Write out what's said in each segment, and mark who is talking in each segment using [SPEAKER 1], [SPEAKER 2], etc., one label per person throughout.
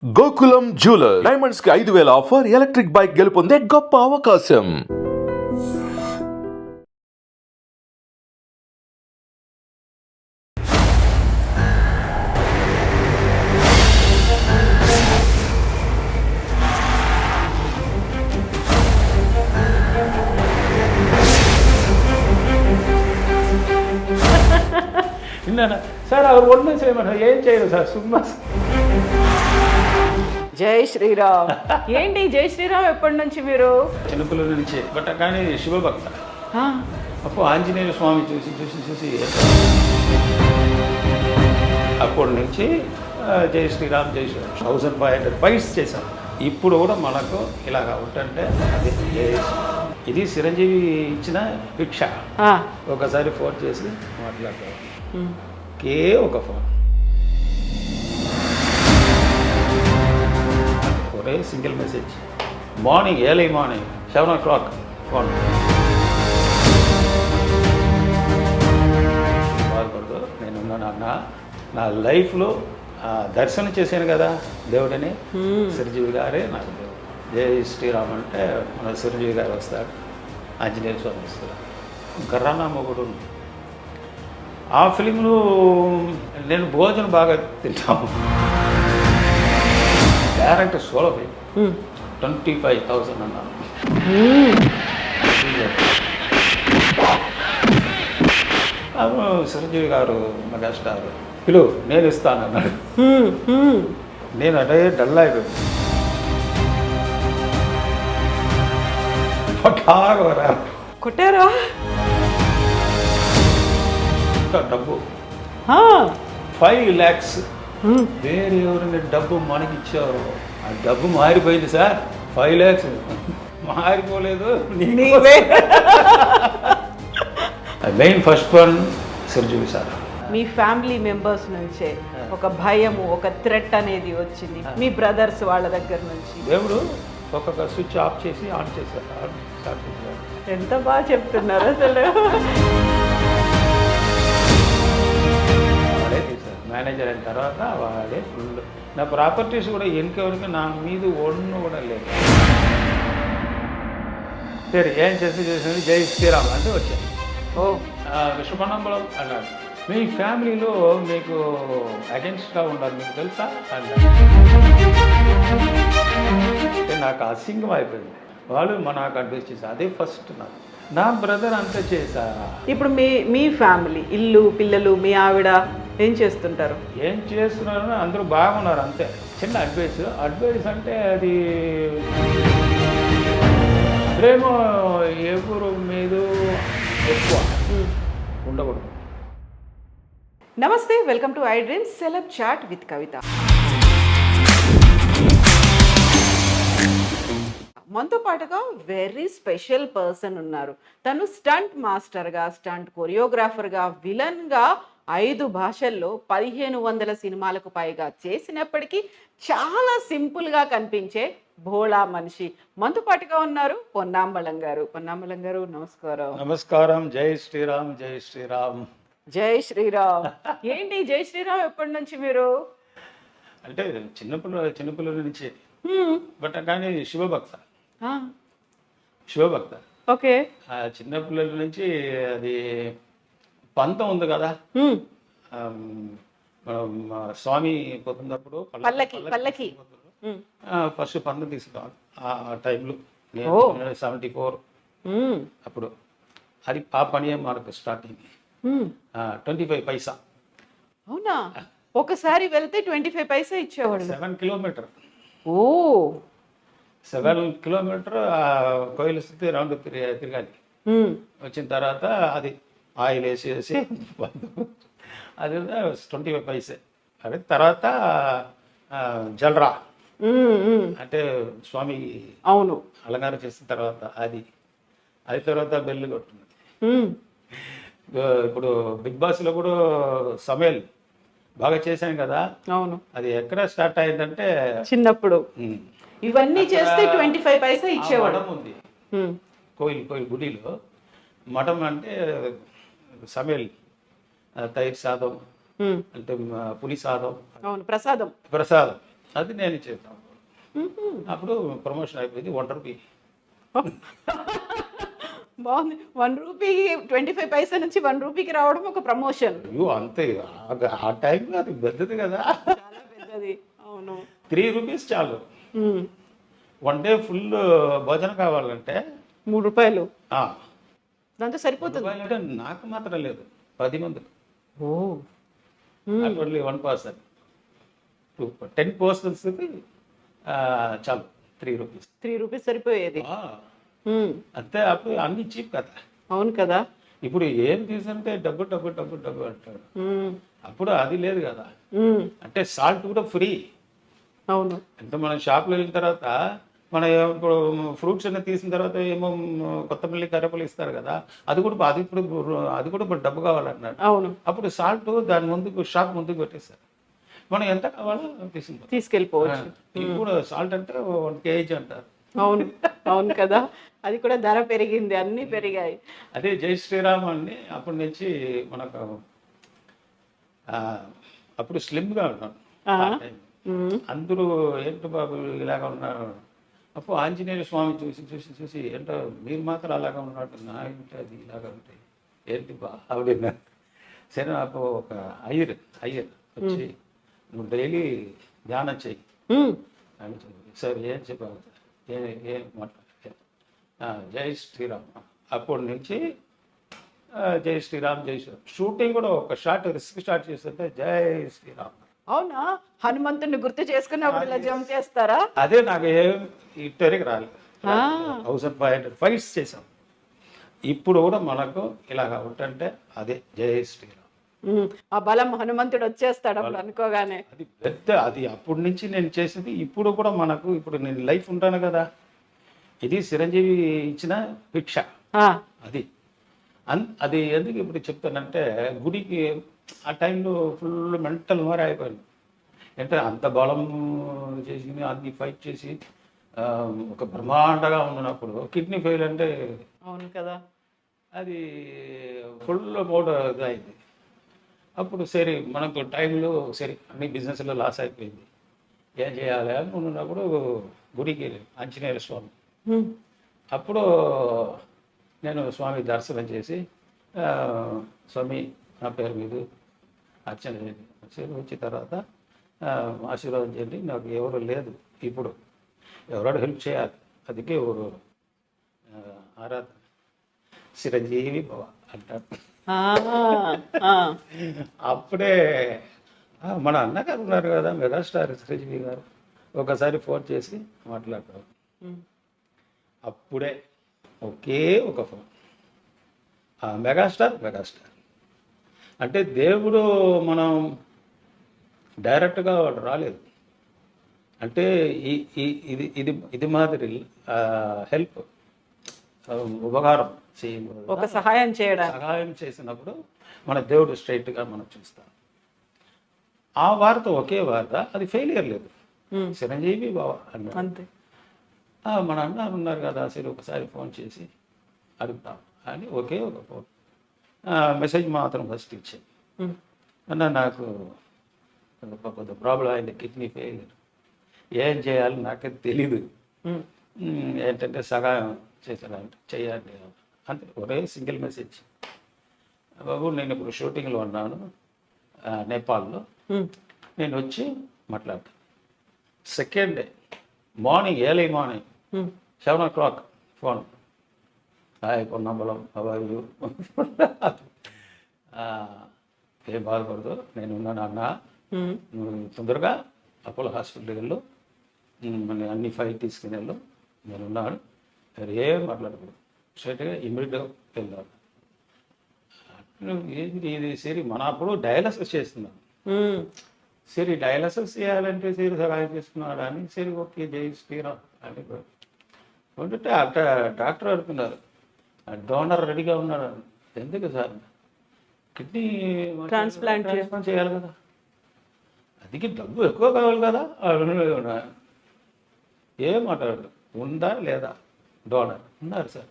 [SPEAKER 1] Gokulam jeweller diamonds కి 5,000 offer, electric bike గెలుపొందే గొప్ప అవకాశం.
[SPEAKER 2] విన్నానా సార్ అది ఒళ్ళు చేయమన్నారు, ఏం చేయరు సార్ సుమ్మా.
[SPEAKER 3] జై శ్రీరామ్. ఏంటి జై శ్రీరామ్ ఎప్పటి నుంచి మీరు?
[SPEAKER 2] చిన్నపిల్లల నుంచి బట్ కానీ శివభక్త.
[SPEAKER 3] ఆ,
[SPEAKER 2] అప్పుడు ఆంజనేయ స్వామి చూసి చూసి చూసి అప్పటి నుంచి జై శ్రీరామ్ జై శ్రీరామ్ 1500 ఫైట్స్ చేశాను. ఇప్పుడు కూడా మనకు ఇలాగా ఉంటుంటే అది జై శ్రీరామ్. ఇది చిరంజీవి ఇచ్చిన భిక్ష.
[SPEAKER 3] ఆ,
[SPEAKER 2] ఒకసారి ఫోన్ చేసి మాట్లాడతాం, ఒకే ఒక ఫోన్, ఒరే single message, morning early morning 7 o'clock phone. బాధపడదు, నేనున్నాను అన్న. నా లైఫ్లో దర్శనం చేశాను కదా దేవుడిని, చిరంజీవి గారే నాకు దేవుడు. జై శ్రీరామ్ అంటే మన చిరంజీవి గారు వస్తాడు, ఆంజనేయ స్వామి వస్తారు, గర్రానా మొగుడు. ఆ ఫిలింలో నేను భోజనం బాగా తింటాము. డైరెక్ట్ సోలో ఫిలిం 25,000 అన్నాను. అప్పుడు చిరంజీవి గారు మెగాస్టార్ పిలు నేను ఇస్తాను అన్నాడు. నేను అదే డల్ అయిపోయింది.
[SPEAKER 3] కొట్టారా?
[SPEAKER 2] డబ్బు
[SPEAKER 3] ఆ,
[SPEAKER 2] 5 lakhs వేరే ఎవరైనా డబ్బు మనకి ఇచ్చారు, ఆ డబ్బు మారిపోయింది సార్. 5 lakhs మారిపోలేదు.
[SPEAKER 3] నీవే.
[SPEAKER 2] Main first one Chiranjeevi sir.
[SPEAKER 3] మీ ఫ్యామిలీ మెంబర్స్ నుంచే ఒక భయము, ఒక థ్రెట్ అనేది వచ్చింది మీ బ్రదర్స్ వాళ్ళ దగ్గర నుంచి.
[SPEAKER 2] దేవుడు ఒక్కొక్క స్విచ్ ఆఫ్ చేసి ఆన్ చేశారు, స్టార్ట్ చేశారు.
[SPEAKER 3] ఎంత బాగా చెప్తున్నారు అసలు.
[SPEAKER 2] వాడే తీశారు. మేనేజర్ అయిన తర్వాత వాడే ఫుల్. నా ప్రాపర్టీస్ కూడా ఎన్నికెవరికి నా మీద ఒన్ను కూడా లేదు. సరే ఏం చేసి జై శ్రీరామ్ అంటే వచ్చాను.
[SPEAKER 3] ఓ,
[SPEAKER 2] విశ్వపన్నంబలం అన్నాడు, మీ ఫ్యామిలీలో మీకు అగెన్స్ట్గా ఉన్నారు మీకు తెలుసా అన్నాడు. అంటే నాకు అసింగం అయిపోయింది. వాళ్ళు నాకు అడ్వైస్ చేశారు, అదే ఫస్ట్ నాకు. నా బ్రదర్ అంతా చేశా.
[SPEAKER 3] ఇప్పుడు మీ ఫ్యామిలీ, ఇల్లు, పిల్లలు, మీ ఆవిడ ఏం చేస్తుంటారు?
[SPEAKER 2] ఏం చేస్తున్నారు, అందరూ బాగున్నారు అంతే. చిన్న అడ్వైస్ అంటే అది ప్రేమ ఎవరు మీద ఎక్కువ ఉండకూడదు.
[SPEAKER 3] నమస్తే, welcome to I dreams celeb chat with Kavitha. మనతో పాటుగా వెరీ స్పెషల్ పర్సన్ ఉన్నారు. తను స్టంట్ మాస్టర్గా, స్టంట్ కొరియోగ్రాఫర్గా, విలన్గా 5 భాషల్లో 1500 సినిమాలకు పైగా చేసినప్పటికీ చాలా సింపుల్గా కనిపించే భోళా మనిషి మనతో పాటుగా ఉన్నారు పొన్నాంబళం గారు. పొన్నాంబళం గారు నమస్కారం.
[SPEAKER 2] నమస్కారం. జై శ్రీరామ్ జై శ్రీరామ్.
[SPEAKER 3] జై శ్రీరామ్. ఏంటి జై శ్రీరామ్ ఎప్పటి నుంచి మీరు?
[SPEAKER 2] అంటే చిన్నపిల్లల నుంచి బట్ కానీ శివభక్త.
[SPEAKER 3] ఓకే.
[SPEAKER 2] చిన్నపిల్లల నుంచి అది పంతం ఉంది కదా, మనం స్వామి పోతున్నప్పుడు
[SPEAKER 3] పల్లకి
[SPEAKER 2] ఫస్ట్ పంతం తీసుకుంటాం. ఆ టైంలో 74 అప్పుడు అది ఆ పని మనకు స్టార్టింగ్ 25 పైసా.
[SPEAKER 3] అవునా? ఒకసారి వెళ్తే 25 పైసా ఇచ్చేవాళ్ళు.
[SPEAKER 2] 7 kilometers.
[SPEAKER 3] ఓ,
[SPEAKER 2] 7 kilometers కోయిల స్థితి రౌండ్ తిరగాలి. వచ్చిన తర్వాత అది ఆయిల్ వేసేసి అది 25 పైసే. అదే తర్వాత జల్రా అంటే స్వామి
[SPEAKER 3] అవును
[SPEAKER 2] అలంకారం చేసిన తర్వాత అది తర్వాత బెల్లు కొట్టున్నది. ఇప్పుడు బిగ్ బాస్లో కూడా సమయల్ బాగా చేశాను కదా. అవును. అది ఎక్కడ స్టార్ట్ అయిందంటే చిన్నప్పుడు
[SPEAKER 3] ఇవన్నీ చేస్తే 25 పైసా ఇచ్చేవాడు.
[SPEAKER 2] మఠం ఉంది కోయిల్ గుడిలో. మఠం అంటే సమయల్ తైర్ సాదం అంటే పులి సాదం,
[SPEAKER 3] అవును, ప్రసాదం.
[SPEAKER 2] అది నేను చేస్తాను. అప్పుడు ప్రమోషన్ అయిపోయింది ₹1.
[SPEAKER 3] బాగుంది. 1 రూపీ 25 పైసా నుంచి 1 రూపీకి రావడం ఒక ప్రమోషన్.
[SPEAKER 2] అయ్యో అంతే, ఆ టైంలో అది పెద్దది కదా.
[SPEAKER 3] చాలా పెద్దది. అవును.
[SPEAKER 2] ₹3 చాలు.
[SPEAKER 3] ఉమ్.
[SPEAKER 2] 1 డే ఫుల్ భోజనం కావాలంటే
[SPEAKER 3] ₹3.
[SPEAKER 2] ఆ,
[SPEAKER 3] దాంతో సరిపోతుంది.
[SPEAKER 2] రూపాయలంటే నాకు మాత్రం లేదు, 10 మందికి.
[SPEAKER 3] ఓ.
[SPEAKER 2] Only 1 person. 10 పర్సన్స్కి చాలు ₹3.
[SPEAKER 3] ₹3 సరిపోయేది.
[SPEAKER 2] ఆ,
[SPEAKER 3] ఉమ్.
[SPEAKER 2] అంతే. అప్పుడు అన్ని చీప్ కదా.
[SPEAKER 3] అవును కదా.
[SPEAKER 2] ఇప్పుడు ఏం తీసుంటే డబ్బు డబ్బు డబ్బు డబ్బు అంటాడు.
[SPEAKER 3] ఉమ్.
[SPEAKER 2] అప్పుడు అది లేదు కదా.
[SPEAKER 3] ఉమ్.
[SPEAKER 2] అంటే సాల్ట్ కూడా ఫ్రీ.
[SPEAKER 3] అవును.
[SPEAKER 2] అంటే మనం షాప్లో వెళ్ళిన తర్వాత మన ఇప్పుడు ఫ్రూట్స్ అన్ని తీసిన తర్వాత ఏమో కొత్తమల్లి కరేపలు ఇస్తారు కదా, అది కూడా ఇప్పుడు డబ్బు కావాలన్నాడు.
[SPEAKER 3] అవును.
[SPEAKER 2] అప్పుడు సాల్ట్ దాని ముందుకు షాప్ ముందుకు పెట్టేస్తారు. మనం ఎంత కావాలో తీసుకుంటాం.
[SPEAKER 3] తీసుకెళ్ళిపోవచ్చు.
[SPEAKER 2] ఇప్పుడు సాల్ట్ అంటే 1 kg అంటారు.
[SPEAKER 3] అవును. అవును కదా. అది కూడా ధర పెరిగింది, అన్నీ పెరిగాయి.
[SPEAKER 2] అదే జై శ్రీరామ్ అని అప్పటి నుంచి మనకు అప్పుడు స్లిమ్గా ఉన్నాను.
[SPEAKER 3] ఆ.
[SPEAKER 2] ఆ టైం అందరూ ఏంటి బాబు ఇలాగ ఉన్నారు. అప్పుడు ఆంజనేయ స్వామి చూసి చూసి చూసి ఏంటో మీరు మాత్రం అలాగా ఉన్నట్టు నా ఏంటి అది ఇలాగ ఉంటాయి ఏంటి బా ఆవిడ. సరే నాకు ఒక అయ్యర్ వచ్చి నువ్వు డైలీ ధ్యానం చెయ్యి
[SPEAKER 3] ఉమ్.
[SPEAKER 2] అని చెప్పి, సరే ఏం చెప్పావు ఏం మాట్లాడు, జై శ్రీరామ్. అప్పటి నుంచి జై శ్రీరామ్ జై శ్రీరామ్. షూటింగ్ కూడా ఒక షాట్ రిస్క్ స్టార్ట్ చేస్తుంటే జై శ్రీరామ్.
[SPEAKER 3] అవునా? హనుమంతుడిని గుర్తు చేసుకున్నప్పుడు ఇలా జంప్ చేస్తారా?
[SPEAKER 2] అదే నాకు ఏం ఇట్టరికి రాలేదు. 1500 ఫైట్స్ చేసాం. ఇప్పుడు కూడా మనకు ఇలాగ ఉంటుంటే అదే జై శ్రీరామ్.
[SPEAKER 3] ఆ బలం హనుమంతుడు వచ్చేస్తాడు అప్పుడు అనుకోగానే.
[SPEAKER 2] అది పెద్ద, అది అప్పటి నుంచి నేను చేసేది. ఇప్పుడు కూడా మనకు ఇప్పుడు నేను లైఫ్ ఉంటాను కదా, ఇది చిరంజీవి ఇచ్చిన భిక్ష.
[SPEAKER 3] ఆ.
[SPEAKER 2] అది అది ఎందుకు ఇప్పుడు చెప్తానంటే, గుడికి ఆ టైంలో ఫుల్ మెంటల్ మారి అయిపోయింది. అంటే అంత బలం చేసి అన్ని ఫైట్ చేసి ఒక బ్రహ్మాండగా ఉన్నప్పుడు కిడ్నీ ఫెయిల్ అంటే
[SPEAKER 3] అవును కదా.
[SPEAKER 2] అది ఫుల్ మోడ్ ఇదైంది. అప్పుడు సరే మనకు టైంలో సరే అన్ని బిజినెస్లో లాస్ అయిపోయింది. ఏం చేయాలి అనుకున్నప్పుడు గుడికి ఆంజనేయ స్వామి. అప్పుడు నేను స్వామి దర్శనం చేసి స్వామి నా పేరు మీద అర్చన చేయండి. వచ్చిన తర్వాత ఆశీర్వాదం చేయండి, నాకు ఎవరు లేదు ఇప్పుడు, ఎవరో హెల్ప్ చేయాలి, అందుకే ఎవరు ఆరాధన చిరంజీవి భవ అంటారు. అప్పుడే మన అన్నగారు ఉన్నారు కదా మెగాస్టార్ చిరంజీవి గారు, ఒకసారి ఫోన్ చేసి మాట్లాడతారు. అప్పుడే ఒకే ఒక ఫోన్, మెగాస్టార్ అంటే దేవుడు మనం డైరెక్ట్గా వాడు రాలేదు. అంటే ఇది ఇది ఇది మాదిరి హెల్ప్, ఉపకారం
[SPEAKER 3] ఒక సహాయం
[SPEAKER 2] సహాయం చేసినప్పుడు మన దేవుడు స్ట్రైట్గా మనం చూస్తాం. ఆ వార్త ఒకే వార్త, అది ఫెయిలియర్ లేదు. చిరంజీవి బావ అన్నారు.
[SPEAKER 3] అంతే.
[SPEAKER 2] మన అన్న ఉన్నారు కదా, సరే ఒకసారి ఫోన్ చేసి అడుగుతాం అని ఒకే ఒక ఫోన్, మెసేజ్ మాత్రం ఫస్ట్ ఇచ్చాను. అన్న నాకు కొంత ప్రాబ్లం అయింది, కిడ్నీ ఫెయిలియర్, ఏం చేయాలి నాకే తెలీదు, ఏంటంటే సహాయం చేశానంటే చెయ్యండి అంతే, ఒకే సింగిల్ మెసేజ్. బాబు నేను ఇప్పుడు షూటింగ్లో ఉన్నాను నేపాల్లో, నేను వచ్చి మాట్లాడతాను. Second day morning, early morning 7 o'clock phone, hi Ponnambalam అవాయు, ఏం బాధపడదు, నేను ఉన్నాను అన్న, నువ్వు తొందరగా అపోలో హాస్పిటల్కి వెళ్ళు, అన్ని ఫైల్ తీసుకుని వెళ్ళు, నేను ఉన్నాను, ఏం మాట్లాడకూడదు, స్ట్రైట్గా ఇమ్మీడియట్గా వెళ్దాను. ఏంటి ఇది, సరే మన అప్పుడు డయాలసిస్ చేస్తున్నాను, సరే డయాలసిస్ చేయాలంటే సరే సహాయం చేస్తున్నాడు అని, సరే ఓకే జై శ్రీరామ్ అని ఉంటుంటే డాక్టర్ అడుగుతున్నారు, డోనర్ రెడీగా ఉన్నాడు. ఎందుకు సార్? కిడ్నీ ట్రాన్స్ప్లాంట్ చేయాలి కదా, అందుకే డబ్బు ఎక్కువ కావాలి కదా. ఏం మాట్లాడు, ఉందా లేదా డోనర్? ఉన్నారు సార్,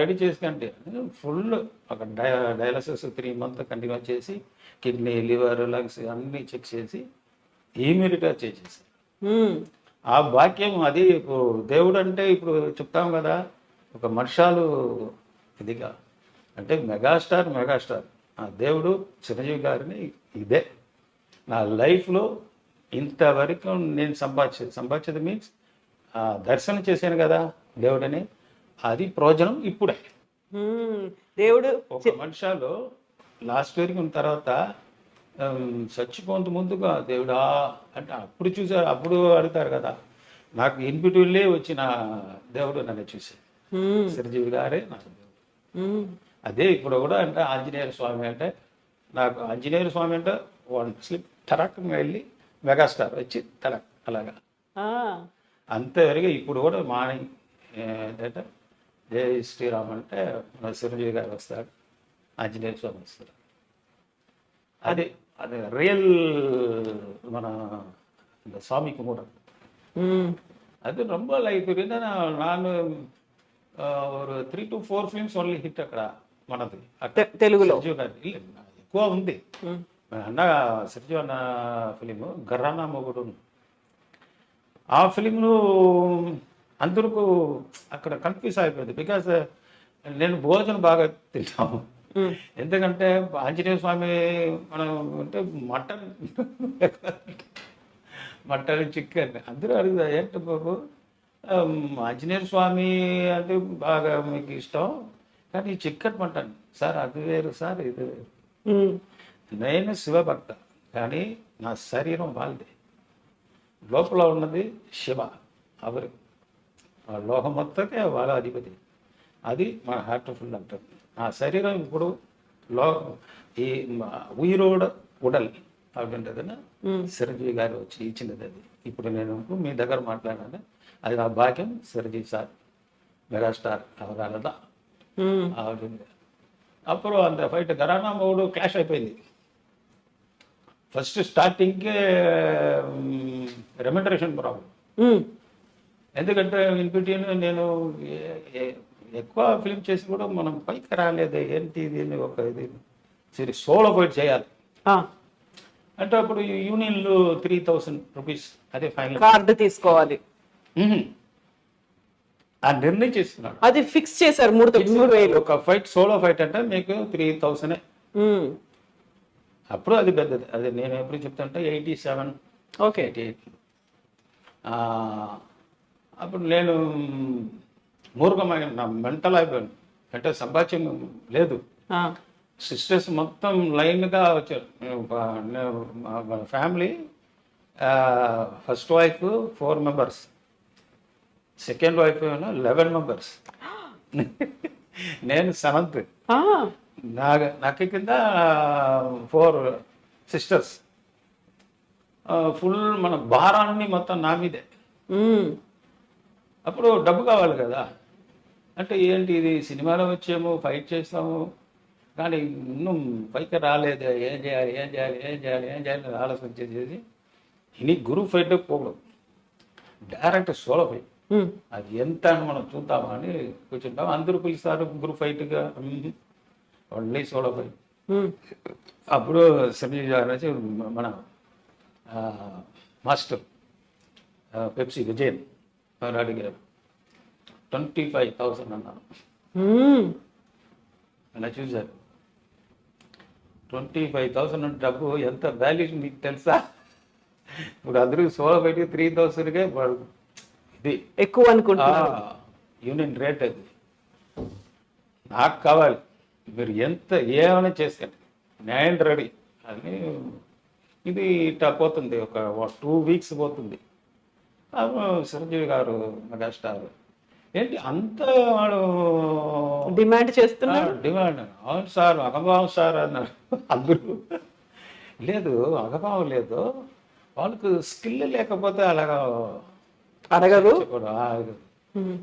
[SPEAKER 2] రెడీ చేసుకుంటే ఫుల్ ఒక డయాలసిస్ 3 months కంటిన్యూ చేసి కిడ్నీ, లివర్, లంగ్స్ అన్నీ చెక్ చేసి ఇమీడియట్గా చేసేసి
[SPEAKER 3] ఉమ్,
[SPEAKER 2] ఆ వాక్యం అది ఇప్పుడు దేవుడు అంటే ఇప్పుడు చెప్తాం కదా, ఒక మనుషాలు ఇదిగా అంటే మెగాస్టార్ ఆ దేవుడు చిరంజీవి గారిని ఇదే నా లైఫ్లో ఇంతవరకు నేను సంపాదించేది మీన్స్ దర్శనం చేశాను కదా దేవుడని, అది ప్రయోజనం ఇప్పుడే.
[SPEAKER 3] ఉమ్. దేవుడు
[SPEAKER 2] ఒక మనుషాలు లాస్ట్ వరకు ఉన్న తర్వాత చచ్చిపోంత ముందుగా దేవుడా అంటే అప్పుడు చూసారు, అప్పుడు అడుగుతారు కదా. నాకు ఇన్బిట్వీన్లే వచ్చిన దేవుడు నన్ను చూసి
[SPEAKER 3] ఉమ్,
[SPEAKER 2] చిరంజీవి గారే నాకు దేవుడు.
[SPEAKER 3] ఉమ్,
[SPEAKER 2] అదే ఇప్పుడు కూడా అంటే ఆంజనేయ స్వామి అంటే నాకు ఆంజనేయ స్వామి అంటే వన్ స్లిప్ టరక్గా వెళ్ళి మెగాస్టార్ వచ్చి టరక్ అలాగా
[SPEAKER 3] ఆ,
[SPEAKER 2] అంతవరకు ఇప్పుడు కూడా మాని ఏంటంటే జై శ్రీరామ్ అంటే మన చిరంజీవి గారు వస్తాడు, ఆంజనేయ స్వామి వస్తాడు. అది అది రియల్ మన இந்த சாமி கும்பிடுறது.
[SPEAKER 3] ఉమ్,
[SPEAKER 2] அது ரொம்ப லைக் என்னன்னா நான் ஒரு 3 to 4 ఫిల్మ్స్ ఓన్లీ హిట్ అక్కడ మనది
[SPEAKER 3] తెలుగులో.
[SPEAKER 2] సంజీవ్ గారి ఎక్కువ ఉంది.
[SPEAKER 3] ఉమ్,
[SPEAKER 2] అన్న సంజీవ్ అన్న ఫిలిం గర్రానా మొగుడు, ఆ ఫిలింను అందరికీ అక్కడ కన్ఫ్యూజ్ అయిపోయింది. బికాజ్ నేను భోజనం బాగా తింటాము,
[SPEAKER 3] ఉమ్,
[SPEAKER 2] ఎందుకంటే ఆంజనేయ స్వామి మనం అంటే మటన్ చికెన్ అందరూ అడుగుతారు ఏంటి బాబు ఆంజనేయ స్వామి అంటే బాగా మీకు ఇష్టం, కానీ చికెన్ మటన్ సార్ అది వేరు సార్ ఇది వేరు.
[SPEAKER 3] ఉమ్,
[SPEAKER 2] నేను శివభక్త, కానీ నా శరీరం వాళ్ళది, లోపల ఉన్నది శివ అవరు, ఆ లోహం మొత్తకే వాళ్ళ అధిపతి, అది మన హార్ట్ఫుల్ అంటారు. నా శరీరం ఇప్పుడు ఈ ఉయిరోడ ఉడల్ அப்படின்றதுன்னு చిరంజీవి గారు వచ్చి ఇచ్చినది. అది ఇప్పుడు నేను మీ దగ్గర మాట్లాడాను, అది నా భాగ్యం. చిరంజీవి సార్ మెగాస్టార్ అవరాల தான்
[SPEAKER 3] ఉమ్,
[SPEAKER 2] அப்படின்னு. அப்புறம் அந்த ஃபைட்டு கரானா மோடு கிளாஷ் అయిపోయింది. ఫస్ట్ స్టార్టింగ్కే రెమ్యునరేషన్ ప్రాబ్లం,
[SPEAKER 3] ఉమ్,
[SPEAKER 2] ఎందుకంటే ఇన్పిటీన్ నేను ఎక్కువ ఫిల్మ్ చేసి కూడా మనం పైకి రాలేదు, ఏంటి ఇది ఒక ఇది సరే సోలో ఫైట్ చేయాలి
[SPEAKER 3] ఆ,
[SPEAKER 2] అంటే అప్పుడు యూనియన్లు 3000 రూపీస్ అదే ఫైనల్
[SPEAKER 3] కార్డు తీసుకోవాలి.
[SPEAKER 2] ఆ నిర్ణయం చేస్తున్నాడు.
[SPEAKER 3] అది ఫిక్స్ చేశారు 3,000.
[SPEAKER 2] ఒక ఫైట్ సోలో ఫైట్ అంటే మీకు 3000.
[SPEAKER 3] ఉమ్,
[SPEAKER 2] అప్పుడు అది పెద్దది, అది నేను ఎప్పుడు చెప్తానంటే 87
[SPEAKER 3] ఓకే.
[SPEAKER 2] 88. అప్పుడు నేను మూర్ఖమైన నా మెంటల్ అయిపోయాను, అంటే సంపాద్యం లేదు.
[SPEAKER 3] ఆ,
[SPEAKER 2] సిస్టర్స్ మొత్తం లైన్గా వచ్చారు. Family first wife 4 members, second wife 11 members, నేను 7th.
[SPEAKER 3] ఆ,
[SPEAKER 2] నాకు కింద 4 సిస్టర్స్. ఫుల్ మన భారాన్ని మొత్తం నా మీదే.
[SPEAKER 3] ఉమ్,
[SPEAKER 2] అప్పుడు డబ్బు కావాలి కదా, అంటే ఏంటి ఇది సినిమాలో వచ్చాము ఫైట్ చేస్తాము కానీ ಇನ್ನೂ పైకి రాలేదు, ఏం చేయాలి అని ఆలోచన చేసేది. ఇని గురు ఫైట్ పోకూడదు, డైరెక్ట్ సోలో ఫైట్.
[SPEAKER 3] ఉమ్,
[SPEAKER 2] అది ఎంత అని మనం చూద్దామని కూర్చుంటాం. అందరూ పిలుస్తారు గురు ఫైట్గా, ఓన్లీ సోలో ఫైట్.
[SPEAKER 3] ఉమ్,
[SPEAKER 2] అప్పుడు సంజయ్ గారు వచ్చి మన మాస్టర్ పెప్సీ విజయన్ వారు అడిగారు 25,000 అన్నారు.
[SPEAKER 3] ఉమ్,
[SPEAKER 2] అలా చూశారు 25,000 డబ్బు ఎంత వాల్యూ మీకు తెలుసా? ఇప్పుడు అందరూ సోలో బయటికి 3,000కే ఇది
[SPEAKER 3] ఎక్కువ అనుకుంటున్నారు.
[SPEAKER 2] యూనియన్ రేట్ అది. నాకు కావాలి, మీరు ఎంత ఏమైనా చేసుకోండి, నేను రెడీ అని. ఇది ఇట్లా పోతుంది, ఒక 2 వీక్స్ పోతుంది. చిరంజీవి గారు మెగాస్టార్ ఏంటి అంత వాడు
[SPEAKER 3] డిమాండ్ చేస్తున్నారు.
[SPEAKER 2] డిమాండ్, అవును సార్ అగభావం సార్ అన్నారు అందరూ. లేదు అగభావం లేదు, వాళ్ళకు స్కిల్ లేకపోతే అలాగా
[SPEAKER 3] అడగరు.
[SPEAKER 2] చెప్పడు.
[SPEAKER 3] ఉమ్,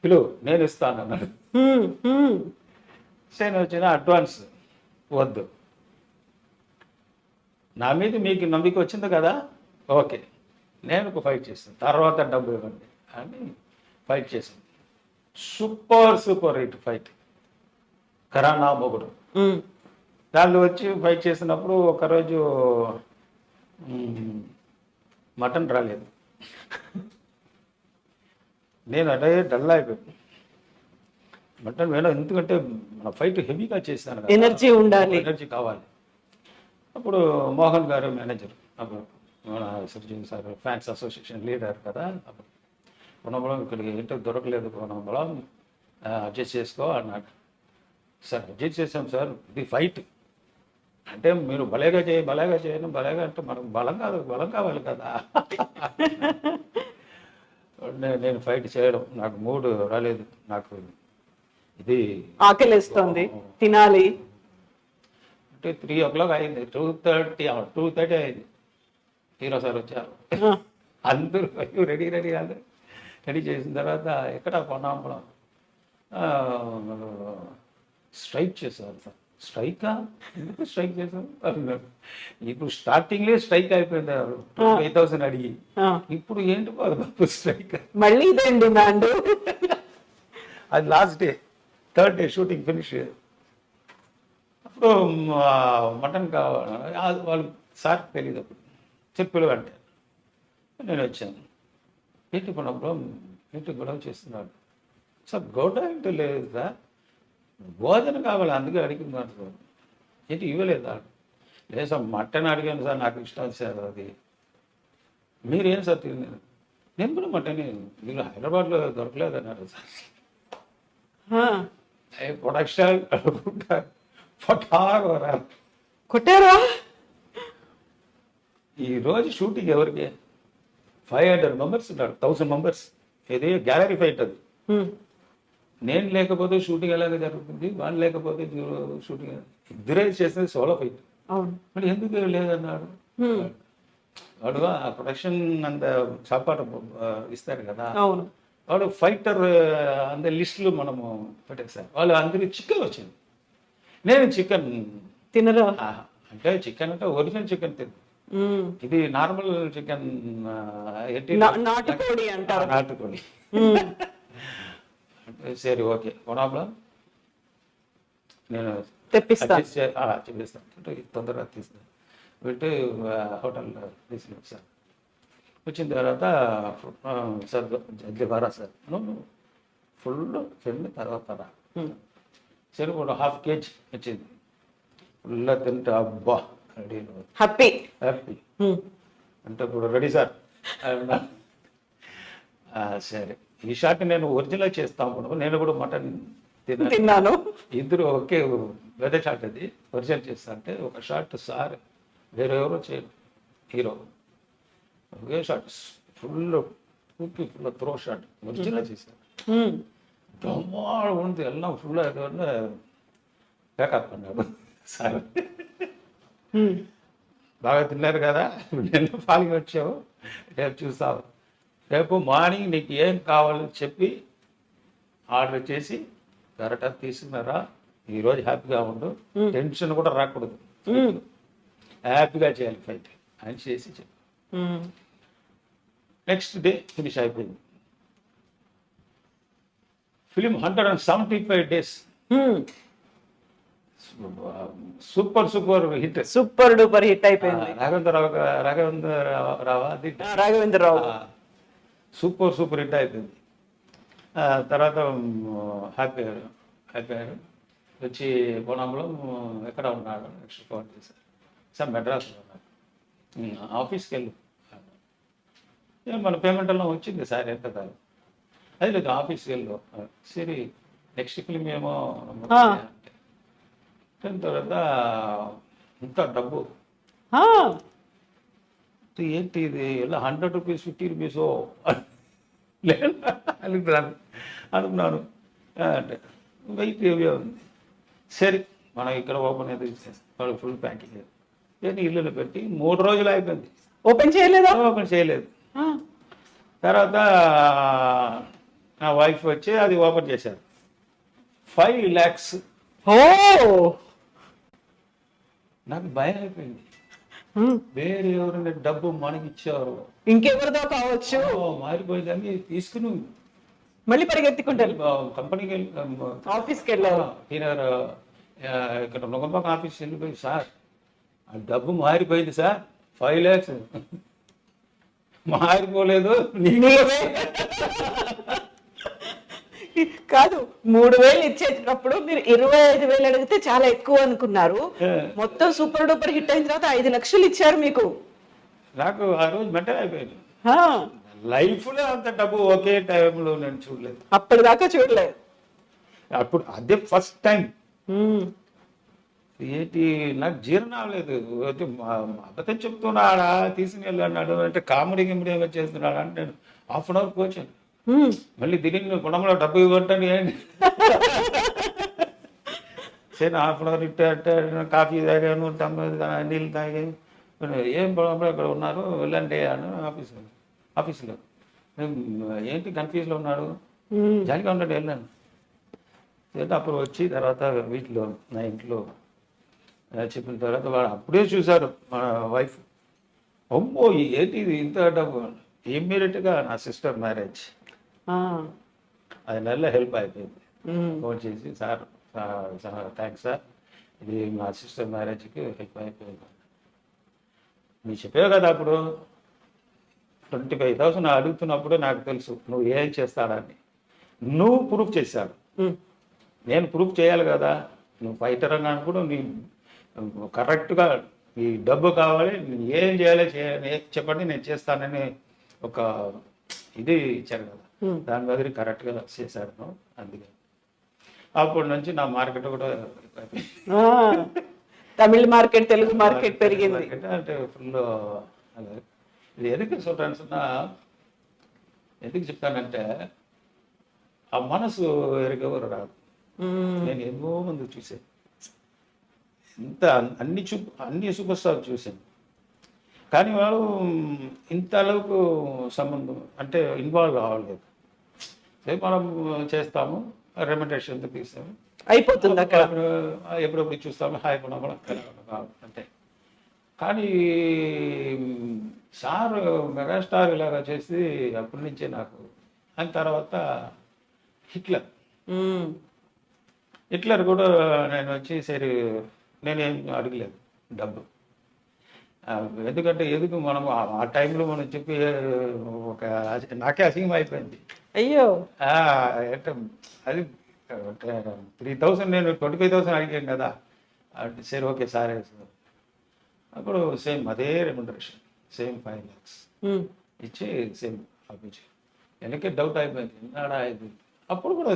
[SPEAKER 2] పిలువు నేను ఇస్తాను అన్నాడు.
[SPEAKER 3] ఉమ్, ఉమ్,
[SPEAKER 2] నేను వచ్చిన అడ్వాన్స్ వద్దు, నా మీద మీకు నమ్మిక వచ్చింది కదా, ఓకే నేను ఒక ఫైట్ చేస్తాను, తర్వాత డబ్బు ఇవ్వండి అని ఫైట్ చేశాను. సూపర్ హిట్ ఫైట్ కరానా మొగుడు.
[SPEAKER 3] ఉమ్,
[SPEAKER 2] దాంట్లో వచ్చి ఫైట్ చేసినప్పుడు ఒకరోజు మటన్ రాలేదు. నేను అదే డల్ అయిపోయాను. మటన్ వేళ ఎందుకంటే మన ఫైట్ హెవీగా చేశాను కదా.
[SPEAKER 3] ఎనర్జీ ఉండాలి.
[SPEAKER 2] ఎనర్జీ కావాలి. అప్పుడు మోహన్ గారు మేనేజర్, అప్పుడు మన surgeon sir fans association leader కదా. అప్పుడు పొన్నబలం ఇక్కడికి ఏంటో దొరకలేదు, పొన్నబలం అడ్జస్ట్ చేసుకో అన్నాడు. సార్ అడ్జస్ట్ చేసాం సార్, ఇది ఫైట్ అంటే మీరు భలేగా చేయను భలేగా అంటే మనకు బలం కావాలి కదా. నేను ఫైట్ చేయడం నాకు మూడు రాలేదు. నాకు ఇది
[SPEAKER 3] ఆకలిస్తుంది, తినాలి
[SPEAKER 2] అంటే 3 o'clock అయింది. 2:30 అయింది. హీరో సార్ వచ్చారు. అందరూ రెడీ అందరూ రెడీ చేసిన తర్వాత ఎక్కడ పొన్నాంబలం స్ట్రైక్ చేశారు సార్. స్ట్రైకా? ఎందుకు స్ట్రైక్ చేశారు అన్నారు. ఇప్పుడు స్టార్టింగ్లే స్ట్రైక్ అయిపోయింది 5,000 అడిగి. ఇప్పుడు ఏంటి బాబు స్ట్రైక్?
[SPEAKER 3] మళ్ళీ ఇదేం డిమాండ్?
[SPEAKER 2] అది last day, 3rd day shooting finish. అప్పుడు మటన్ కావాలి వాళ్ళు సార్ తెలియదు. అప్పుడు చెప్పులు అంటే నేను వచ్చాను. ఏంటి పన్నప్పుడు ఏంటి గొడవ చేస్తున్నాడు సార్? గొడవ ఏంటో లేదు సార్, భోజనం కావాలి అందుకే అడిగినాడు సార్. ఏంటి ఇవ్వలేదా? లేదు సార్ మటన్ అడిగాను సార్, నాకు ఇష్టం సార్ అది. మీరేం సార్ తిన్నారు? నేను కూడా మటనే, మీరు హైదరాబాద్లో దొరకలేదు అన్నారు సార్. ప్రొడక్షన్
[SPEAKER 3] కొట్టారా?
[SPEAKER 2] ఈరోజు షూటింగ్ ఎవరికి 500 మెంబర్స్ ఉన్నారు, 1000 మెంబర్స్. ఇది గ్యాలరీ ఫైట్ అది. నేను లేకపోతే షూటింగ్ ఎలాగ జరుగుతుంది, వాళ్ళు లేకపోతే షూటింగ్. ఇద్దరే చేసినది సోలో ఫైట్. మరి ఎందుకు లేదన్నాడు వాడు. ఆ ప్రొడక్షన్ అంత చాపాట ఇస్తారు కదా, వాడు ఫైటర్ అంత లిస్టులు మనము పెట్టేసారు. వాళ్ళు అందరికి చికెన్ వచ్చింది, నేను చికెన్
[SPEAKER 3] తినరా
[SPEAKER 2] అంటే చికెన్ అంటే ఒరిజినల్ చికెన్ తిను. ఇది నార్మల్ చికెన్
[SPEAKER 3] నాటుకోడి అంటారు.
[SPEAKER 2] నాటుకోడి. సరే ఓకే ప్రాబ్లం, నేను చెప్పిస్తాను తొందరగా తీసుకుని పెట్టి హోటల్లో తీసుకుని సార్. వచ్చిన తర్వాత సార్ జల్దీ బారా సార్, ఫుల్ తిండి తర్వాత రా. సరే ఒక 1/2 kg వచ్చింది. ఫుల్ తింటే అబ్బా రెడీ
[SPEAKER 3] హ్యాపీ
[SPEAKER 2] అంటే ఇప్పుడు రెడీ సార్. సరే ఈ షాట్ నేను ఒరిజినల్ చేస్తాను, నేను కూడా మటన్
[SPEAKER 3] తిన్నాను.
[SPEAKER 2] ఇద్దరు ఒకే వెదర్ షాట్ అది ఒరిజినల్ చేస్తా అంటే ఒక షాట్ సార్ వేరెవరో చేయరు, హీరో ఒకే shot full full throw shot original చేశారు. బ్రహ్మాండ ఉంది ఎல்லாம் ఫుల్ బ్యాకప్ అన్నాడు సార్. బాగా తిన్నారు కదా, నిన్న పాల్గొని వచ్చావు, రేపు చూస్తావు, రేపు మార్నింగ్ నీకు ఏం కావాలని చెప్పి ఆర్డర్ చేసి కరెక్ట్గా తీసుకున్నారా, ఈరోజు హ్యాపీగా ఉండు, టెన్షన్ కూడా రాకూడదు, హ్యాపీగా చేయాలి ఫైట్ అని చేసి చెప్పి నెక్స్ట్ డే ఫినిష్ అయిపోయింది. Film 175 days super hit,
[SPEAKER 3] super duper hit అయిపోయింది. రాఘవేంద్రరావు
[SPEAKER 2] సూపర్ హిట్ అయిపోయింది. తర్వాత హ్యాపీ అయ్యారు. వచ్చి కోణంలో ఎక్కడ ఉన్నాడు నెక్స్ట్ ఫోన్ చేశారు, సార్ మెడ్రాస్లో ఉన్నాడు, ఆఫీస్కి వెళ్ళు. మన పేమెంట్ అలా వచ్చింది సార్, ఎంత కాదు అది లేదు, ఆఫీస్కి వెళ్ళు. సరే నెక్స్ట్ ఫిలిం ఏమో తర్వాత ఇంకా డబ్బు ఏంటి ఇది ఇలా 100 rupees 50 rupees లేదు అనుకున్నాను. అంటే వెయిట్ ఏవో ఉంది. సరే మనం ఇక్కడ ఓపెన్ అయితే వాళ్ళు ఫుల్ ప్యాకింగ్ నేను ఇల్లులో పెట్టి 3 రోజులు అయిపోయింది.
[SPEAKER 3] ఓపెన్
[SPEAKER 2] చేయలేదు. తర్వాత నా వైఫ్ వచ్చి అది ఓపెన్ చేశారు. 5 lakhs. నాకు భయం అయిపోయింది. వేరే ఎవరైనా డబ్బు మనకి ఇచ్చారు,
[SPEAKER 3] ఇంకెవరిదో కావచ్చు,
[SPEAKER 2] మారిపోయిందని తీసుకుని
[SPEAKER 3] మళ్ళీ పరిగెత్తుకుంటారు
[SPEAKER 2] కంపెనీకి వెళ్ళి
[SPEAKER 3] ఆఫీస్కి వెళ్ళారు.
[SPEAKER 2] ఇక్కడ నొగంపాక ఆఫీస్కి వెళ్ళిపోయి, సార్ ఆ డబ్బు మారిపోయింది సార్, 5 lakhs. మారిపోలేదు
[SPEAKER 3] నీవే. కాదు 3,000 ఇచ్చేటప్పుడు మీరు 25,000 అడిగితే చాలా ఎక్కువ అనుకున్నారు. మొత్తం సూపర్ డూపర్ హిట్ అయిన తర్వాత 5 లక్షలు ఇచ్చారు మీకు.
[SPEAKER 2] నాకు ఆ రోజు మెంటల్ అయిపోయింది.
[SPEAKER 3] ఆ,
[SPEAKER 2] లైఫ్లో అంత డబ్బు ఒకే టైంలో నేను చూడలేదు.
[SPEAKER 3] అప్పటిదాకా చూడలేదు.
[SPEAKER 2] అప్పుడు అదే ఫస్ట్ టైం. ఏంటి నాకు జీర్ణం అవ్వలేదు. అబద్ధం చెప్తున్నాడా తీసుకుని వెళ్ళన్నాడు అంటే కామెడీ గిమిడీ ఏమో చేస్తున్నాడు అంటే నేను ½ అవర్ వచ్చాను. మళ్ళీ తిరిగి గుణంలో డబ్బు ఇవ్వంటాను ఏంటి సరే ½ అవర్ ఇట్టే అంటే కాఫీ తాగాను, నీళ్ళు తాగాను. ఏం పొలంలో ఇక్కడ ఉన్నారు వెళ్ళండి అని ఆఫీసులో ఏంటి కన్ఫ్యూజ్లో ఉన్నాడు, జాలిగా ఉన్నాడు వెళ్ళాను. అప్పుడు వచ్చి తర్వాత వీటిలో నా ఇంట్లో చెప్పిన తర్వాత వాడు అప్పుడే చూశారు మా వైఫ్. అమ్మో ఏంటి ఇది ఇంత డబ్బు. ఇమ్మీడియట్గా నా సిస్టర్ మ్యారేజ్ అది నెలలో హెల్ప్ అయిపోయింది. ఫోన్ చేసి సార్ థ్యాంక్స్ సార్, ఇది మా సిస్టర్ మ్యారేజ్కి హెల్ప్ అయిపోయింది. మీరు చెప్పావు కదా అప్పుడు 25,000 అడుగుతున్నప్పుడు నాకు తెలుసు నువ్వు ఏం చేస్తాడని. నువ్వు ప్రూఫ్ చేశాడు, నేను ప్రూఫ్ చేయాలి కదా. నువ్వు ఫైటర్ అని కూడా నీ కరెక్ట్గా ఈ డబ్బు కావాలి, ఏం చేయాలి చెప్పండి నేను చేస్తానని ఒక ఇది ఇచ్చారు కదా. దాని దగ్గర కరెక్ట్గా చేశాడు. అందుకే అప్పటి నుంచి నా మార్కెట్ కూడా
[SPEAKER 3] తమిళ మార్కెట్, తెలుగు మార్కెట్ పెరిగింది.
[SPEAKER 2] అంటే ఫుల్ ఇది ఎందుకు చూడాల్సిన ఎందుకు చెప్తానంటే ఆ మనసు ఎరగెవరు రాదు. నేను ఎన్నో మంది చూసాను, ఇంత అన్ని సూపర్ స్టార్ చూశాను, కానీ వాళ్ళు ఇంత அளவுకు సంబంధం అంటే ఇన్వాల్వ్ అవ్వలేదు. మనం చేస్తాము, రెమ్యునరేషన్ తీస్తాము,
[SPEAKER 3] అయిపోతుంది అక్కడ,
[SPEAKER 2] ఎప్పుడెప్పుడు చూస్తాము, హాయ్ కూడా అంటే. కానీ సార్ మెగాస్టార్ ఇలాగా చేసి అప్పటి నుంచే నాకు. దాని తర్వాత హిట్లర్ కూడా నేను వచ్చి సరే నేనేం అడగలేదు డబ్బు. ఎందుకంటే ఎందుకు మనం ఆ టైంలో మనం చెప్పి ఒక నాకే అసింగం అయిపోయింది.
[SPEAKER 3] అయ్యో
[SPEAKER 2] అంటే అది 3,000 నేను 25,000 అడిగాను కదా. అంటే సరే ఓకే సార్ అప్పుడు సేమ్ అదే రెమ్యునరేషన్ సేమ్ 5 lakhs ఇచ్చి సేమ్ ఆపించి వెనకే డౌట్ అయిపోయింది నాడా అయిపోయింది. అప్పుడు కూడా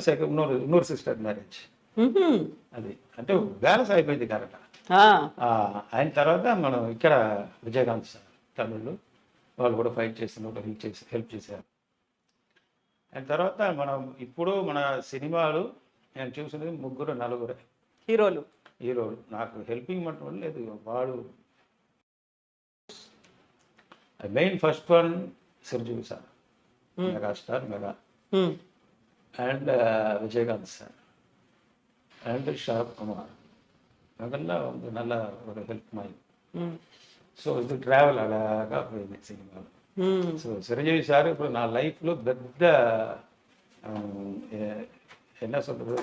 [SPEAKER 2] నూరు సిస్టర్ మ్యారేజ్ అది అంటే బ్యాలెన్స్ అయిపోయింది కరెక్ట్. అయిన తర్వాత మనం ఇక్కడ విజయకాంత్ సార్ తమిళ్లో వాళ్ళు కూడా ఫైట్ చేస్తున్నారు, హెల్ప్ చేశారు. అయిన తర్వాత మనం ఇప్పుడు మన సినిమాలు నేను చూసినది 3-4 హీరోలు. నాకు హెల్పింగ్ మటం లేదు. వాడు main first one Chiranjeevi sir, megastar mega, and Vijayakanth sir and Sharath Kumar. அதெல்லாம் வந்து நல்ல ஒரு ஹெல்ப் மாதிரி. ஸோ இது ட்ராவல் அழகாக போயிடுது சினிமாவில். ஸோ சிரஞ்சீவி சார் இப்போ நான் லைஃப்பில் பெத்த என்ன சொல்கிறது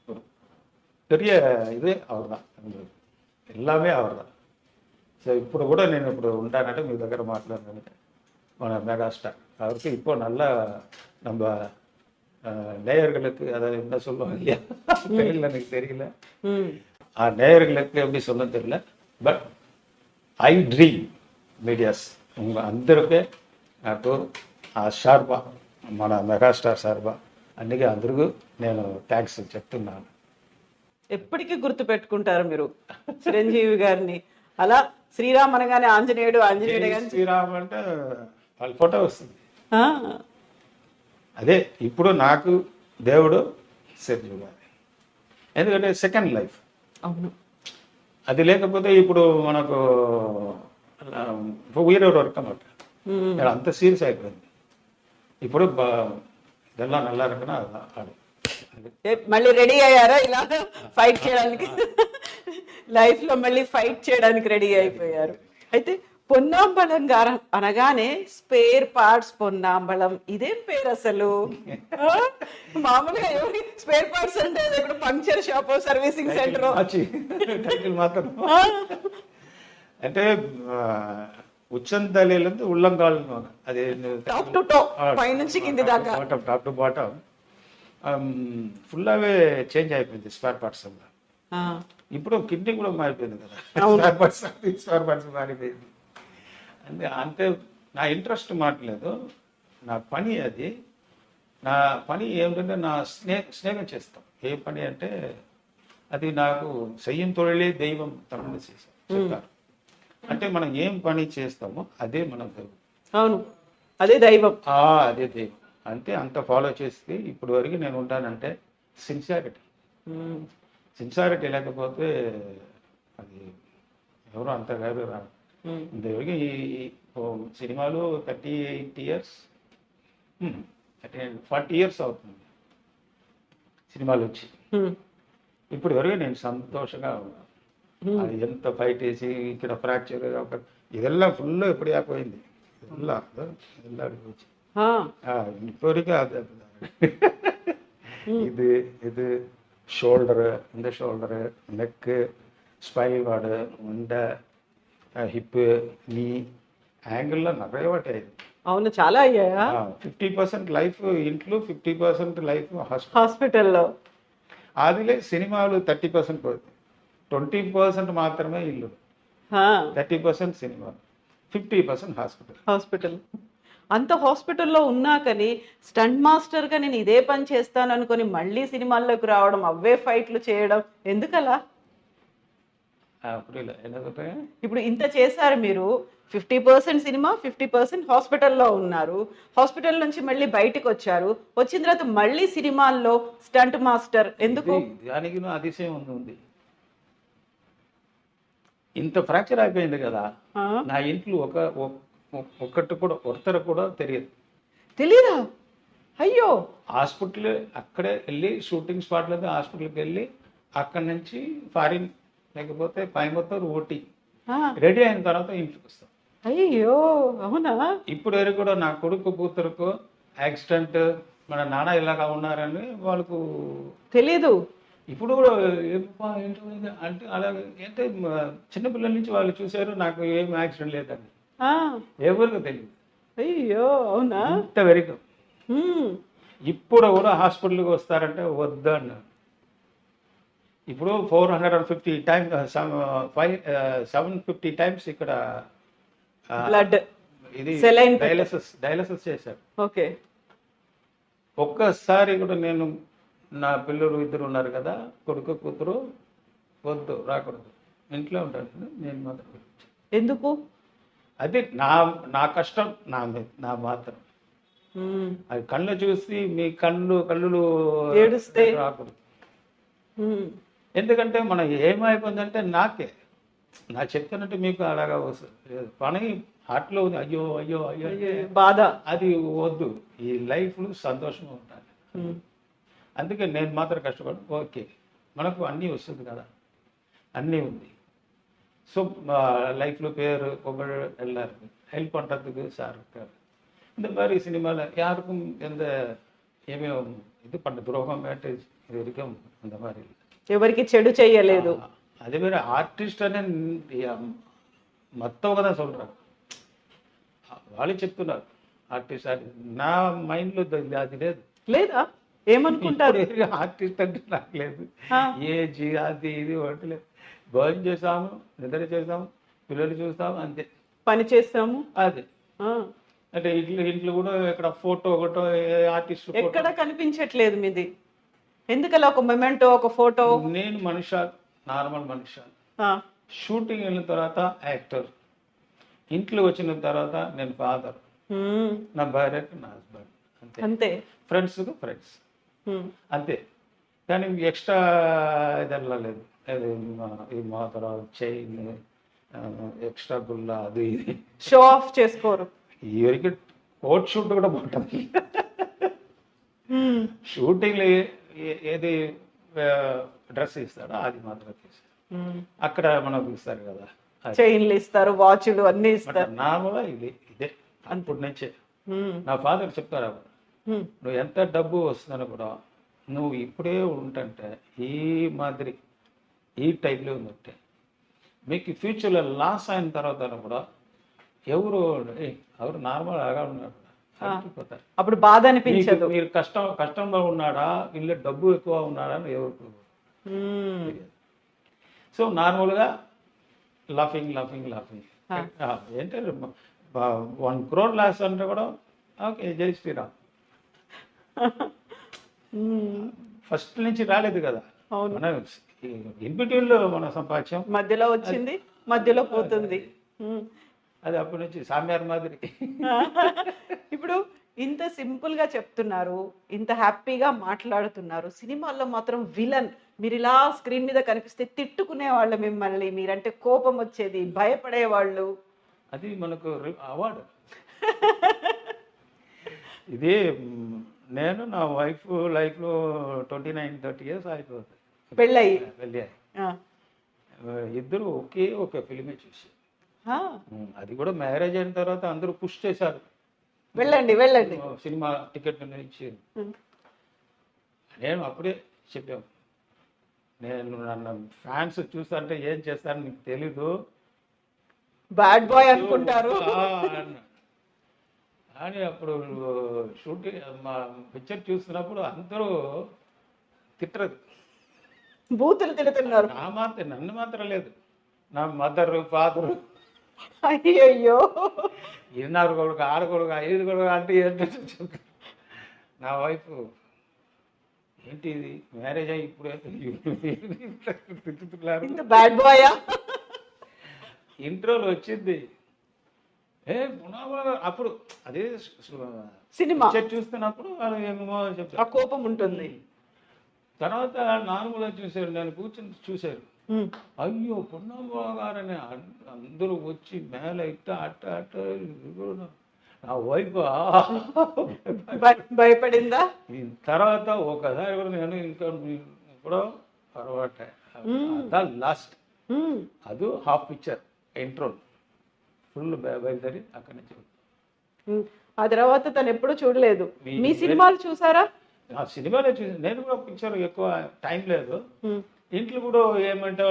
[SPEAKER 2] ஒரு பெரிய இது அவர் தான், எல்லாமே அவர் தான். సో ఇప్పుడు కూడా నేను ఇప్పుడు ఉంటానంటే మీ దగ్గర మాట్లాడినంటే మన మెగాస్టార్ அவருக்கு இப்போ நல்லா நம்ம நேயர்களுக்கு அதாவது என்ன சொல்லுவாங்க இல்லையா தெரியல, எனக்கு தெரியல நேயர்களுக்கு எப்படி சொல்ல தெரியல. బట్ ఐ డ్రీమ్ మీడియాస్ అందరికీ నాకు ఆ షార్బా మన మెగాస్టార్ షార్బా అందుకే అందరికీ నేను థ్యాంక్స్ చెప్తున్నాను.
[SPEAKER 3] ఎప్పటికీ గుర్తు పెట్టుకుంటారు మీరు చిరంజీవి గారిని. అలా శ్రీరామ్ అనగానే ఆంజనేయుడు కానీ
[SPEAKER 2] శ్రీరామ్ అంటే వాళ్ళ ఫోటో వస్తుంది. అదే ఇప్పుడు నాకు దేవుడు చిరంజీవి గారు, ఎందుకంటే సెకండ్ లైఫ్.
[SPEAKER 3] అవును,
[SPEAKER 2] అది లేకపోతే ఇప్పుడు మనకు ఉయర్ వర్క్ అన్నమాట అంత సీరియస్ అయిపోయింది. ఇప్పుడు இதெல்லாம் நல்லா இருக்குன்னா ఆడు
[SPEAKER 3] మళ్ళీ రెడీ అయ్యారా ఇలా ఫైట్ చేయడానికి? లైఫ్ లో మళ్ళీ ఫైట్ చేయడానికి రెడీ అయిపోయారు. అయితే పొన్నాంబళం గారు అనగానే స్పేర్ పార్ట్స్ పొన్నాంబళం, ఇదేం పేరు అసలు? మామూలుగా ఎవరి స్పేర్ పార్ట్స్ అంటే ఇప్పుడు puncture shop, servicing centre
[SPEAKER 2] title మాత్రం అంటే ఉచ్చంతలేలందు ఉల్లంగాలు అది
[SPEAKER 3] టాప్ టు టాప్ పైనుంచి కింది దాకా
[SPEAKER 2] top to bottom full away change అయిపోయింది స్పేర్ పార్ట్స్ వల్ల.
[SPEAKER 3] ఆ,
[SPEAKER 2] ఇప్పుడు కిడ్నీ కూడా మారిపోయింది కదా,
[SPEAKER 3] అవును.
[SPEAKER 2] స్పేర్ పార్ట్స్ మారిపోయింది. అంతే నా ఇంట్రెస్ట్ మాట్లేదు, నా పని అది. నా పని ఏమిటంటే నా స్నేహం చేస్తాం. ఏ పని అంటే అది నాకు చెయ్యం తొలిలే దైవం తమిళ చెప్పారు. అంటే మనం ఏం పని చేస్తామో అదే మనం దైవం.
[SPEAKER 3] అవును, అదే దైవం.
[SPEAKER 2] అదే దైవం. అంతే, అంత ఫాలో చేస్తే ఇప్పుడు వరకు నేను ఉంటానంటే సిన్సియారిటీ.
[SPEAKER 3] ఉమ్,
[SPEAKER 2] సిన్సియారిటీ లేకపోతే అది ఎవరు అంత కాదు రాదు.
[SPEAKER 3] ఉమ్,
[SPEAKER 2] ఇంతవరకు ఈ సినిమాలు 38 years 40 years అవుతుంది సినిమాలు వచ్చి.
[SPEAKER 3] ఉమ్,
[SPEAKER 2] ఇప్పుడు వరకు నేను సంతోషంగా ఉన్నాను. అది ఎంత ఫైట్ వేసి ఇక్కడ ఫ్రాక్చర్ ఇదెల్లా ఫుల్ ఎప్పుడు పోయింది ಎಲ್ಲ వచ్చి
[SPEAKER 3] ఆ,
[SPEAKER 2] இப்போதைக்கு அது இது ஷோல்டரு, இந்த ஷோல்டரு, நெக்கு, ஸ்பைனல் கார்டு, உண்டை, హిప్, నీ యాంగిల్లో நிறைய వాటి అయింది.
[SPEAKER 3] అవును, చాలా అయ్యాయా?
[SPEAKER 2] 50% లైఫ్ ఇంట్లో, 50% లైఫ్
[SPEAKER 3] హాస్పిటల్లో.
[SPEAKER 2] అదిలే సినిమాలు 30% పోతుంది, 20% మాత్రమే ఇల్లు,
[SPEAKER 3] ఆ,
[SPEAKER 2] 30% సినిమా, 50% హాస్పిటల్.
[SPEAKER 3] హాస్పిటల్. అంత హాస్పిటల్లో ఉన్నా కానీ స్టంట్ మాస్టర్గా నేను ఇదే పని చేస్తాను అనుకొని మళ్ళీ సినిమాల్లోకి రావడం, అవే ఫైట్లు చేయడం ఎందుకలా?
[SPEAKER 2] புரியல என்ன சொல்றேன்.
[SPEAKER 3] ఇప్పుడు ఇంత చేశారు మీరు, 50% సినిమా, 50% హాస్పిటల్లో ఉన్నారు. హాస్పిటల్ నుంచి మళ్ళీ బయటకు వచ్చారు. వచ్చిన తర్వాత మళ్ళీ సినిమాల్లో స్టంట్ మాస్టర్ ఎందుకు?
[SPEAKER 2] దానికి అతిశయం ఉంది. ఇంత ఫ్రాక్చర్ అయిపోయింది కదా,
[SPEAKER 3] ఆ,
[SPEAKER 2] నా ఇంట్లో ఒక్కరు కూడా తెలియదు.
[SPEAKER 3] తెలీదా? అయ్యో.
[SPEAKER 2] హాస్పిటల్ అక్కడే వెళ్ళి షూటింగ్ స్పాట్లో హాస్పిటల్కి వెళ్ళి అక్కడి నుంచి ఫారిన్ లేకపోతే కోయంబత్తూర్, ఊటీ
[SPEAKER 3] ఆ,
[SPEAKER 2] రెడీ అయిన తర్వాత ఇంటికి వస్తాం.
[SPEAKER 3] అయ్యో, అవునా?
[SPEAKER 2] ఇప్పుడు వరకు కూడా నా కొడుకు కూతురుకు యాక్సిడెంట్, మన నాన్న ఇలాగా ఉన్నారని వాళ్ళకు
[SPEAKER 3] తెలీదు.
[SPEAKER 2] ఇప్పుడు కూడా అంటే అలాగే అంటే చిన్నపిల్లల నుంచి వాళ్ళు చూశారు, నాకు ఏం యాక్సిడెంట్ లేదండి,
[SPEAKER 3] ఆ,
[SPEAKER 2] ఎవరికి తెలియదు.
[SPEAKER 3] అయ్యో, అవునా?
[SPEAKER 2] ఇంతవరకు
[SPEAKER 3] ఉమ్,
[SPEAKER 2] ఇప్పుడు కూడా హాస్పిటల్కి వస్తారంటే వద్దు అన్నారు. ఇప్పుడు 450 టైమ్స్ 750 టైమ్స్ ఇక్కడ
[SPEAKER 3] బ్లడ్
[SPEAKER 2] ఇది
[SPEAKER 3] సెలైన్
[SPEAKER 2] డయాలసిస్ చేశారు.
[SPEAKER 3] ఓకే.
[SPEAKER 2] ఒక్కసారి కూడా నేను నా పిల్లలు ఇద్దరు ఉన్నారు కదా, కొడుకు కూతురు, వద్దు రాకూడదు, ఇంట్లో ఉంటాను నేను మాత్రం.
[SPEAKER 3] ఎందుకు?
[SPEAKER 2] అది నా కష్టం, నా మాత్రం.
[SPEAKER 3] ఉమ్,
[SPEAKER 2] అది కళ్ళు చూసి మీ కళ్ళు
[SPEAKER 3] ఏడుస్తే
[SPEAKER 2] రాకూడదు.
[SPEAKER 3] ఉమ్,
[SPEAKER 2] ఎందుకంటే మనం ఏమైపోయిందంటే నాకే నా చెప్తున్నట్టు మీకు అలాగా వస్తుంది పని హార్ట్లో ఉంది, అయ్యో అయ్యో అయ్యో అంటే
[SPEAKER 3] బాధ.
[SPEAKER 2] అది వద్దు. ఈ లైఫ్లో సంతోషంగా ఉండాలి.
[SPEAKER 3] ఉమ్,
[SPEAKER 2] అందుకే నేను మాత్రం కష్టపడి ఓకే మనకు అన్నీ వస్తుంది కదా, అన్నీ ఉంది. ஸோ லைஃப்பில் பேர் புகழ் எல்லாருக்கும் ஹெல்ப் பண்ணுறதுக்கு சார் இருக்கார். இந்த மாதிரி சினிமாவில் யாருக்கும் எந்த ఏమేం ఇది పంట ద్రోహం అంటే ఇది వరకం అంత மாதிரி இல்லை.
[SPEAKER 3] ఎవరికి చెడు చెయ్యలేదు.
[SPEAKER 2] அதே மாதிரி ஆர்டிஸ்ட் అనే మొత్తం కదా சொல்றாங்க, వాళ్ళు చెప్తున్నారు ఆర్టిస్ట్. నా మైండ్లో అది లేదు.
[SPEAKER 3] లేదా? ఏమనుకుంటారు?
[SPEAKER 2] ఆర్టిస్ట్ అంటే నాకు లేదు. ఏజ్ అది ఇది ఒకటి లేదు. భోజనం చేస్తాము, నిద్ర చేస్తాము, పిల్లలు చూస్తాము, అంతే.
[SPEAKER 3] పని చేస్తాము,
[SPEAKER 2] అదే. అంటే ఇంట్లో కూడా ఇక్కడ ఫోటో ఒకటో ఆర్టిస్ట్
[SPEAKER 3] ఎక్కడ కనిపించట్లేదు మీది. ఎందుకలా ఒక మొమెంటో, ఒక ఫోటో?
[SPEAKER 2] నేను మనిషి, నార్మల్ మనిషి. షూటింగ్ వెళ్ళిన తర్వాత యాక్టర్, ఇంట్లో వచ్చిన తర్వాత నేను ఫాదర్, నా భార్యకు నా హస్బెండ్, అంతే.
[SPEAKER 3] అంతే.
[SPEAKER 2] ఫ్రెండ్స్కు ఫ్రెండ్స్, అంతే. కానీ ఎక్స్ట్రా ఇదల్లా లేదు. అది ఈ మాత్రం చైన్, ఎక్స్ట్రా గుల్ల, అది ఇది
[SPEAKER 3] షో ఆఫ్ చేసుకోరు.
[SPEAKER 2] ఈ వరకు కోట్ షూట్ కూడా బాగుంటుంది. షూటింగ్లో ఏది డ్రెస్ ఇస్తాడో అది మాత్రం తీస్తారు. అక్కడ మనకు ఇస్తారు కదా,
[SPEAKER 3] చైన్లు ఇస్తారు, వాచ్లు అన్ని ఇస్తారు.
[SPEAKER 2] నార్మల్గా ఇదే అప్పటి నుంచే. నా ఫాదర్ చెప్తారు, నువ్వు ఎంత డబ్బు వస్తుందని కూడా నువ్వు ఇప్పుడే ఉంటుంటే ఈ మాదిరి ఈ టైప్లో ఉందంటే మీకు ఫ్యూచర్లో లాస్ అయిన తర్వాత కూడా ఎవరు నార్మల్ లాగా ఉన్నారు అయిపోతారు.
[SPEAKER 3] అప్పుడు బాధ అనిపించదు.
[SPEAKER 2] మీరు కష్టంలో ఉన్నాడా, ఇల్లు డబ్బు ఎక్కువ ఉన్నాడా అని ఎవరు. సో నార్మల్గా లాఫింగ్ ఏంటంటే 1 crore లాస్ అంటే కూడా ఓకే జై శ్రీరామ్. ఫస్ట్ నుంచి రాలేదు కదా, మన ఇన్బిట్వీన్లో మన సంపాద్యం
[SPEAKER 3] మధ్యలో వచ్చింది, మధ్యలో పోతుంది.
[SPEAKER 2] అది అప్పటి నుంచి సామ్యార్ మాదిరి.
[SPEAKER 3] ఇప్పుడు ఇంత సింపుల్ గా చెప్తున్నారు, ఇంత హ్యాపీగా మాట్లాడుతున్నారు, సినిమాల్లో మాత్రం విలన్. మీరు ఇలా స్క్రీన్ మీద కనిపిస్తే తిట్టుకునే వాళ్ళు మిమ్మల్ని, మీరంటే కోపం వచ్చేది, భయపడేవాళ్ళు.
[SPEAKER 2] అది మనకు అవార్డు. ఇది నేను నా వైఫ్ లైఫ్లో 29-30 years అయిపోతుంది పెళ్ళి. ఇద్దరు ఒకే ఫిలిమే చూసి, అది కూడా మ్యారేజ్ అయిన తర్వాత అందరూ పుష్ చేశారు,
[SPEAKER 3] వెళ్ళండి
[SPEAKER 2] సినిమా టికెట్ ఇచ్చి. నేను అప్పుడే చెప్పాను, నన్ను ఫ్యాన్స్ చూస్తుంటే ఏం చేస్తారని నీకు తెలీదు,
[SPEAKER 3] బ్యాడ్ బాయ్ అనుకుంటారు
[SPEAKER 2] అని. అప్పుడు షూటింగ్ మా పిక్చర్ చూస్తున్నప్పుడు అందరూ తిట్టరు,
[SPEAKER 3] బూతులు తిడుతున్నారు.
[SPEAKER 2] నన్ను మాత్రం లేదు, నా మదర్ ఫాదరు,
[SPEAKER 3] అయ్యో
[SPEAKER 2] 4 కొడుకు 6 కొడుకు 5 కొడుకు అంటే ఏంటంటే చెప్తారు. నా వైఫ్ ఏంటి ఇది మ్యారేజ్ అయ్యి ఇప్పుడు తిట్టుతున్నారు.
[SPEAKER 3] బ్యాడ్ బాయా
[SPEAKER 2] ఇంట్రోలో వచ్చింది అప్పుడు అదే
[SPEAKER 3] సినిమా
[SPEAKER 2] చూస్తున్నప్పుడు వాళ్ళు ఏమేమో చెప్తారు,
[SPEAKER 3] ఆ కోపం ఉంటుంది.
[SPEAKER 2] తర్వాత నార్మల్గా చూశారు, నేను కూర్చొని చూశారు, అయ్యో పున్నమ్మ గారని అందరూ వచ్చి మేళ అట్ట నా వైఫ్
[SPEAKER 3] భయపడిందా?
[SPEAKER 2] తర్వాత ఒకసారి కూడా నేను ఇంకా కూడా తర్వాత లాస్ట్ అది హాఫ్ పిక్చర్ ఇంట్రో ఫుల్ బయలుదేరి అక్కడి నుంచి.
[SPEAKER 3] ఆ తర్వాత తను ఎప్పుడు చూడలేదు. మీ సినిమాలు చూసారా?
[SPEAKER 2] ఆ సినిమాలో చూసి నేను కూడా పిక్చర్ ఎక్కువ టైం లేదు. ఇంట్లో కూడా ఏమంటే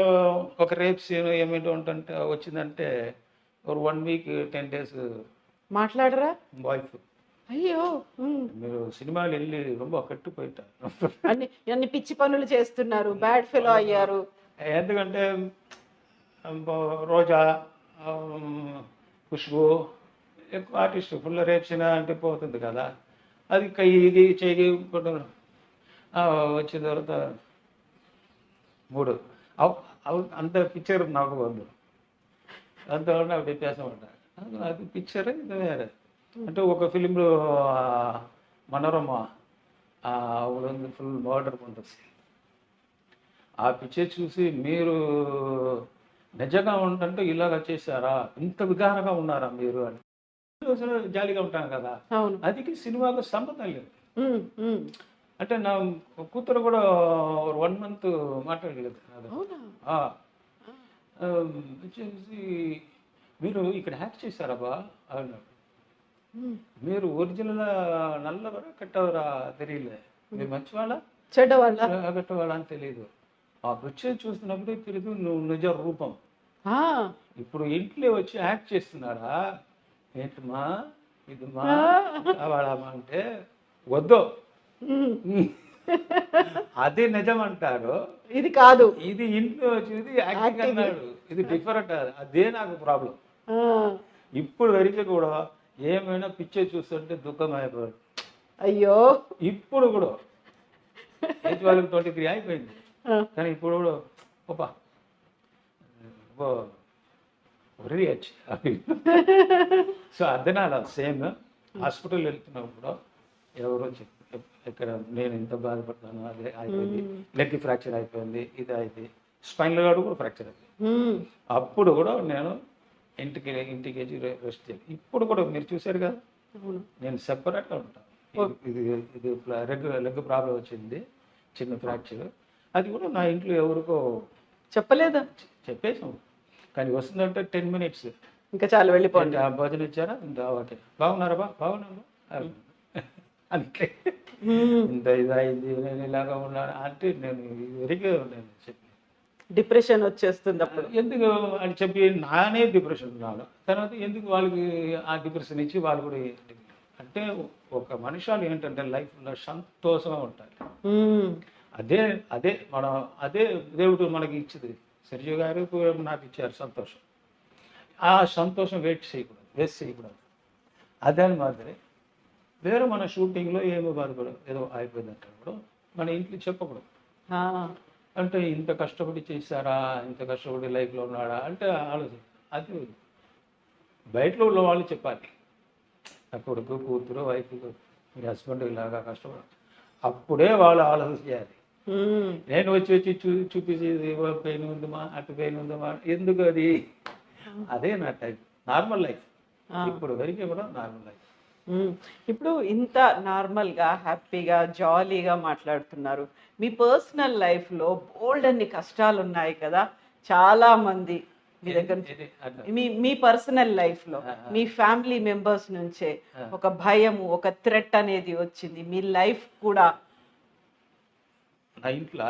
[SPEAKER 2] ఒక రేప్ సీన్ ఏమిటో ఉంటుంటే వచ్చిందంటే ఒక 1 week 10 days
[SPEAKER 3] మాట్లాడరా
[SPEAKER 2] వైఫ్.
[SPEAKER 3] అయ్యో
[SPEAKER 2] మీరు సినిమాలు వెళ్ళి ரொம்ப కట్టుపోయిటారు,
[SPEAKER 3] అన్ని పిచ్చి పనులు చేస్తున్నారు, బ్యాడ్ ఫెలో అయ్యారు.
[SPEAKER 2] ఎందుకంటే రోజా ఖుష్బు ఎక్కువ ఆర్టిస్ట్ ఫుల్ రేప్ సీన్ అంటే పోతుంది కదా, అది కయ్యి చెయ్యి వచ్చిన తర్వాత 3 అంత పిక్చర్ నాకు వద్దు, అంతవరకు నాకు వ్యత్యాసం ఉంటాయి. అది పిక్చర్ ఇది వేరే. అంటే ఒక ఫిలింలో మనోరమ ఫుల్ మర్డర్ ఉంటుంది, ఆ పిక్చర్ చూసి మీరు నిజంగా ఉంటుంటే ఇలాగ చేశారా, ఇంత విధానంగా ఉన్నారా మీరు అని జాలీగా ఉంటాను కదా. అది సినిమాకు సంబంధం లేదు. అంటే నా కూతురు కూడా 1 month మాట్లాడలేదు. వచ్చేసి మీరు ఇక్కడ హ్యాక్ చేశారబ్బా అన్నాడు. మీరు ఒరిజినల్ నల్లవరా కట్టవరా తెలియలే, మీరు మంచివాళ్ళ చెడ్డవాళ్ళ అని తెలియదు. ఆ పిక్చర్ చూస్తున్నప్పుడే తెలియదు నువ్వు నిజ రూపం. ఇప్పుడు ఇంట్లో వచ్చి యాక్ట్ చేస్తున్నారా ఏంటమ్మా ఇది మా కావాలమ్మా అంటే వద్దు, అది నిజం అంటారు, ఇది కాదు, ఇది ఇంట్లో వచ్చేది యాక్టింగ్ అన్నాడు, ఇది డిఫరెంట్. అదే నాకు ప్రాబ్లం. ఇప్పుడు వరకు కూడా ఏమైనా పిక్చర్ చూస్తుంటే దుఃఖం అయిపోయాడు. అయ్యో ఇప్పుడు కూడా ఏజ్ వాళ్ళకి 23 అయిపోయింది, కానీ ఇప్పుడు కూడా ఓపా వచ్చి సో అర్థనాల సేమ్ హాస్పిటల్ వెళ్తున్నప్పుడు ఎవరో ఇక్కడ నేను ఇంత బాధపడతాను, అదే అయిపోయింది, లెగ్ ఫ్రాక్చర్ అయిపోయింది, ఇది అయితే స్పైనల్ కార్డ్ కూడా ఫ్రాక్చర్ అయిపోయింది. అప్పుడు కూడా నేను ఇంటికి రెస్ట్ చేయాలి. ఇప్పుడు కూడా మీరు చూశారు కదా, నేను సెపరేట్గా ఉంటాను. ఇది లెగ్ ప్రాబ్లం వచ్చింది, చిన్న ఫ్రాక్చర్, అది కూడా నా ఇంట్లో ఎవరికో చెప్పలేదా, చెప్పేసాం. కానీ వస్తుందంటే 10 minutes ఇంకా చాలా వెళ్ళిపోయింది. భోజనం ఇచ్చారా ఇంత ఓకే బాగున్నారా బాగున్నారా అంతే, ఇంత ఇదైంది నేను ఇలాగా ఉన్నాను అంటే నేను వరకు నేను చెప్పి
[SPEAKER 3] డిప్రెషన్ వచ్చేస్తుంది అప్పుడు.
[SPEAKER 2] ఎందుకు అని చెప్పి నానే డిప్రెషన్ ఉన్నాను. తర్వాత ఎందుకు వాళ్ళకి ఆ డిప్రెషన్ ఇచ్చి వాళ్ళు కూడా అంటే ఒక మనుషులు ఏంటంటే లైఫ్లో సంతోషంగా ఉంటారు. అదే అదే మనం అదే దేవుడు మనకి ఇచ్చింది. చిరంజీవి గారు నాకు ఇచ్చారు సంతోషం. ఆ సంతోషం వేస్ట్ చేయకూడదు. అదే మాదిరి వేరే మన షూటింగ్లో ఏమో బాధపడదు, ఏదో అయిపోయింది అంటే మన ఇంట్లో చెప్పకూడదు. అంటే ఇంత కష్టపడి చేశారా, ఇంత కష్టపడి లైఫ్లో ఉన్నాడా అంటే ఆలోచన. అది బయటలో ఉన్న వాళ్ళు చెప్పాలి. నా కొడుకు, కూతురు, వైఫ్, మీ హస్బెండ్ ఇలాగా కష్టపడ, అప్పుడే వాళ్ళు ఆలోచన చేయాలి. నేను వచ్చి చూపించి పెయిన్ ఉందమ్మా, అటు పెయిన్ ఉందమ్మా, ఎందుకు అది? అదే నా టైప్ నార్మల్ లైఫ్. ఇప్పుడు వరకు కూడా నార్మల్ లైఫ్.
[SPEAKER 3] ఇప్పుడు ఇంత నార్మల్గా హ్యాపీగా జాలీగా మాట్లాడుతున్నారు. మీ పర్సనల్ లైఫ్లో బోల్డ్ అన్ని కష్టాలు ఉన్నాయి కదా, చాలా మంది మీ దగ్గర మీ పర్సనల్ లైఫ్లో మీ ఫ్యామిలీ మెంబర్స్ నుంచే ఒక భయము, ఒక థ్రెట్ అనేది వచ్చింది మీ లైఫ్ కూడా.
[SPEAKER 2] నా ఇంట్లో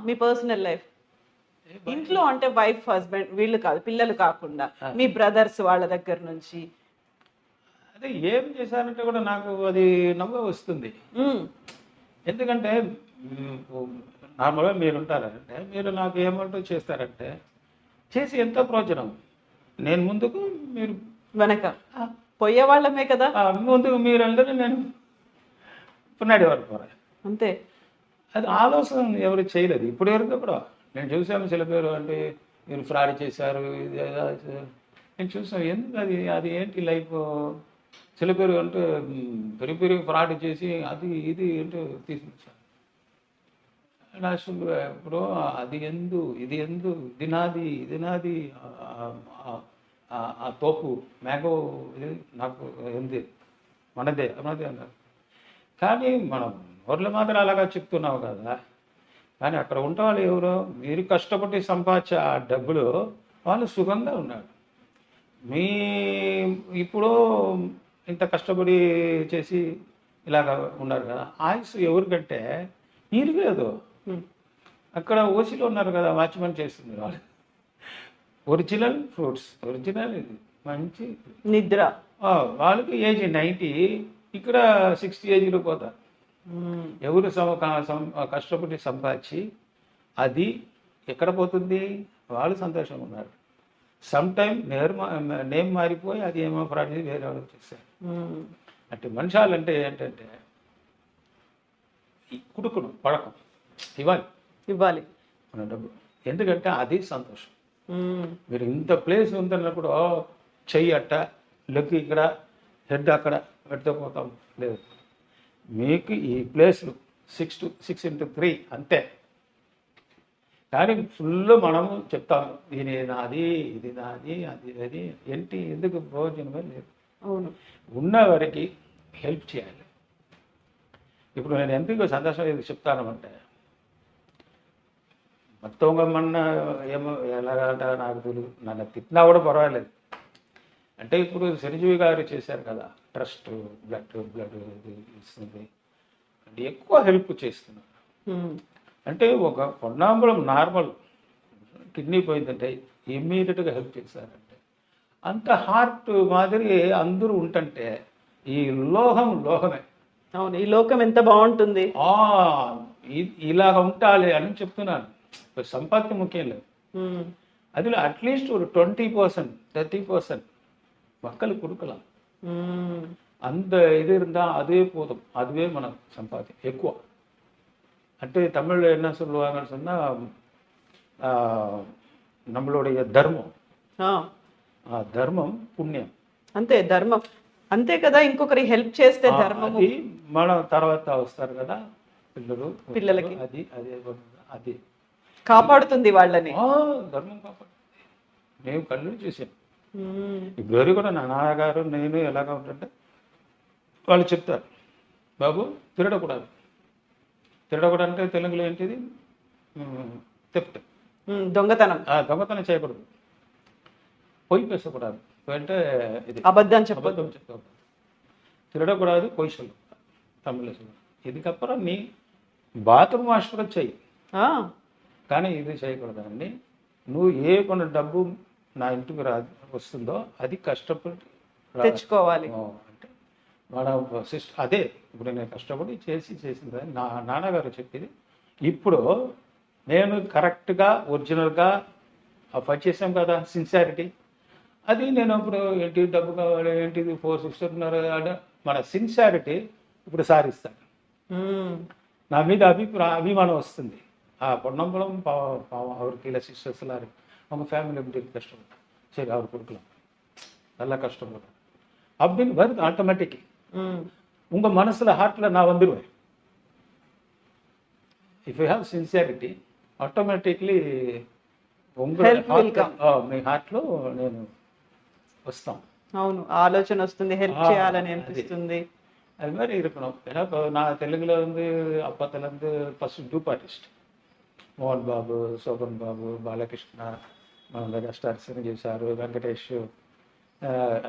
[SPEAKER 3] మీ పర్సనల్ లైఫ్ ఇంట్లో అంటే వైఫ్, హస్బెండ్ వీళ్ళు కాదు, పిల్లలు కాకుండా మీ బ్రదర్స్ వాళ్ళ దగ్గర నుంచి
[SPEAKER 2] అదే ఏం చేశారంటే కూడా నాకు అది నవ్వు వస్తుంది. ఎందుకంటే నార్మల్గా మీరు ఉంటారంటే మీరు నాకు ఏమంటూ చేస్తారంటే చేసి ఎంతో ప్రయోజనం. నేను ముందుకు, మీరు
[SPEAKER 3] వెనక పోయే వాళ్ళమే కదా.
[SPEAKER 2] ముందుకు మీరు అందరూ నేను పున్నాడి వరకు పోరా
[SPEAKER 3] అంతే. అది
[SPEAKER 2] ఆలోచన ఎవరు చేయలేదు ఇప్పుడు వరకు కూడా. నేను చూసాను చిల పేరు అంటే మీరు ఫ్రాడ్ చేశారు, ఇది నేను చూసాను. ఎందుకు అది ఏంటి లైఫ్? చిల పేరు అంటే పెరిగి ఫ్రాడ్ చేసి అది ఇది ఏంటో తీసుకొచ్చాను. ఇప్పుడు అది ఇది ఇది నాది ఆ తోపు మ్యాంగో ఇది నాకు ఉంది, మనదే అన్నారు. కానీ మనం ఊర్లో మాత్రం అలాగా చెప్తున్నావు కదా. కానీ అక్కడ ఉంటే వాళ్ళు ఎవరో మీరు కష్టపడి సంపాదించే ఆ డబ్బులు వాళ్ళు సుఖంగా ఉన్నారు. మీ ఇప్పుడు ఇంత కష్టపడి చేసి ఇలాగ ఉన్నారు కదా. ఆయుష్ ఎవరికంటే నీరు లేదు. అక్కడ ఓసిలో ఉన్నారు కదా, వాచ్మెన్ చేస్తుంది వాళ్ళు. ఒరిజినల్ ఫ్రూట్స్, ఒరిజినల్ మంచి
[SPEAKER 3] నిద్ర.
[SPEAKER 2] వాళ్ళకి ఏజ్ 90, ఇక్కడ 60 ఏజ్లో పోతారు. ఎవరు కష్టపడి సంపాదించి అది ఎక్కడ పోతుంది? వాళ్ళు సంతోషంగా ఉన్నారు. సమ్ టైమ్ నేమ్ మారిపోయి అది ఏమో ఫ్రాడ్ చేసి వేరే వాళ్ళకి చేస్తారు. అంటే మనుషాలు అంటే ఏంటంటే కుడుకును పడకం ఇవ్వాలి మన డబ్బు. ఎందుకంటే అది సంతోషం. మీరు ఇంత ప్లేస్ ఉందన్నప్పుడు చెయ్యి అట్ట, లెగ్ ఇక్కడ, హెడ్ అక్కడ పెడితే పోతాం. లేదు, మీకు ఈ ప్లేస్లు 6x3 అంతే. కానీ ఫుల్ మనము చెప్తాము ఇది నాది, ఇది నాది, అది ఏంటి? ఎందుకు ప్రయోజనమే లేదు.
[SPEAKER 3] అవును,
[SPEAKER 2] ఉన్న వరకు హెల్ప్ చేయాలి. ఇప్పుడు నేను ఎందుకు సంతోషం ఇది చెప్తాను అంటే మొత్తంగా మొన్న ఏమో ఎలాగంట నాకు తెలియదు, నన్ను తిట్టినా కూడా పర్వాలేదు. అంటే ఇప్పుడు చిరంజీవి గారు చేశారు కదా ట్రస్ట్, బ్లడ్ ఇస్తుంది అంటే ఎక్కువ హెల్ప్ చేస్తున్నారు. అంటే ఒక పొన్నాంబులం నార్మల్ కిడ్నీ పోయిందంటే ఇమ్మీడియట్గా హెల్ప్ చేశారంటే అంత హార్ట్ మాదిరి అందరూ ఉంటుంటే ఈ లోహమే.
[SPEAKER 3] అవును, ఈ లోకం ఎంత బాగుంటుంది.
[SPEAKER 2] ఇలాగ ఉండాలి అని చెప్తున్నాను. సంపత్తి ముఖ్యం లేదు. అదిలో అట్లీస్ట్ ఒక 20%, 30% మక్కలు కొడుకుల அந்த இது இருந்தால் அதுவே போதும். அதுவே మన సంపాద్యం ఎక్కువ. అంటే తమిళ్లో என்ன சொல்லுவாங்கன்னு சொன்னால் நம்மளுடைய ధర్మం, ధర్మం పుణ్యం.
[SPEAKER 3] అంతే, ధర్మం అంతే కదా. ఇంకొకరికి హెల్ప్ చేస్తే ధర్మం.
[SPEAKER 2] మన తర్వాత వస్తారు కదా పిల్లలకి, అది
[SPEAKER 3] కాపాడుతుంది వాళ్ళని.
[SPEAKER 2] ధర్మం కాపాడుతుంది. మేము కళ్ళు చూసాను. ఇప్పుడు కూడా నా నాన్నగారు నేను ఎలాగా ఉంటుంటే వాళ్ళు చెప్తారు, బాబు తిరగకూడదు అంటే తెలుగులో ఏంటిది? థెఫ్ట్,
[SPEAKER 3] దొంగతనం.
[SPEAKER 2] దొంగతనం చేయకూడదు, పొయ్యి పేసకూడదు అంటే ఇది
[SPEAKER 3] అబద్ధం చెప్పకూడదు,
[SPEAKER 2] తిరగకూడదు, పొయ్యి சொல்லு తమిళ. இதுக்கப்புறம் நீ బాత్రూమ్ వాష్ కూడా చెయ్యి, కానీ ఇది చేయకూడదండి. నువ్వు ఏ కొన్ని డబ్బు నా ఇంటికి వస్తుందో అది కష్టపడి
[SPEAKER 3] తెచ్చుకోవాలి.
[SPEAKER 2] అంటే మన సిస్టర్ అదే ఇప్పుడు నేను కష్టపడి చేసింది నా నాన్నగారు చెప్పేది. ఇప్పుడు నేను కరెక్ట్గా ఒరిజినల్గా ఫైట్ చేసాం కదా, సిన్సియారిటీ. అది నేను ఇప్పుడు ఏంటి డబ్బు కావాలి, ఏంటిది 4 మన సిన్సియారిటీ ఇప్పుడు సారిస్తాను. నా మీద అభిమానం வస్తుంది. பொன்னம்பலம் அவருக்கு இல்லை சிஸ்டர்ஸ் எல்லாரும் அவங்க ஃபேமிலி எப்படி கஷ்டப்பட்டாங்க, சரி அவர் கொடுக்கலாம், நல்லா கஷ்டப்படுறேன் அப்படின்னு வருது ஆட்டோமேட்டிக். உங்க மனசுல ஹார்ட்ல நான் வந்துடுவேன். If you have sincerity automatically మీ హార్ట్లో నేను వస్తాం.
[SPEAKER 3] అవును, ఆలోచన వస్తుంది, హెల్ప్ చేయాలని అనిపిస్తుంది.
[SPEAKER 2] அது மாதிரி இருக்கணும். ஏன்னா இப்போ நான் தெலுங்குல அப்பத்துலேருந்து first dupe artist Mohan Babu, Shobhan బాబు, బాలకృష్ణ, మెగాస్టార్ చిరంజీవి సారు, వెంకటేష్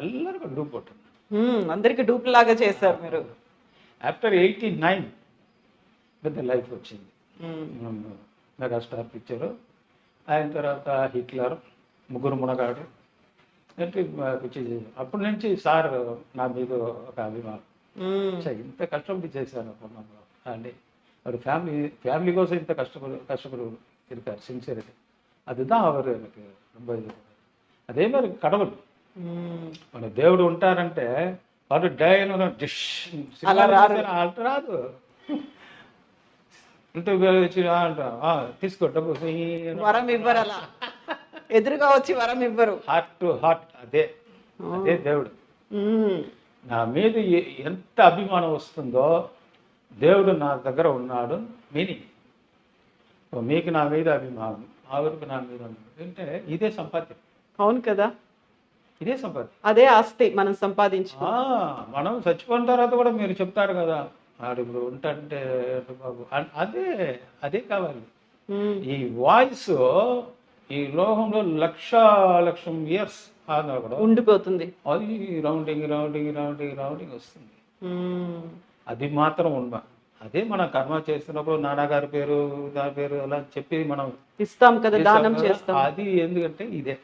[SPEAKER 2] ಎಲ್ಲರಿಗೂ డూప్ కొట్టింది.
[SPEAKER 3] అందరికి డూప్ లాగా చేశారు మీరు.
[SPEAKER 2] ఆఫ్టర్ 89 పెద్ద లైఫ్ వచ్చింది. మెగాస్టార్ పిక్చరు, ఆయన తర్వాత హిట్లర్, ముగ్గురు మునగాడు పిక్చర్. అప్పటి నుంచి సార్ నా మీద ఒక అభిమానం. ఇంత కష్టపడి చేశాను పొన్నంలో అండి. அவர் ஃபேமிலி கோசம் இந்த கஷ்டப்படு இருக்கார், சின்சியரிட்டி. அதுதான் அவர் எனக்கு ரொம்ப இது. அதே மாதிரி கடவுள் మన దేవుడు ఉంటారంటే వాడు డైన డిష్ రాదు. తీసుకో డబ్బు,
[SPEAKER 3] వరం ఇవ్వరు, అలా ఎదురుగా వచ్చి వరం ఇవ్వరు.
[SPEAKER 2] హార్ట్ టు హార్ట్, అదే దేవుడు. నా మీద ఎంత అభిమానం వస్తుందో, దేవుడు నా దగ్గర ఉన్నాడు మీనింగ్. మీకు నా మీద అభిమానం, ఆవిడకు నా మీద అంటే ఇదే సంపాద్యం.
[SPEAKER 3] అవును కదా,
[SPEAKER 2] ఇదే సంపాద్యం,
[SPEAKER 3] అదే ఆస్తి మనం సంపాదించు.
[SPEAKER 2] మనం చచ్చిపోయిన తర్వాత కూడా మీరు చెప్తారు కదా, ఆడు ఇప్పుడు ఉంటాంటే బాబు, అదే అదే కావాలి. ఈ వాయిస్ ఈ లోకంలో లక్షం ఇయర్స్ కూడా
[SPEAKER 3] ఉండిపోతుంది.
[SPEAKER 2] అది రౌండింగ్ రౌండింగ్ రౌండింగ్ రౌండింగ్ వస్తుంది. అది మాత్రం ఉండ. అదే మనం కర్మ చేస్తున్నప్పుడు నాన్నగారి పేరు, దాని పేరు అలా చెప్పి మనం
[SPEAKER 3] ఇస్తాం కదా, దానం చేస్తాం.
[SPEAKER 2] అది ఎందుకంటే ఇదే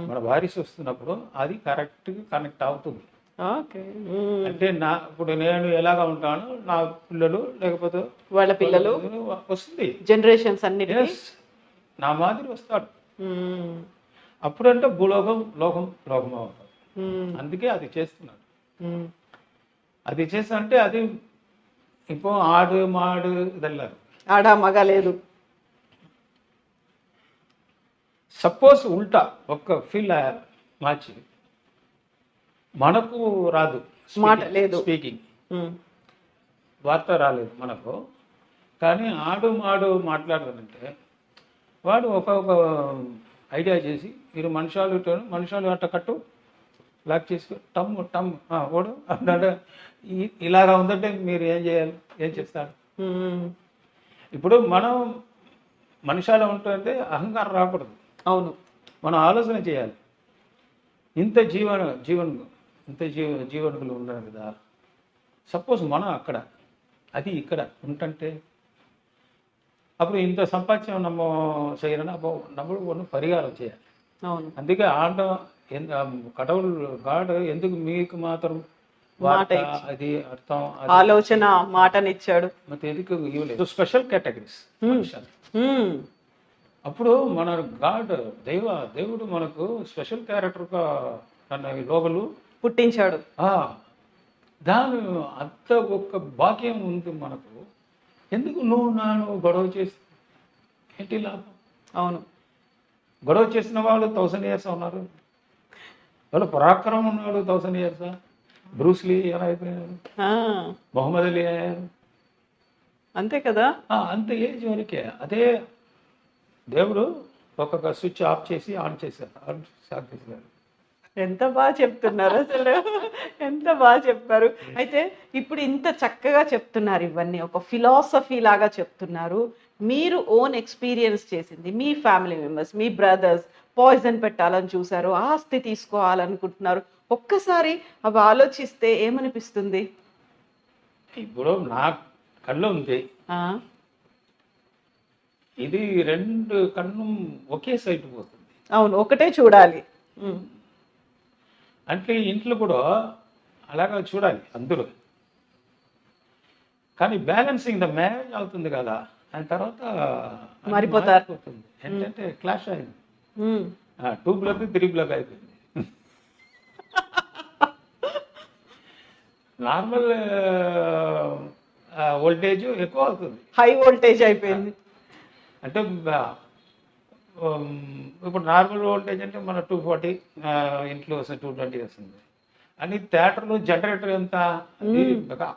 [SPEAKER 2] మన వారిస్ వస్తున్నప్పుడు అది కరెక్ట్ కనెక్ట్ అవుతుంది. అంటే ఇప్పుడు నేను ఎలాగా ఉంటాను, నా పిల్లలు లేకపోతే
[SPEAKER 3] వాళ్ళ పిల్లలు
[SPEAKER 2] వస్తుంది,
[SPEAKER 3] జనరేషన్స్ అన్ని
[SPEAKER 2] నా మాదిరి వస్తాడు. అప్పుడంటే భూలోకం లోకం లోకం అవుతాడు. అందుకే అది చేస్తున్నాడు. అది చేస్తా అంటే అది இப்போ ఆడు మాడు ఇదెల్లారు,
[SPEAKER 3] ఆడ మగ లేదు.
[SPEAKER 2] సపోజ్ ఉల్టా ఒక్క ఫీల్ మార్చి మనకు రాదు,
[SPEAKER 3] మాట లేదు,
[SPEAKER 2] స్పీకింగ్ వార్త రాలేదు మనకు, కానీ ఆడు మాడు మాట్లాడాలంటే వాడు ఒక ఐడియా చేసి మీరు మనుషాలు అట్ట కట్టు లాక్ చేసుకో టమ్ ఓడు అంటే ఇలాగా ఉందంటే మీరు ఏం చేయాలి, ఏం చేస్తారు? ఇప్పుడు మనం మనుషాలు ఉంటుంటే అహంకారం రాకూడదు.
[SPEAKER 3] అవును,
[SPEAKER 2] మనం ఆలోచన చేయాలి. ఇంత జీవనులు ఉన్నారు కదా, సపోజ్ మనం అక్కడ అది ఇక్కడ ఉంటుంటే అప్పుడు ఇంత సంపాద్యం నమ్మ చేయరని నమ్ముడు ఒன்று పరిహారం చేయాలి.
[SPEAKER 3] అవును,
[SPEAKER 2] అందుకే కడవులు గాడ్ ఎందుకు మీకు మాత్రం అది అర్థం
[SPEAKER 3] ఆలోచన మాటనిచ్చాడు.
[SPEAKER 2] ಮತ್ತೆ ఎందుకు ఇవ్వలేదు స్పెషల్ కేటగిరీస్ అప్పుడు మన గాడ్ దేవుడు మనకు స్పెషల్ క్యారెక్టర్గా తన లోగలు
[SPEAKER 3] పుట్టించాడు.
[SPEAKER 2] దాని అంత ఒక్క భాగ్యం ఉంది మనకు. ఎందుకు నువ్వు గొడవ చేసి ఏంటి లాభం?
[SPEAKER 3] అవును,
[SPEAKER 2] గొడవ చేసిన వాళ్ళు 1000 years ఉన్నారు, వాళ్ళు పరాక్రమం ఉన్నాడు 1000 years. బ్రూస్లీ ఎలా అయిపోయారు, మొహమ్మద్ అలీ అయ్యారు,
[SPEAKER 3] అంతే కదా.
[SPEAKER 2] అంత ఏజ్ వరకే. అదే దేవుడు ఒక్కొక్క స్విచ్ ఆఫ్ చేసి ఆన్ చేశారు.
[SPEAKER 3] ఎంత బాగా చెప్తున్నారు అసలు, ఎంత బాగా చెప్పారు. అయితే ఇప్పుడు ఇంత చక్కగా చెప్తున్నారు, ఇవన్నీ ఒక ఫిలాసఫీ లాగా చెప్తున్నారు. మీరు ఓన్ ఎక్స్పీరియన్స్ చేసింది, మీ ఫ్యామిలీ మెంబర్స్, మీ బ్రదర్స్ పాయిజన్ పెట్టాలని చూసారు, ఆస్తి తీసుకోవాలనుకుంటున్నారు. ఒక్కసారి అవి ఆలోచిస్తే ఏమనిపిస్తుంది?
[SPEAKER 2] ఇప్పుడు నా కళ్ళు ఉంది, ఇది రెండు కన్ను ఒకే సైడ్ పోతుంది.
[SPEAKER 3] అవును, ఒకటే చూడాలి. ఉమ్.
[SPEAKER 2] అంటే ఇంట్లో కూడా అలాగా చూడాలి అందరూ. కానీ బ్యాలెన్సింగ్ ద మ్యారేజ్ అవుతుంది కదా, దాని తర్వాత అన్ని
[SPEAKER 3] మారిపోతారు.
[SPEAKER 2] మారిపోతుంది. ఏంటంటే క్లాష్ అయింది.
[SPEAKER 3] ఉమ్.
[SPEAKER 2] 2 బ్లాక్ 3 బ్లాక్ అయిపోయింది. నార్మల్ వోల్టేజ్ ఎక్కువ అవుతుంది.
[SPEAKER 3] హై వోల్టేజ్ అయిపోయింది.
[SPEAKER 2] అంటే ఇప్పుడు నార్మల్ వోల్టేజ్ అంటే మన 240, ఇంట్లో వస్తే 220 వస్తుంది. అని థియేటర్లో జనరేటర్ ఎంత, అది మెగా.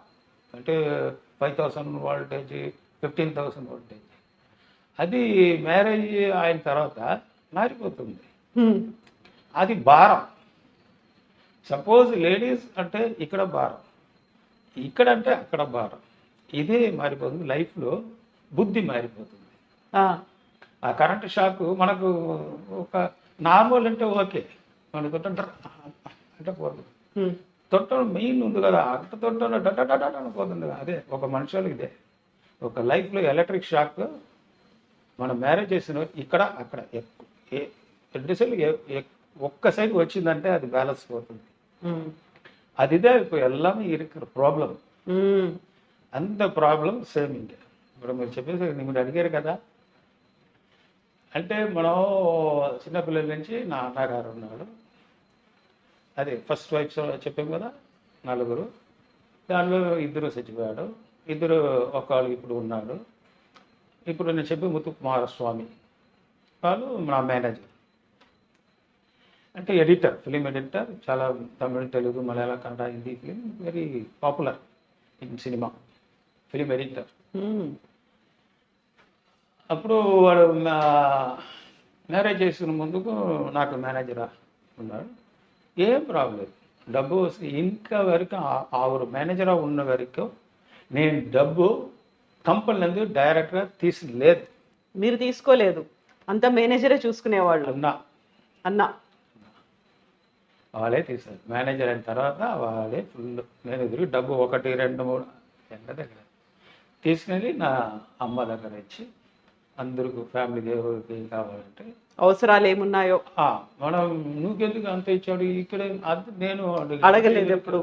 [SPEAKER 2] అంటే 5000 వోల్టేజ్, 15,000 వోల్టేజ్. అది మ్యారేజ్ అయిన తర్వాత మారిపోతుంది.
[SPEAKER 3] ఉమ్.
[SPEAKER 2] అది భారం. సపోజ్ లేడీస్ అంటే ఇక్కడ భారం, ఇక్కడ అంటే అక్కడ భారం. ఇదే మారిపోతుంది. లైఫ్లో బుద్ధి మారిపోతుంది.
[SPEAKER 3] ఆ.
[SPEAKER 2] ఆ కరెంట్ షాక్ మనకు ఒక నార్మల్ అంటే ఓకే, మన తొట్ట అంటే పోతుంది.
[SPEAKER 3] ఉమ్.
[SPEAKER 2] తొట్టడం మెయిన్ ఉంది కదా, అంత తొట్టడం డట పోతుంది కదా. అదే ఒక మనుషులు ఇదే ఒక లైఫ్లో ఎలక్ట్రిక్ షాక్. మనం మ్యారేజ్ చేసిన ఇక్కడ అక్కడ దిశలు ఒక్క సైడ్ వచ్చిందంటే అది బ్యాలెన్స్ పోతుంది.
[SPEAKER 3] ఉమ్.
[SPEAKER 2] அதுதான் இப்போ எல்லாமே இருக்கிற ప్రాబ్లం.
[SPEAKER 3] ఉమ్.
[SPEAKER 2] అంత ప్రాబ్లం సేమ్ ఇంకే. ఇప్పుడు మీరు చెప్పేసి మీరు అడిగారు కదా, అంటే మనం చిన్నపిల్లల నుంచి నా అన్నగారు ఉన్నాడు. అదే ఫస్ట్ వైఫ్ చెప్పాం కదా, 4. దానిలో 2 చచ్చిపోయాడు. 2 ఒకళ్ళు ఇప్పుడు ఉన్నాడు. ఇప్పుడు నేను చెప్పి ముత్తుకుమారస్వామి వాళ్ళు నా మేనేజర్. అంటే ఎడిటర్, ఫిలిం ఎడిటర్. చాలా Tamil, Telugu, Malayalam, Kannada, Hindi film very popular in cinema. Film editor.
[SPEAKER 3] Um.
[SPEAKER 2] అప్పుడు వాడు మ్యారేజ్ చేసుకున్న ముందుకు నాకు మేనేజర్ ఉన్నాడు. ఏం ప్రాబ్లం, డబ్బు వస్తే ఇంకా వరకు ఆవిడ మేనేజర్ ఉన్న వరకు నేను డబ్బు కంపెనీ డైరెక్ట్గా తీసుకోలేదు.
[SPEAKER 3] మీరు తీసుకోలేదు, అంత మేనేజరే చూసుకునేవాళ్ళు. అన్న
[SPEAKER 2] వాళ్ళే తీశారు. మేనేజర్ అయిన తర్వాత వాళ్ళే ఫుల్ నేను ఎదురు డబ్బు 1, 2, 3 ఎంత దగ్గర తీసుకెళ్ళి నా అమ్మ దగ్గర ఇచ్చి అందరికి ఫ్యామిలీకి ఎవరికి కావాలంటే
[SPEAKER 3] అవసరాలు ఏమున్నాయో
[SPEAKER 2] మనం నువ్వెందుకు అంత ఇచ్చాడు ఇక్కడ అది నేను
[SPEAKER 3] అడగలేదు ఎప్పుడు.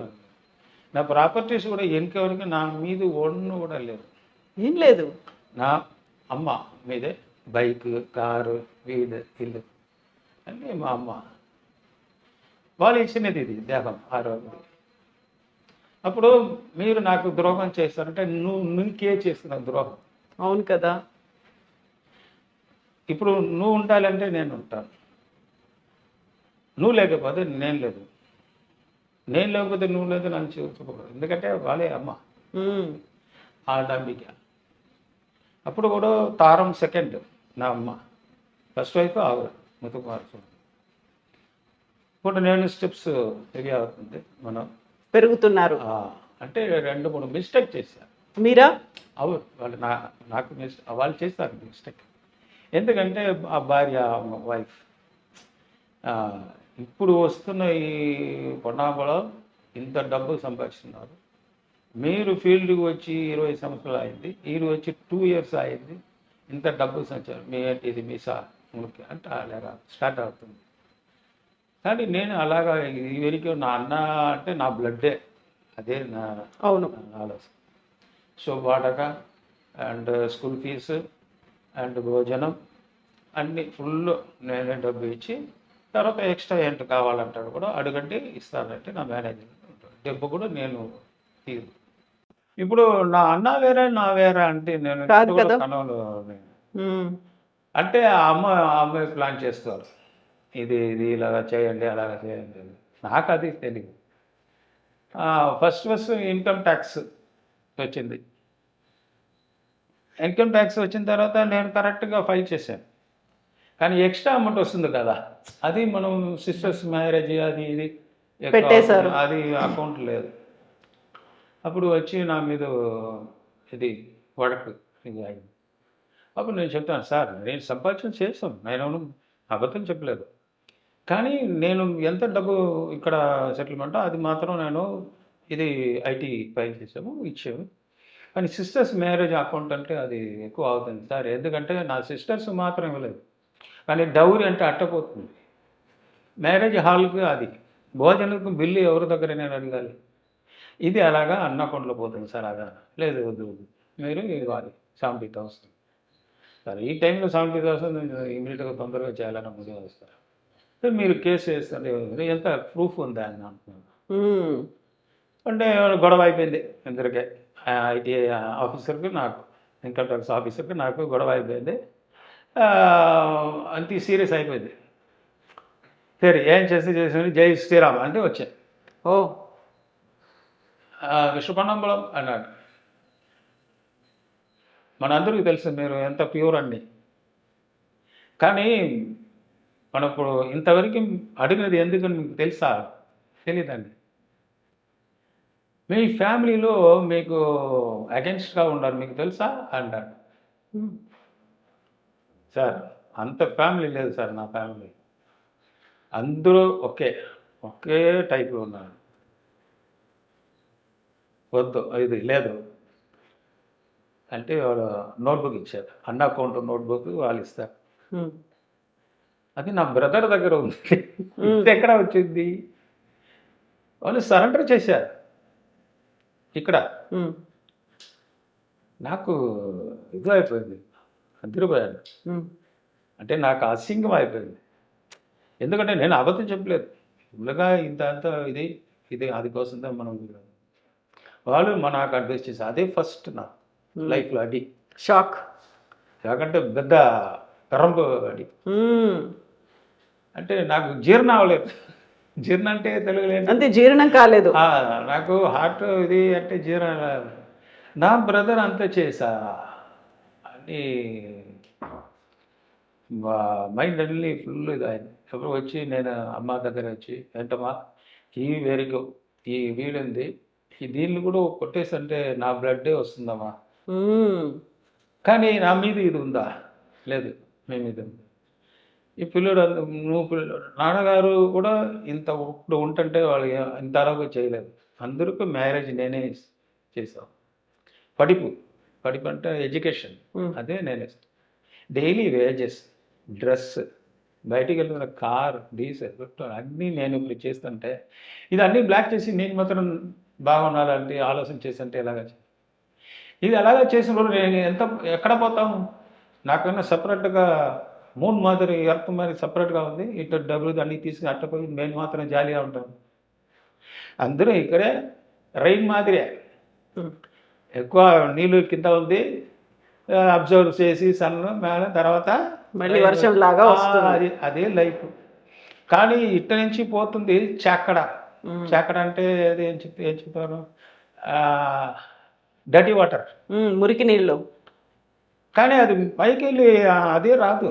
[SPEAKER 2] నా ప్రాపర్టీస్ కూడా వెనకెవరికి నా మీద ఒన్ను కూడా లేదు.
[SPEAKER 3] ఏం లేదు.
[SPEAKER 2] నా అమ్మ మీదే బైక్, కారు, వీడు, ఇల్లు అన్నీ మా అమ్మ వాళ్ళు ఇచ్చినది. ఇది దేహం ఆరోగ్యం. అప్పుడు మీరు నాకు ద్రోహం చేస్తారంటే నీకే చేస్తున్నావు ద్రోహం.
[SPEAKER 3] అవును కదా.
[SPEAKER 2] ఇప్పుడు నువ్వు ఉండాలంటే నేను ఉంటాను, నువ్వు లేకపోతే నేను లేదు, నేను లేకపోతే నువ్వు లేదు నన్ను చూసుకోకూడదు. ఎందుకంటే వాళ్ళే అమ్మ
[SPEAKER 3] ఉమ్.
[SPEAKER 2] ఆ డంబిక. అప్పుడు కూడా తారం సెకండ్ నా అమ్మ, ఫస్ట్ వైఫ్ ఆవిడ ముత్తుకుమారస్వామి. ఇప్పుడు నేను స్టెప్స్ హెవీ అవుతుంది. మనం
[SPEAKER 3] పెరుగుతున్నారు.
[SPEAKER 2] అంటే 2, 3 మిస్టేక్ చేశారు.
[SPEAKER 3] మీరా?
[SPEAKER 2] అవును, వాళ్ళు నాకు వాళ్ళు చేస్తారు మిస్టేక్. ఎందుకంటే ఆ భార్య వైఫ్ ఇప్పుడు వస్తున్న ఈ పొన్నాబలో ఇంత డబ్బు సంపాదిస్తున్నారు. మీరు ఫీల్డ్కి వచ్చి 20 సంవత్సరాలు అయింది, వీరు వచ్చి 2 years అయింది, ఇంత డబ్బు సంచారు మీ ఇది మీ ముఖ్య అంటే అలాగా స్టార్ట్ అవుతుంది. కానీ నేను అలాగా ఈ వరకు నా అన్న అంటే నా బ్లడ్డే, అదే నా
[SPEAKER 3] అవును
[SPEAKER 2] ఆలోచన. సో వాటక అండ్ స్కూల్ ఫీజు అండ్ భోజనం అన్నీ ఫుల్ నేనే డబ్బు ఇచ్చి తర్వాత ఎక్స్ట్రా ఏంటి కావాలంటాడు కూడా అడుగంటే ఇస్తానంటే నా మేనేజర్ డబ్బు కూడా నేను తీరు. ఇప్పుడు నా అన్న వేరే నా వేరే అంటే నేను
[SPEAKER 3] కాదు కదా.
[SPEAKER 2] కనవలు
[SPEAKER 3] ఉమ్.
[SPEAKER 2] అంటే ఆ అమ్మాయి ప్లాన్ చేస్తారు, ఇది ఇలాగా చేయండి అలాగా చేయండి. నాకు అది తెలియదు. ఫస్ట్ ఇన్కమ్ ట్యాక్స్ వచ్చింది. ఇన్కమ్ ట్యాక్స్ వచ్చిన తర్వాత నేను కరెక్ట్గా ఫైల్ చేశాను. కానీ ఎక్స్ట్రా అమౌంట్ వస్తుంది కదా, అది మనం సిస్టర్స్ మ్యారేజ్ అది ఇది
[SPEAKER 3] పెట్టేశారు.
[SPEAKER 2] అది అకౌంట్ లేదు. అప్పుడు వచ్చి నా మీద ఇది వడకు ఇది అయింది. అప్పుడు నేను చెప్తాను, సార్ నేను సంపాదన చేస్తాను, నేను అబద్ధం చెప్పలేదు. కానీ నేను ఎంత డబ్బు ఇక్కడ సెటిల్మెంట్ అది మాత్రం నేను ఇది ఐటీ ఫైల్ చేసాము ఇచ్చాము. కానీ సిస్టర్స్ మ్యారేజ్ అకౌంట్ అంటే అది ఎక్కువ అవుతుంది సార్. ఎందుకంటే నా సిస్టర్స్ మాత్రం ఇవ్వలేదు, కానీ డౌరీ అంటే అట్టపోతుంది. మ్యారేజ్ హాల్కి అది, భోజనకు బిల్లు ఎవరి దగ్గర నేను అడగాలి. ఇది అలాగా అన్న అకౌంట్లో పోతుంది సార్. అలా లేదు, వద్దు వద్దు, మీరు ఇవ్వాలి 70,000. సరే ఈ టైంలో 70,000 ఇమీడియట్గా తొందరగా చేయాలని ముందే వస్తారు. సరే మీరు కేసు వేస్తుంటే ఎంత ప్రూఫ్ ఉందా అని అంటున్నాను. అంటే గొడవ అయిపోయింది ఇద్దరికే, ఐటీ ఆఫీసర్కి నాకు, ఇన్కమ్ ట్యాక్స్ ఆఫీసర్కి నాకు గొడవ అయిపోయింది. అంత సీరియస్ అయిపోయింది. సరే ఏం చేసి జై శ్రీరామ్ అంటే వచ్చాను.
[SPEAKER 3] ఓ
[SPEAKER 2] విశ్వపన్నంబలం అన్నాడు. మనందరికీ తెలుసు మీరు ఎంత ప్యూర్ అండి, కానీ మనం ఇప్పుడు ఇంతవరకు అడిగినది ఎందుకని మీకు తెలుసా? తెలియదండి. మీ ఫ్యామిలీలో మీకు అగెన్స్ట్గా ఉన్నారు, మీకు తెలుసా అంటాడు. సార్ అంత ఫ్యామిలీ లేదు సార్, నా ఫ్యామిలీ అందరూ ఒకే టైప్లో ఉన్నారు. వద్దు ఇది లేదు అంటే వాడు నోట్బుక్ ఇచ్చారు, అన్న అకౌంట్ నోట్బుక్ వాళ్ళు ఇస్తారు. అది నా బ్రదర్ దగ్గర ఉంది, ఎక్కడ వచ్చింది? వాళ్ళు సరెండర్ చేశారు ఇక్కడ. నాకు ఇది అయిపోయింది, అదిరిపోయాను. అంటే నాకు అసింగం అయిపోయింది. ఎందుకంటే నేను అబద్ధం చెప్పలేదు, ఇలాగా ఇంత అంత ఇది అది కోసం మనం వాళ్ళు నాకు అడ్వైస్ చేశారు. అదే ఫస్ట్ నా లైఫ్లో అడి
[SPEAKER 3] షాక్
[SPEAKER 2] అంటే పెద్ద పెరంపు అడి. అంటే నాకు జీర్ణం అవ్వలేదు. జీర్ణం అంటే తెలుగులేదు,
[SPEAKER 3] అంతే, జీర్ణం కాలేదు
[SPEAKER 2] నాకు. హార్ట్ ఇది అంటే జీర్ణం. నా బ్రదర్ అంతా చేసా అని మైండ్ అన్ని ఫుల్ ఇది అయింది. ఎప్పుడు వచ్చి నేను అమ్మ దగ్గర వచ్చి, ఏంటమ్మా ఈ వేరికో ఈ వీలుంది, ఈ దీన్ని కూడా కొట్టేసి అంటే నా బ్లడ్డే వస్తుందమ్మా, కానీ నా మీద ఇది ఉందా? లేదు, మీ మీద ఉంది. ఈ పిల్లడు నాన్నగారు కూడా ఇంత ఇప్పుడు ఉంటుంటే వాళ్ళు ఇంత అలాగో చేయలేదు. అందరికీ మ్యారేజ్ నేనే చేసాను. పడిపు అంటే ఎడ్యుకేషన్, అదే నేనే. డైలీ వేజెస్, డ్రెస్, బయటికి వెళ్తున్న కార్, డీజిల్, పెట్రోల్ అన్నీ నేను ఇప్పుడు చేస్తుంటే ఇది అన్నీ బ్లాక్ చేసి నేను మాత్రం బాగుండాలంటే ఆలోచన చేస్తుంటే ఎలాగా ఇది అలాగా చేసినప్పుడు నేను ఎక్కడ పోతాము? నాకన్నా సపరేట్గా మూన్ మాదిరి, ఎర్త్ మాదిరి సపరేట్గా ఉంది. ఇటు డబ్బులు అన్నీ తీసుకుని అట్టపోయి నేను మాత్రం జాలీగా ఉంటాను. అందరూ ఇక్కడే రైన్ మాదిరే, ఎక్కువ నీళ్ళు కింద ఉంది, అబ్జర్వ్ చేసి సన్ మేడం తర్వాత
[SPEAKER 3] మళ్ళీ వర్షం లాగా వస్తుంది.
[SPEAKER 2] అదే లైఫ్. కానీ ఇట్ట నుంచి పోతుంది చాకడ. అంటే అది ఏం చెప్తారు, డర్టీ వాటర్,
[SPEAKER 3] మురికి నీళ్ళు.
[SPEAKER 2] కానీ అది పైకి వెళ్ళి అదే రాదు,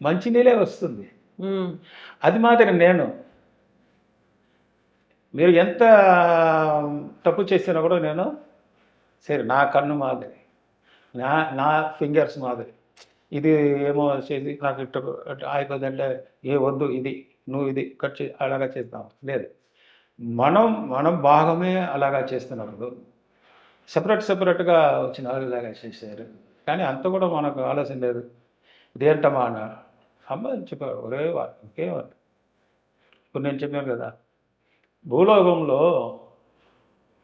[SPEAKER 2] మంచి నీళ్ళే వస్తుంది. అది మాత్రం నేను, మీరు ఎంత తప్పు చేసినా కూడా నేను సరే నా కన్ను మాదిరి, నా ఫింగర్స్ మాదిరి, ఇది ఏమో చేసి నాకు అయిపోతుందంటే ఏ వద్దు, ఇది నువ్వు ఇది కట్ చే అలాగా చేస్తాం లేదు. మనం భాగమే అలాగా చేస్తున్నప్పుడు సపరేట్గా వచ్చిన వాళ్ళు ఇలాగా చేశారు. కానీ అంత కూడా మనకు ఆలోచన లేదు. ఇదేంటమ్మా అన్న అమ్మ చెప్పారు, ఒరే వాళ్ళు ఇంకేమన్నా. ఇప్పుడు నేను చెప్పాను కదా, భూలోకంలో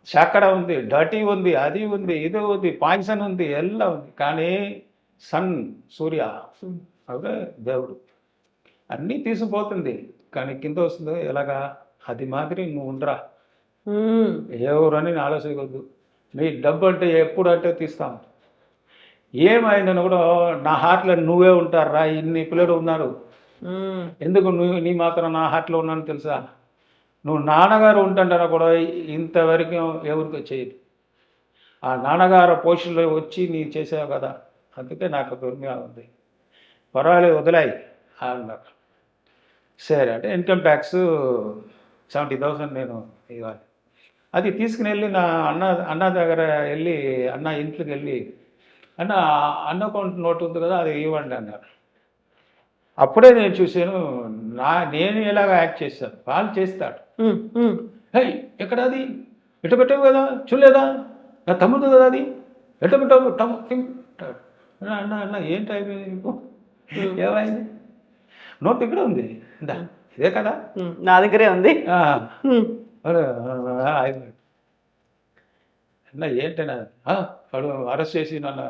[SPEAKER 2] చక్కడ ఉంది, డర్టీ ఉంది, అది ఉంది, ఇది ఉంది, పాయిజన్ ఉంది, ఎల్లా ఉంది. కానీ సన్, సూర్య అవే దేవుడు అన్నీ తీసుకుపోతుంది, కానీ కింద వస్తుంది ఎలాగా? అది మాదిరి నువ్వు ఉండరా, ఎవరని ఆలోచించవద్దు. నీ డబ్బు అంటే ఎప్పుడు అంటే తీస్తాం. ఏమైందని కూడా నా హార్ట్లో నువ్వే ఉంటారా, ఇన్ని పిల్లలు ఉన్నారు, ఎందుకు నీ మాత్రం నా హార్ట్లో ఉన్నాను తెలుసా? నువ్వు నాన్నగారు ఉంటుంటారా కూడా ఇంతవరకు ఎవరికి చేయదు. ఆ నాన్నగారు పోషణలో వచ్చి నీ చేసావు కదా, అందుకే నాకు దుర్మిగా ఉంది. పర్వాలేదు వదిలాయి అన్నారు. సరే అంటే ఇన్కమ్ ట్యాక్స్ 70,000 నేను ఇవ్వాలి. అది తీసుకుని వెళ్ళి నా అన్న దగ్గర వెళ్ళి, అన్న ఇంట్లోకి వెళ్ళి, అన్న అకౌంట్ నోట్ ఉంది కదా అది ఇవ్వండి అన్నారు. అప్పుడే నేను చూశాను నేను ఎలాగ యాక్ట్ చేశాను, వాళ్ళు చేస్తాడు. హే ఎక్కడ అది ఎట్ట పెట్టావు కదా చూడలేదా, నా తమ్ముడు కదా అది, ఎట్ట పెట్టావు అన్న అన్న ఏంటి అయిపోయింది నీకు, ఏమైంది, నోట్ ఇక్కడ ఉంది ఇందా ఇదే కదా,
[SPEAKER 3] నా దగ్గరే ఉంది.
[SPEAKER 2] అయిపోయింది అన్న ఏంటన్నా, వాడు అరెస్ట్ చేసి నన్ను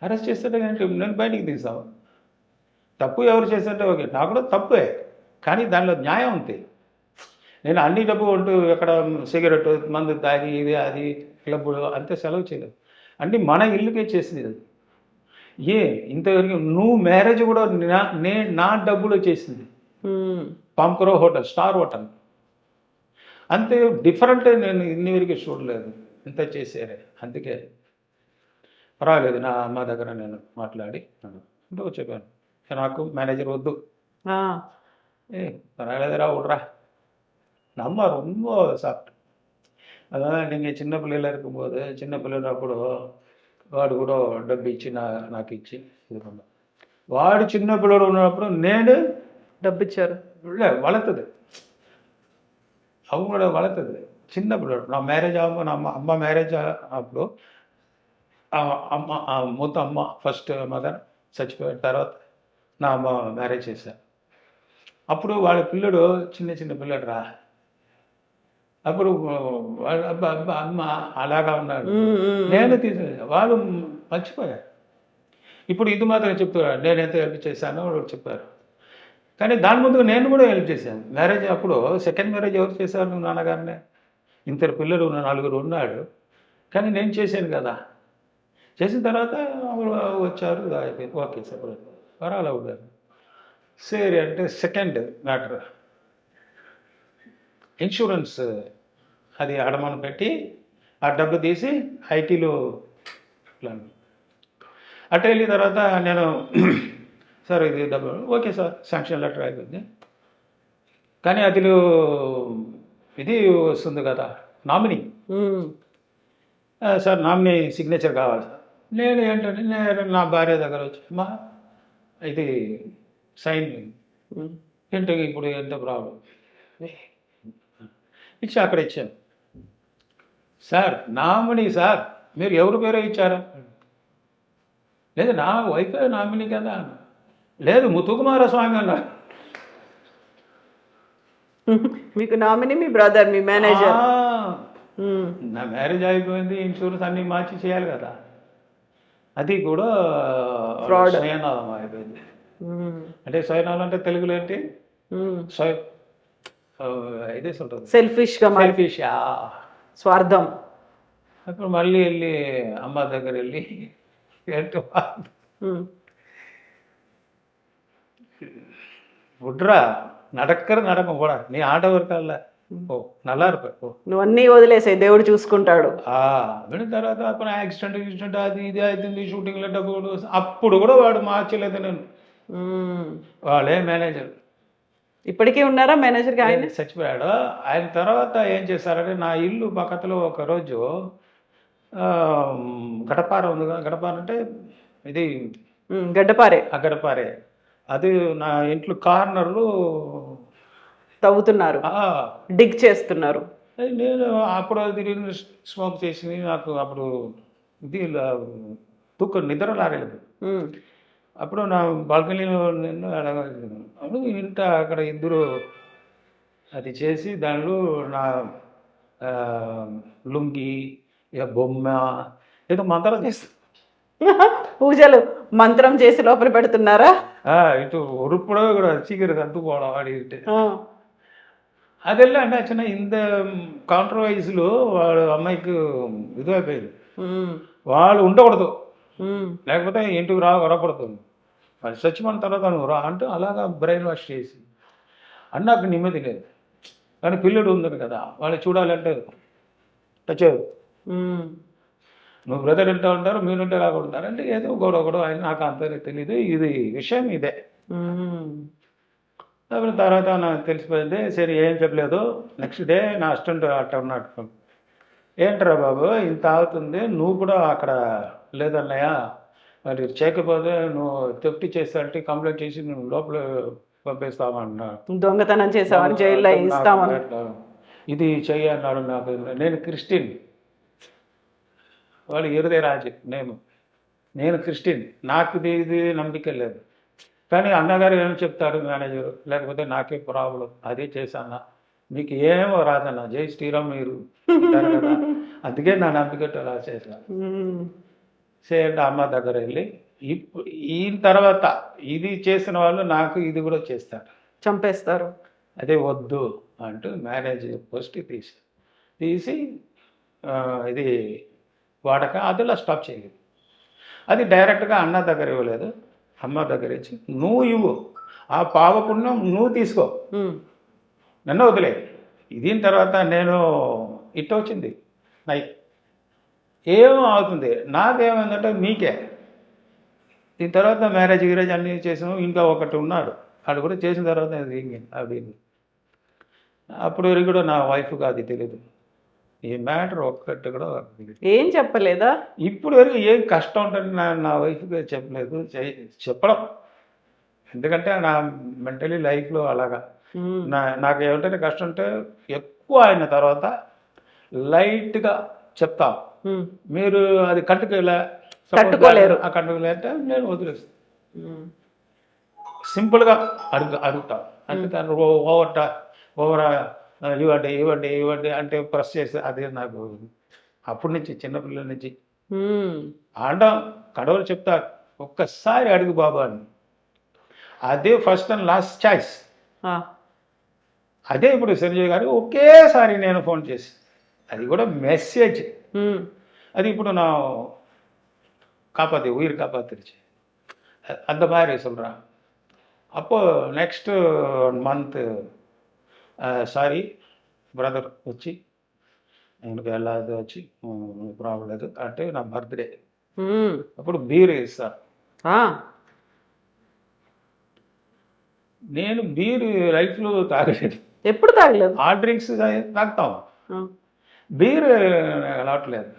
[SPEAKER 2] అరెస్ట్ చేస్తుంటే నేను బయటికి తీస్తావు, తప్పు ఎవరు చేస్తుంటే ఓకే, నాకు కూడా తప్పే, కానీ దానిలో న్యాయం ఉంది. నేను అన్ని డబ్బు ఉంటూ ఎక్కడ సిగరెట్ మందు తాగి ఇది అది క్లబ్బులు అంతే సెలవు చేయలేదు, అన్నీ మన ఇల్లుకే చేసింది అది. ఇంతవరకు నువ్వు మ్యారేజ్ కూడా నా డబ్బులో చేసింది, పాంకరో హోటల్, స్టార్ హోటల్, అంతే డిఫరెంట్. నేను ఇన్ని వరకు చూడలేదు, ఇంత చేసారే. అందుకే పర్వాలేదు, నా అమ్మ దగ్గర నేను మాట్లాడి ఇంటూ చెప్పాను, నాకు మేనేజర్ వద్దు, பரவாயில்லடா விட்றா, நம்ம ரொம்ப சாப்பிட்டு. அதான் நீங்கள் சின்ன பிள்ளையில இருக்கும்போது, சின்ன పిల్లలు అప్పుడు వాడు కూడా డబ్బు ఇచ్చి నాకు ఇచ్చి ఇది பண்ண, వాడు చిన్న పిల్లడు ఉన్నప్పుడు నేను
[SPEAKER 3] డబ్బు ఇచ్చారు,
[SPEAKER 2] வளர்த்தது அவங்களோட வளர்த்தது చిన్న పిల్లడు. నా మ్యారేజ్ అమ్మ అమ్మ మ్యారేజ్ అప్పుడు అమ్మ మొత్తం అమ్మ ఫస్ట్ మదర్ చచ్చిపోయిన తర్వాత నా అమ్మ మ్యారేజ్ చేశాను. అప్పుడు వాళ్ళ పిల్లడు చిన్న చిన్న పిల్లడు రా, అప్పుడు అమ్మ అలాగా ఉన్నాడు, నేను వాళ్ళు మర్చిపోయారు. ఇప్పుడు ఇది మాత్రం చెప్తారు, నేను ఎంత హెల్ప్ చేశానో వాళ్ళు చెప్పారు. కానీ దాని ముందు నేను కూడా హెల్ప్ చేశాను. మ్యారేజ్ అప్పుడు సెకండ్ మ్యారేజ్ ఎవరు చేశారు, నాన్నగారినే. ఇంతరు పిల్లలు నలుగురు ఉన్నాడు, కానీ నేను చేశాను కదా. చేసిన తర్వాత వచ్చారు, అయిపోయింది, ఓకే సార్ పర్వాలే ఉన్నారు. సరే అంటే సెకండ్ మ్యాటర్ ఇన్సూరెన్స్, అది అడమానం పెట్టి ఆ డబ్బు తీసి ఐటీలో అట్ట వెళ్ళిన తర్వాత నేను సార్ ఇది డబ్బు ఓకే సార్ శాంక్షన్ లెటర్ అయిపోయింది, కానీ అదిలో ఇది వస్తుంది కదా నామినీ, సార్ నామినీ సిగ్నేచర్ కావాలి సార్. నేను ఏంటంటే నేను నా భార్య దగ్గర వచ్చి అమ్మా ఇది సైన్ ఏంటి ఇప్పుడు ఎంత ప్రాబ్లం ఇచ్చి అక్కడ ఇచ్చాను. సార్ నామినీ సార్ మీరు ఎవరి పేరే ఇచ్చారా, లేదు నా వైఫే నామినీ కదా, లేదు ముత్తుకుమారస్వామి అన్నారు.
[SPEAKER 3] మీకు నామినీ మీ బ్రదర్, మీ మేనేజర్.
[SPEAKER 2] నా మ్యారేజ్ అయిపోయింది, ఇన్సూరెన్స్ అన్నీ మార్చి చేయాలి కదా, అది కూడా
[SPEAKER 3] ఫ్రాడ్
[SPEAKER 2] స్వయనామం అయిపోయింది. అంటే స్వయనామం అంటే తెలుగులో ఏంటి, ఇదే ఉంటుంది,
[SPEAKER 3] సెల్ఫిష్, స్వార్థం.
[SPEAKER 2] అప్పుడు మళ్ళీ వెళ్ళి అమ్మ దగ్గర వెళ్ళి ఏంటో விட்றா நடக்கும் கூட நீ ஆட்ட இருக்கால ఓ నల్లా రూపాయలు
[SPEAKER 3] నువ్వు అన్నీ వదిలేసాయి, దేవుడు చూసుకుంటాడు.
[SPEAKER 2] విన్న తర్వాత అప్పుడు యాక్సిడెంట్ అది ఇది అవుతుంది, షూటింగ్లో డబ్బులు, అప్పుడు కూడా వాడు మార్చలేదు నేను. వాళ్ళే మేనేజర్
[SPEAKER 3] ఇప్పటికీ ఉన్నారా మేనేజర్గా? ఆయన
[SPEAKER 2] చచ్చిపోయాడు. ఆయన తర్వాత ఏం చేశారంటే నా ఇల్లు పక్కలో ఒకరోజు గడపార ఉంది కదా, గడపార అంటే ఇది
[SPEAKER 3] గడ్డపారే,
[SPEAKER 2] ఆ గడపారే, అది నా ఇంట్లో కార్నర్లు
[SPEAKER 3] తవ్వుతున్నారు, డిగ్ చేస్తున్నారు.
[SPEAKER 2] నేను అప్పుడు అది స్మోక్ చేసింది, నాకు అప్పుడు ఇది నిద్ర రాలేదు. అప్పుడు నా బాల్కనీలో నేను అప్పుడు ఇంట అక్కడ ఇద్దరు అది చేసి దానిలో నా లుంగి బొమ్మ ఏదో మంత్రం చేస్తా,
[SPEAKER 3] పూజలు మంత్రం చేసి లోపల పెడుతున్నారా?
[SPEAKER 2] ఇటు ఉరుపుడో కూడా చీకటి అందుకోవడం అడిగితే అదెల్లా అంటే చిన్న ఇంత కాంట్రవర్సీలో వాడు అమ్మాయికి ఇది అయిపోయింది, వాళ్ళు ఉండకూడదు, లేకపోతే ఇంటికి రాకూడదు, వాళ్ళు చచ్చిపోయిన తర్వాత నువ్వు రా అంటూ అలాగా బ్రెయిన్ వాష్ చేసి అని నాకు నెమ్మది లేదు. కానీ పిల్లడు ఉంది కదా, వాళ్ళు చూడాలంటే టచ్ నువ్వు బ్రదర్ ఇంటూ ఉంటారు, మీరు ఇంటే రాకుంటారు అంటే ఏదో గొడవ ఆయన నాకు అంత తెలియదు, ఇది విషయం ఇదే. తర్వాత నాకు తెలిసిపోయింది. సరే ఏం చెప్పలేదు. నెక్స్ట్ డే నా అసిస్టెంట్ అట్ట ఉన్నాడు, ఏంట్రా బాబు ఇంత అవుతుంది, నువ్వు కూడా అక్కడ లేదన్నయ్య మరి చేయకపోతే నువ్వు థెఫ్ట్ చేస్తాంటే కంప్లైంట్ చేసి నువ్వు లోపల పంపిస్తామన్నా,
[SPEAKER 3] దొంగతనం చేసామని జైల్లో ఇస్తామని.
[SPEAKER 2] ఇది చెయ్యి అన్నాడు. నాకు నేను క్రిస్టియన్, వాళ్ళు ఇరుదే రాజు, నేను క్రిస్టియన్, నాకు ఇది నమ్మిక లేదు. కానీ అన్నగారు ఏమి చెప్తారు మేనేజరు, లేకపోతే నాకే ప్రాబ్లం, అదే చేశాను, మీకు ఏమో రాదన్న, జై శ్రీరామ్ మీరు అంటారు కదా, అందుకే నా నమ్మికట్టు అలా చేశాను. చేయండి అమ్మ దగ్గర వెళ్ళి, ఈయన తర్వాత ఇది చేసిన వాళ్ళు నాకు ఇది కూడా చేస్తారు,
[SPEAKER 3] చంపేస్తారు.
[SPEAKER 2] అదే వద్దు అంటూ మేనేజర్ పోస్ట్ తీసి ఇది వాడక అదిలా స్టాప్ చేయలేదు. అది డైరెక్ట్గా అన్న దగ్గర ఇవ్వలేదు, అమ్మ దగ్గర ఇచ్చి నువ్వు ఇవ్వు, ఆ పావపుణ్యం నువ్వు తీసుకో, నన్ను వదిలే. దీని తర్వాత నేను ఇట్ట వచ్చింది నైట్ ఏమో అవుతుంది, నాకేమైందంటే మీకే. దీని తర్వాత మ్యారేజ్ గిరేజ్ అన్నీ చేసాము. ఇంకా ఒకటి ఉన్నాడు, వాడు కూడా చేసిన తర్వాత ఆవిడ అప్పుడు వరకు కూడా నా వైఫ్కి అది తెలియదు, ఈ మ్యాటర్ ఒక్కటి కూడా
[SPEAKER 3] ఏం చెప్పలేదా?
[SPEAKER 2] ఇప్పుడు వరకు ఏం కష్టం ఉంటుంది నా వైఫ్కి చెప్పలేదు, చెప్పడం. ఎందుకంటే నా మెంటలీ లైఫ్లో అలాగా నాకు ఏమిటంటే కష్టం అంటే ఎక్కువ అయిన తర్వాత లైట్గా చెప్తాం, మీరు అది
[SPEAKER 3] తట్టుకోలేరు,
[SPEAKER 2] ఆ కంటుకోలేదంటే నేను వదిలేస్తాను. సింపుల్గా అడుగుతాం, అంటే దాన్ని ఓవరా ఇవ్వండి అంటే ప్రెస్ చేస్తే అదే నాకు అప్పటి నుంచి చిన్నపిల్లల నుంచి ఆడడం కడవలు చెప్తారు, ఒక్కసారి అడుగు బాబా అని. అదే ఫస్ట్ అండ్ లాస్ట్ చాయిస్. అదే ఇప్పుడు సంజయ్ గారు ఒకేసారి నేను ఫోన్ చేసి, అది కూడా మెసేజ్, அது இப்போ நான் உயிர் காப்பாற்றிருச்சு அந்த மாதிரி சொல்கிறேன். அப்போது నెక్స్ట్ మంత్ సారీ బ్రదర్ వచ్చి எனக்கு எல்லா இது వచ్చి ప్రాబ్లం లేదు అంటే నా బర్త్డే అప్పుడు బీర్ ఇస్తారు. నేను బీర్ లైఫ్లో తాగలేదు,
[SPEAKER 3] ఎప్పుడు తాగలేదు.
[SPEAKER 2] ఆ డ్రింక్స్ తాగుతాం, బీర్ అలవాట్లేదు.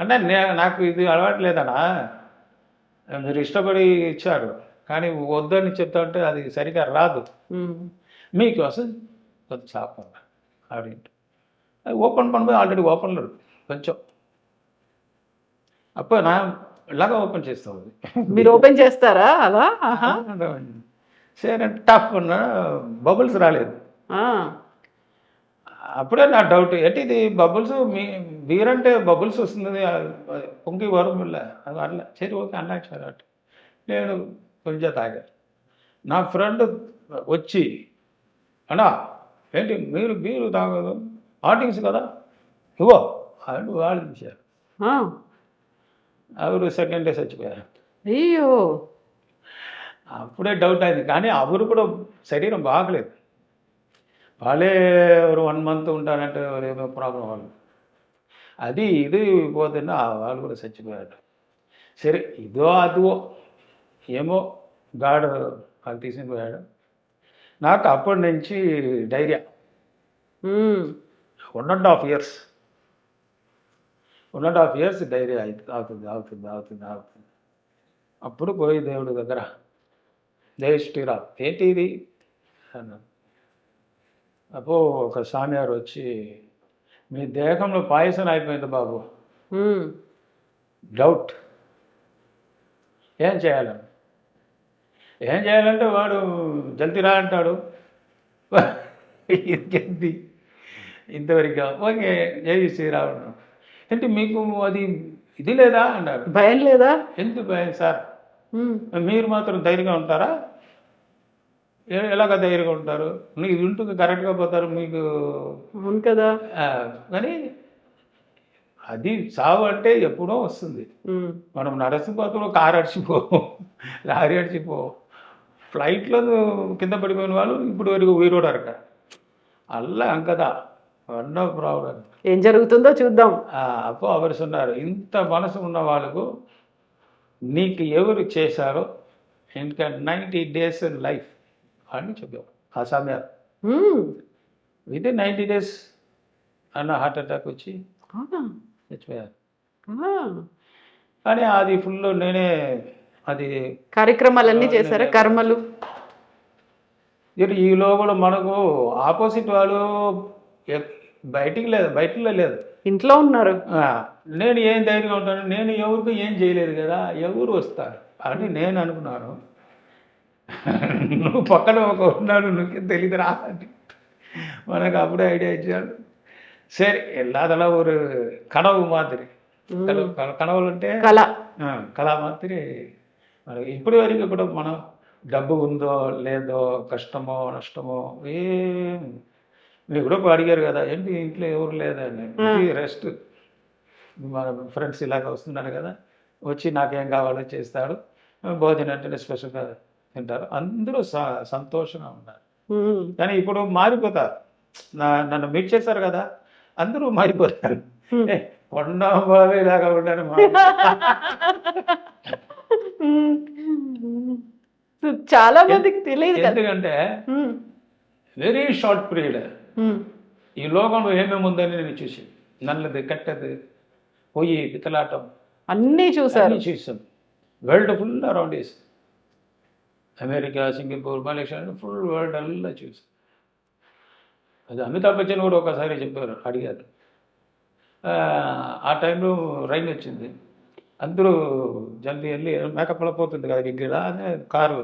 [SPEAKER 2] అంటే నాకు ఇది అలవాట్లేదనా, మీరు ఇష్టపడి ఇచ్చారు కానీ వద్దని చెప్తా ఉంటే అది సరిగా రాదు, మీకోసం కొంచెం சாப்பிட்றேன் அப்படின்ட்டு அது ஓப்பன் பண்ணும்போது ఆల్రెడీ ఓపెన్లో இருக்கு కొంచెం. అప్పుడు నా ఇలాగా ఓపెన్ చేస్తాం, అది
[SPEAKER 3] మీరు ఓపెన్ చేస్తారా అలా?
[SPEAKER 2] సరే టఫ్ ఉన్న బబుల్స్ రాలేదు. అప్పుడే నా డౌట్, ఏంటి ఇది బబుల్స్ బీర్ అంటే బబుల్స్ వస్తుంది పొంగి వరమిల్ల అది అట్లా. సరే ఓకే అన్నాక సరే అట్లా నేను కొంచెం తాగా. నా ఫ్రెండ్ వచ్చి అన్నా ఏంటి మీరు బీరు తాగదు ఆటింగ్స్ కదా ఇవో అని వాళ్ళు ఇచ్చారు. అవరు సెకండ్ డే చచ్చిపోయారు.
[SPEAKER 3] అయ్యో,
[SPEAKER 2] అప్పుడే డౌట్ అయింది. కానీ అవరు కూడా శరీరం బాగలేదు, వాళ్ళే ఒక 1 మంత్ ఉంటారంటే ఏమో ప్రాబ్లం వాళ్ళు, అది ఇది పోతున్నా వాళ్ళు కూడా చచ్చిపోయారు. సరే ఇదో అదో ఏమో గాడ్ వాళ్ళు తీసుకుపోయాడు. నాకు అప్పటి నుంచి డైరియా 1.5 years డైరియా అవుతుంది. అప్పుడు పోయి దేవుడి దగ్గర జై శ్రీరామ్ ఏంటి ఇది అన్నాను. అప్పుడు ఒక స్వామివారు వచ్చి మీ దేహంలో పాయసం అయిపోయింది బాబు, డౌట్ ఏం చేయాలంటే వాడు జల్దీ రా అంటాడు. ఇంతవరకు ఓకే జై శ్రీరామ్. ఏంటి మీకు అది ఇది లేదా అన్నాడు.
[SPEAKER 3] భయం లేదా?
[SPEAKER 2] ఎందుకు భయం సార్, మీరు మాత్రం ధైర్యంగా ఉంటారా? ఎలాగ ధైర్యంగా ఉంటారు, మీకు ఇంటికి కరెక్ట్గా పోతారు మీకు
[SPEAKER 3] కదా.
[SPEAKER 2] కానీ అది సావు అంటే ఎప్పుడో వస్తుంది. మనం నడిచిపోతాం, కారు అడిచిపోవు, లారీ అడిచిపోవు, ఫ్లైట్లో కింద పడిపోయిన వాళ్ళు ఇప్పుడు వరకు ఉయిరోడారు అల్లా అంకదా నో ప్రాబ్లం.
[SPEAKER 3] ఏం జరుగుతుందో చూద్దాం.
[SPEAKER 2] అప్పుడు అవరు சொன்னாరు, ఇంత మనసు ఉన్న వాళ్ళకు నీకు ఎవరు చేశారో ఇంకా 90 days లైఫ్ అని చెప్పావు. ఆ సమయం విదిన్ 90 days అన్న హార్ట్ అటాక్ వచ్చి చచ్చిపోయారు. కానీ అది ఫుల్ నేనే అది
[SPEAKER 3] కార్యక్రమాలన్నీ చేశారా, కర్మలు.
[SPEAKER 2] ఈ లోపల మనకు ఆపోజిట్ వాళ్ళు బయటికి లేదు, బయటలో లేదు.
[SPEAKER 3] ఇంట్లో ఉన్నారు.
[SPEAKER 2] నేను ఏం ధైర్యంగా ఉంటాను, నేను ఎవరికి ఏం చేయలేదు కదా, ఎవరు వస్తారు అని నేను అనుకున్నాను. నువ్వు పక్కన ఒక ఉన్నాడు, నువ్వు తెలియదురా అని మనకు అప్పుడే ఐడియా ఇచ్చాడు. సరే எல்லாதெல்லாம் ஒரு కనవు మాదిరి, కనవులు అంటే కళ మాదిరి. మనకి ఇప్పటి వరకు కూడా మనం డబ్బు ఉందో లేదో, కష్టమో నష్టమో ఏం, మీరు కూడా అడిగారు కదా ఏంటి ఇంట్లో ఎవరు లేదని, రెస్ట్. మన ఫ్రెండ్స్ ఇలాగ వస్తున్నారు కదా, వచ్చి నాకేం కావాలో చేస్తాడు, భోజనం అంటే స్పెషల్గా తింటారు, అందరూ సంతోషంగా ఉన్నారు. కానీ ఇప్పుడు మారిపోతారు. నన్ను మీట్ చేశారు కదా, అందరూ మారిపోతారు. కొండ బాబే ఇలాగా ఉన్నాడు.
[SPEAKER 3] చాలా మందికి తెలియదు.
[SPEAKER 2] ఎందుకంటే వెరీ షార్ట్ పీరియడ్ ఈ లోకంలో ఏమేమి ఉందని నేను చూసి, నల్లది కట్టది పొయ్యి పితలాటం
[SPEAKER 3] అన్నీ చూసాను.
[SPEAKER 2] వరల్డ్ ఫుల్ అరౌండ్ వేసి, America, Singapore, Malaysia, full world అల్లా చూసి. అది అమితాబ్ బచ్చన్ కూడా ఒకసారి చెప్పారు, అడిగారు. ఆ టైంలో రైన్ వచ్చింది, అందరూ జల్దీ వెళ్ళి మేకప్ పోతుంది కదా దగ్గర అనే కారు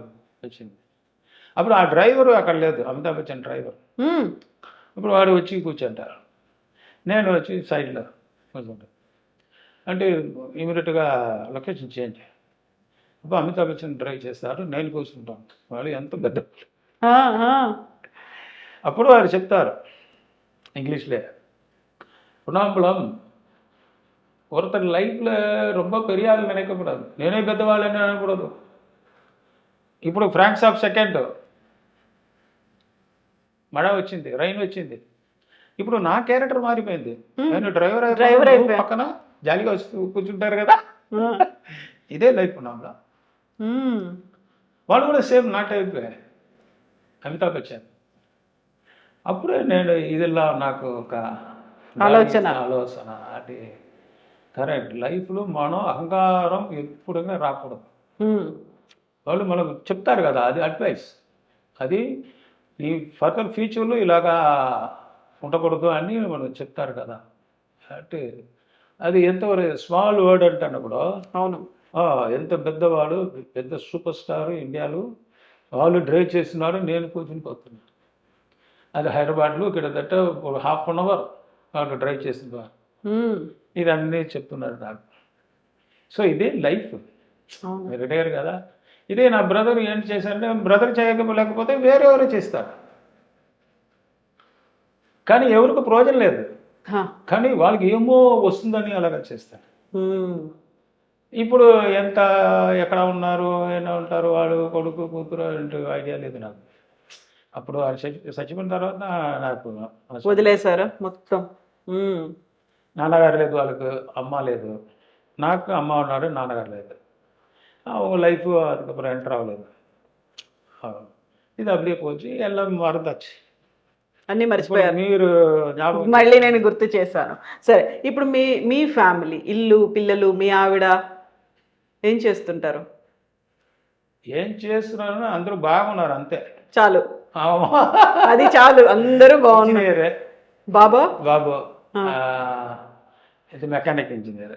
[SPEAKER 2] వచ్చింది. అప్పుడు ఆ డ్రైవరు అక్కడ లేదు, అమితాబ్ బచ్చన్ డ్రైవర్. అప్పుడు వాడు వచ్చి కూర్చుంటారు, నేను వచ్చి సైడ్లో కూర్చుంటాను. అంటే ఇమీడియట్గా లొకేషన్ చేంజ్. అప్పుడు అమితాబ్ బచ్చన్ డ్రైవ్ చేస్తారు, నేను కూర్చుంటాను. వాళ్ళు ఎంత పెద్ద. అప్పుడు వారు చెప్తారు ఇంగ్లీష్లో, புனாம்பலம் ஒருத்தர் லைஃப்பில் ரொம்ப பெரிய ஆள் நினைக்கக்கூடாது, నేనే పెద్దవాళ్ళని అనకూడదు. ఇప్పుడు ఫ్రాంక్స్ ఆఫ్ సెకండ్ మడ వచ్చింది, రైన్ వచ్చింది, ఇప్పుడు నా క్యారెక్టర్ మారిపోయింది. నేను డ్రైవర్ పక్కన జాలిగా వస్తూ కూర్చుంటారు కదా, ఇదే లైఫ్ పునాంబలం. వాళ్ళు కూడా సేమ్ నా టైప్ అమితాబ్ బచ్చన్. అప్పుడే నేను ఇదిలా నాకు ఒక ఆలోచన అంటే కరెక్ట్, లైఫ్లో మనం అహంకారం ఎప్పుడైనా రాకూడదు. వాళ్ళు మనకు చెప్తారు కదా, అది అడ్వైస్, అది ఈ ఫర్దర్ ఫ్యూచర్లో ఇలాగా ఉండకూడదు అని మనం చెప్తారు కదా. అంటే అది ఎంతవరకు స్మాల్ వర్డ్ అంటున్నప్పుడు,
[SPEAKER 3] అవును,
[SPEAKER 2] ఎంత పెద్దవాడు, పెద్ద సూపర్ స్టార్ ఇండియాలో, వాళ్ళు డ్రైవ్ చేస్తున్నారు, నేను కూర్చుని పోతున్నాను. అది హైదరాబాద్లో కిందట 1/2 అవర్ వాళ్ళు డ్రైవ్ చేస్తున్నారు. ఇదన్నీ చెప్తున్నారు నాకు. సో ఇదే లైఫ్. రిటైర్ కదా. ఇదే నా బ్రదర్ ఏం చేశారంటే, బ్రదర్ చేయకపోతే వేరెవరో చేస్తారు, కానీ ఎవరికి ప్రయోజనం లేదు, కానీ వాళ్ళకి ఏమో వస్తుందని అలాగా చేస్తారు. ఇప్పుడు ఎంత ఎక్కడ ఉన్నారు, ఎలా ఉంటారు వాళ్ళు, కొడుకు కూతురు అంటే ఐడియా లేదు నాకు. అప్పుడు చచ్చిపోయిన తర్వాత నాకు
[SPEAKER 3] వదిలేశారు మొత్తం.
[SPEAKER 2] నాన్నగారు లేదు, వాళ్ళకు అమ్మ లేదు. నాకు అమ్మ ఉన్నారు, నాన్నగారు లేదు. లైఫ్ அதுக்கப்புறம் ఎంటర్ అవ్వలేదు. ఇది அப்படியே போச்சு, எல்லாம் மறந்தாச்சு.
[SPEAKER 3] అన్నీ మర్చిపోయారు.
[SPEAKER 2] మీరు
[SPEAKER 3] మళ్ళీ నేను గుర్తు చేశాను. సరే, ఇప్పుడు మీ ఫ్యామిలీ, ఇల్లు, పిల్లలు, మీ ఆవిడ ఏం చేస్తుంటారు?
[SPEAKER 2] ఏం చేస్తున్నారు, అందరూ బాగున్నారు, అంతే
[SPEAKER 3] చాలు, అది చాలు, అందరూ బాగున్నారు. బాబు ఇది మెకానిక్ ఇంజనీర్,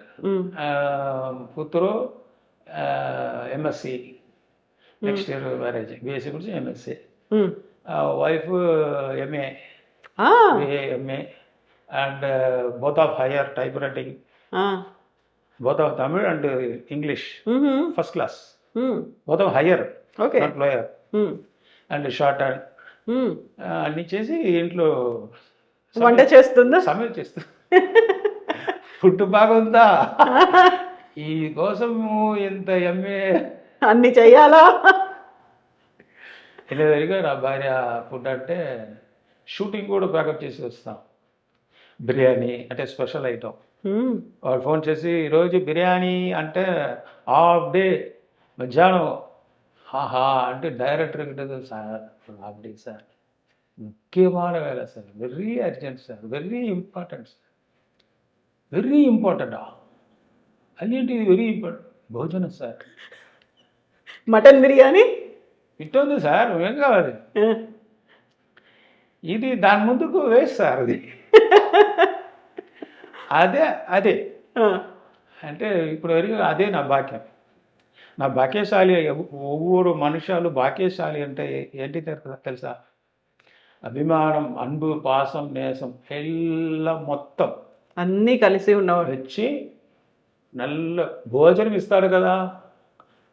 [SPEAKER 3] కూతురు MSc, next year marriage, BSc గురించి MSc, wife MA and both of higher type writing, both of Tamil and English first class, both of higher not lower, and shorthand అన్నీ చేసి ఇంట్లో వంట చేస్తుందా,
[SPEAKER 2] సమయం చేస్తుంది. ఫుడ్ బాగుందా, ఈ కోసము ఎంత ఎంఏ
[SPEAKER 3] అన్ని చెయ్యాలా.
[SPEAKER 2] ఎనివరిగా నా భార్య ఫుడ్ అంటే షూటింగ్ కూడా ప్యాకప్ చేసి వస్తాం. బిర్యానీ అంటే స్పెషల్ ఐటమ్. వాళ్ళు ఫోన్ చేసి ఈరోజు బిర్యానీ అంటే హాఫ్ డే, మధ్యాహ్నం ఆహా అంటే డైరెక్టర్ ఉంటుంది సార్, హాఫ్ డే సార్, ముఖ్యమైన వేళ sir, very urgent sir, very important sir, very important, అన్నింటిది వెరీ ఇంపార్టెంట్, భోజనం సార్,
[SPEAKER 3] మటన్ బిర్యానీ
[SPEAKER 2] ఇట్టుంది సార్, ఏం కావాలి, ఇది దాని ముందుకు వేస్తారు అది. అదే అదే
[SPEAKER 3] ఆ,
[SPEAKER 2] అంటే ఇప్పుడు వరకు అదే నా భాగ్యం. నా భాగ్యశాలి. ఒవ్వొరు మనుషులు భాగ్యశాలి అంటే ఏంటి తెలుసా? అభిమానం, అన్బు, పాసం, నేసం ఎల్లా మొత్తం
[SPEAKER 3] అన్నీ కలిసి ఉన్నవాడు.
[SPEAKER 2] వచ్చి నల్ల భోజనం ఇస్తాడు కదా,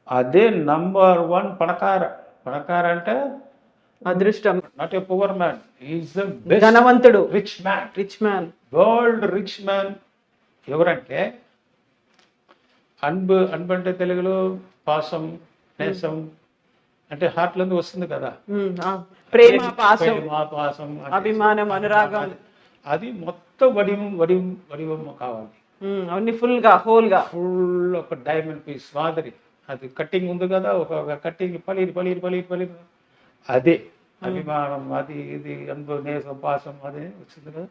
[SPEAKER 2] అదే నంబర్ 1 పణకార. పణకార అంటే
[SPEAKER 3] అదృష్టం.
[SPEAKER 2] Not a poor man, is the best
[SPEAKER 3] ధనవంతుడు,
[SPEAKER 2] rich man,
[SPEAKER 3] rich man.
[SPEAKER 2] World rich man ఎవరంటే అన్బు. అన్బు అంటే తెలుగులో పాసం, నేసం అంటే హార్ట్లో వస్తుంది కదా.
[SPEAKER 3] ప్రేమ, పాసం,
[SPEAKER 2] ప్రేమ, పాసం,
[SPEAKER 3] అభిమానం, అనురాగం,
[SPEAKER 2] అది మొత్తం వడివం కావాలి.
[SPEAKER 3] అవన్నీ ఫుల్ గా, హోల్ గా.
[SPEAKER 2] ఫుల్ ఒక డైమండ్ పీస్ మాదిరి. అది కట్టింగ్ ఉంది కదా, ఒక కట్టింగ్ పలీరు అదే అభిమానం, అది ఇది అనుభవం, నేసం, పాసం అదే వచ్చింది కదా,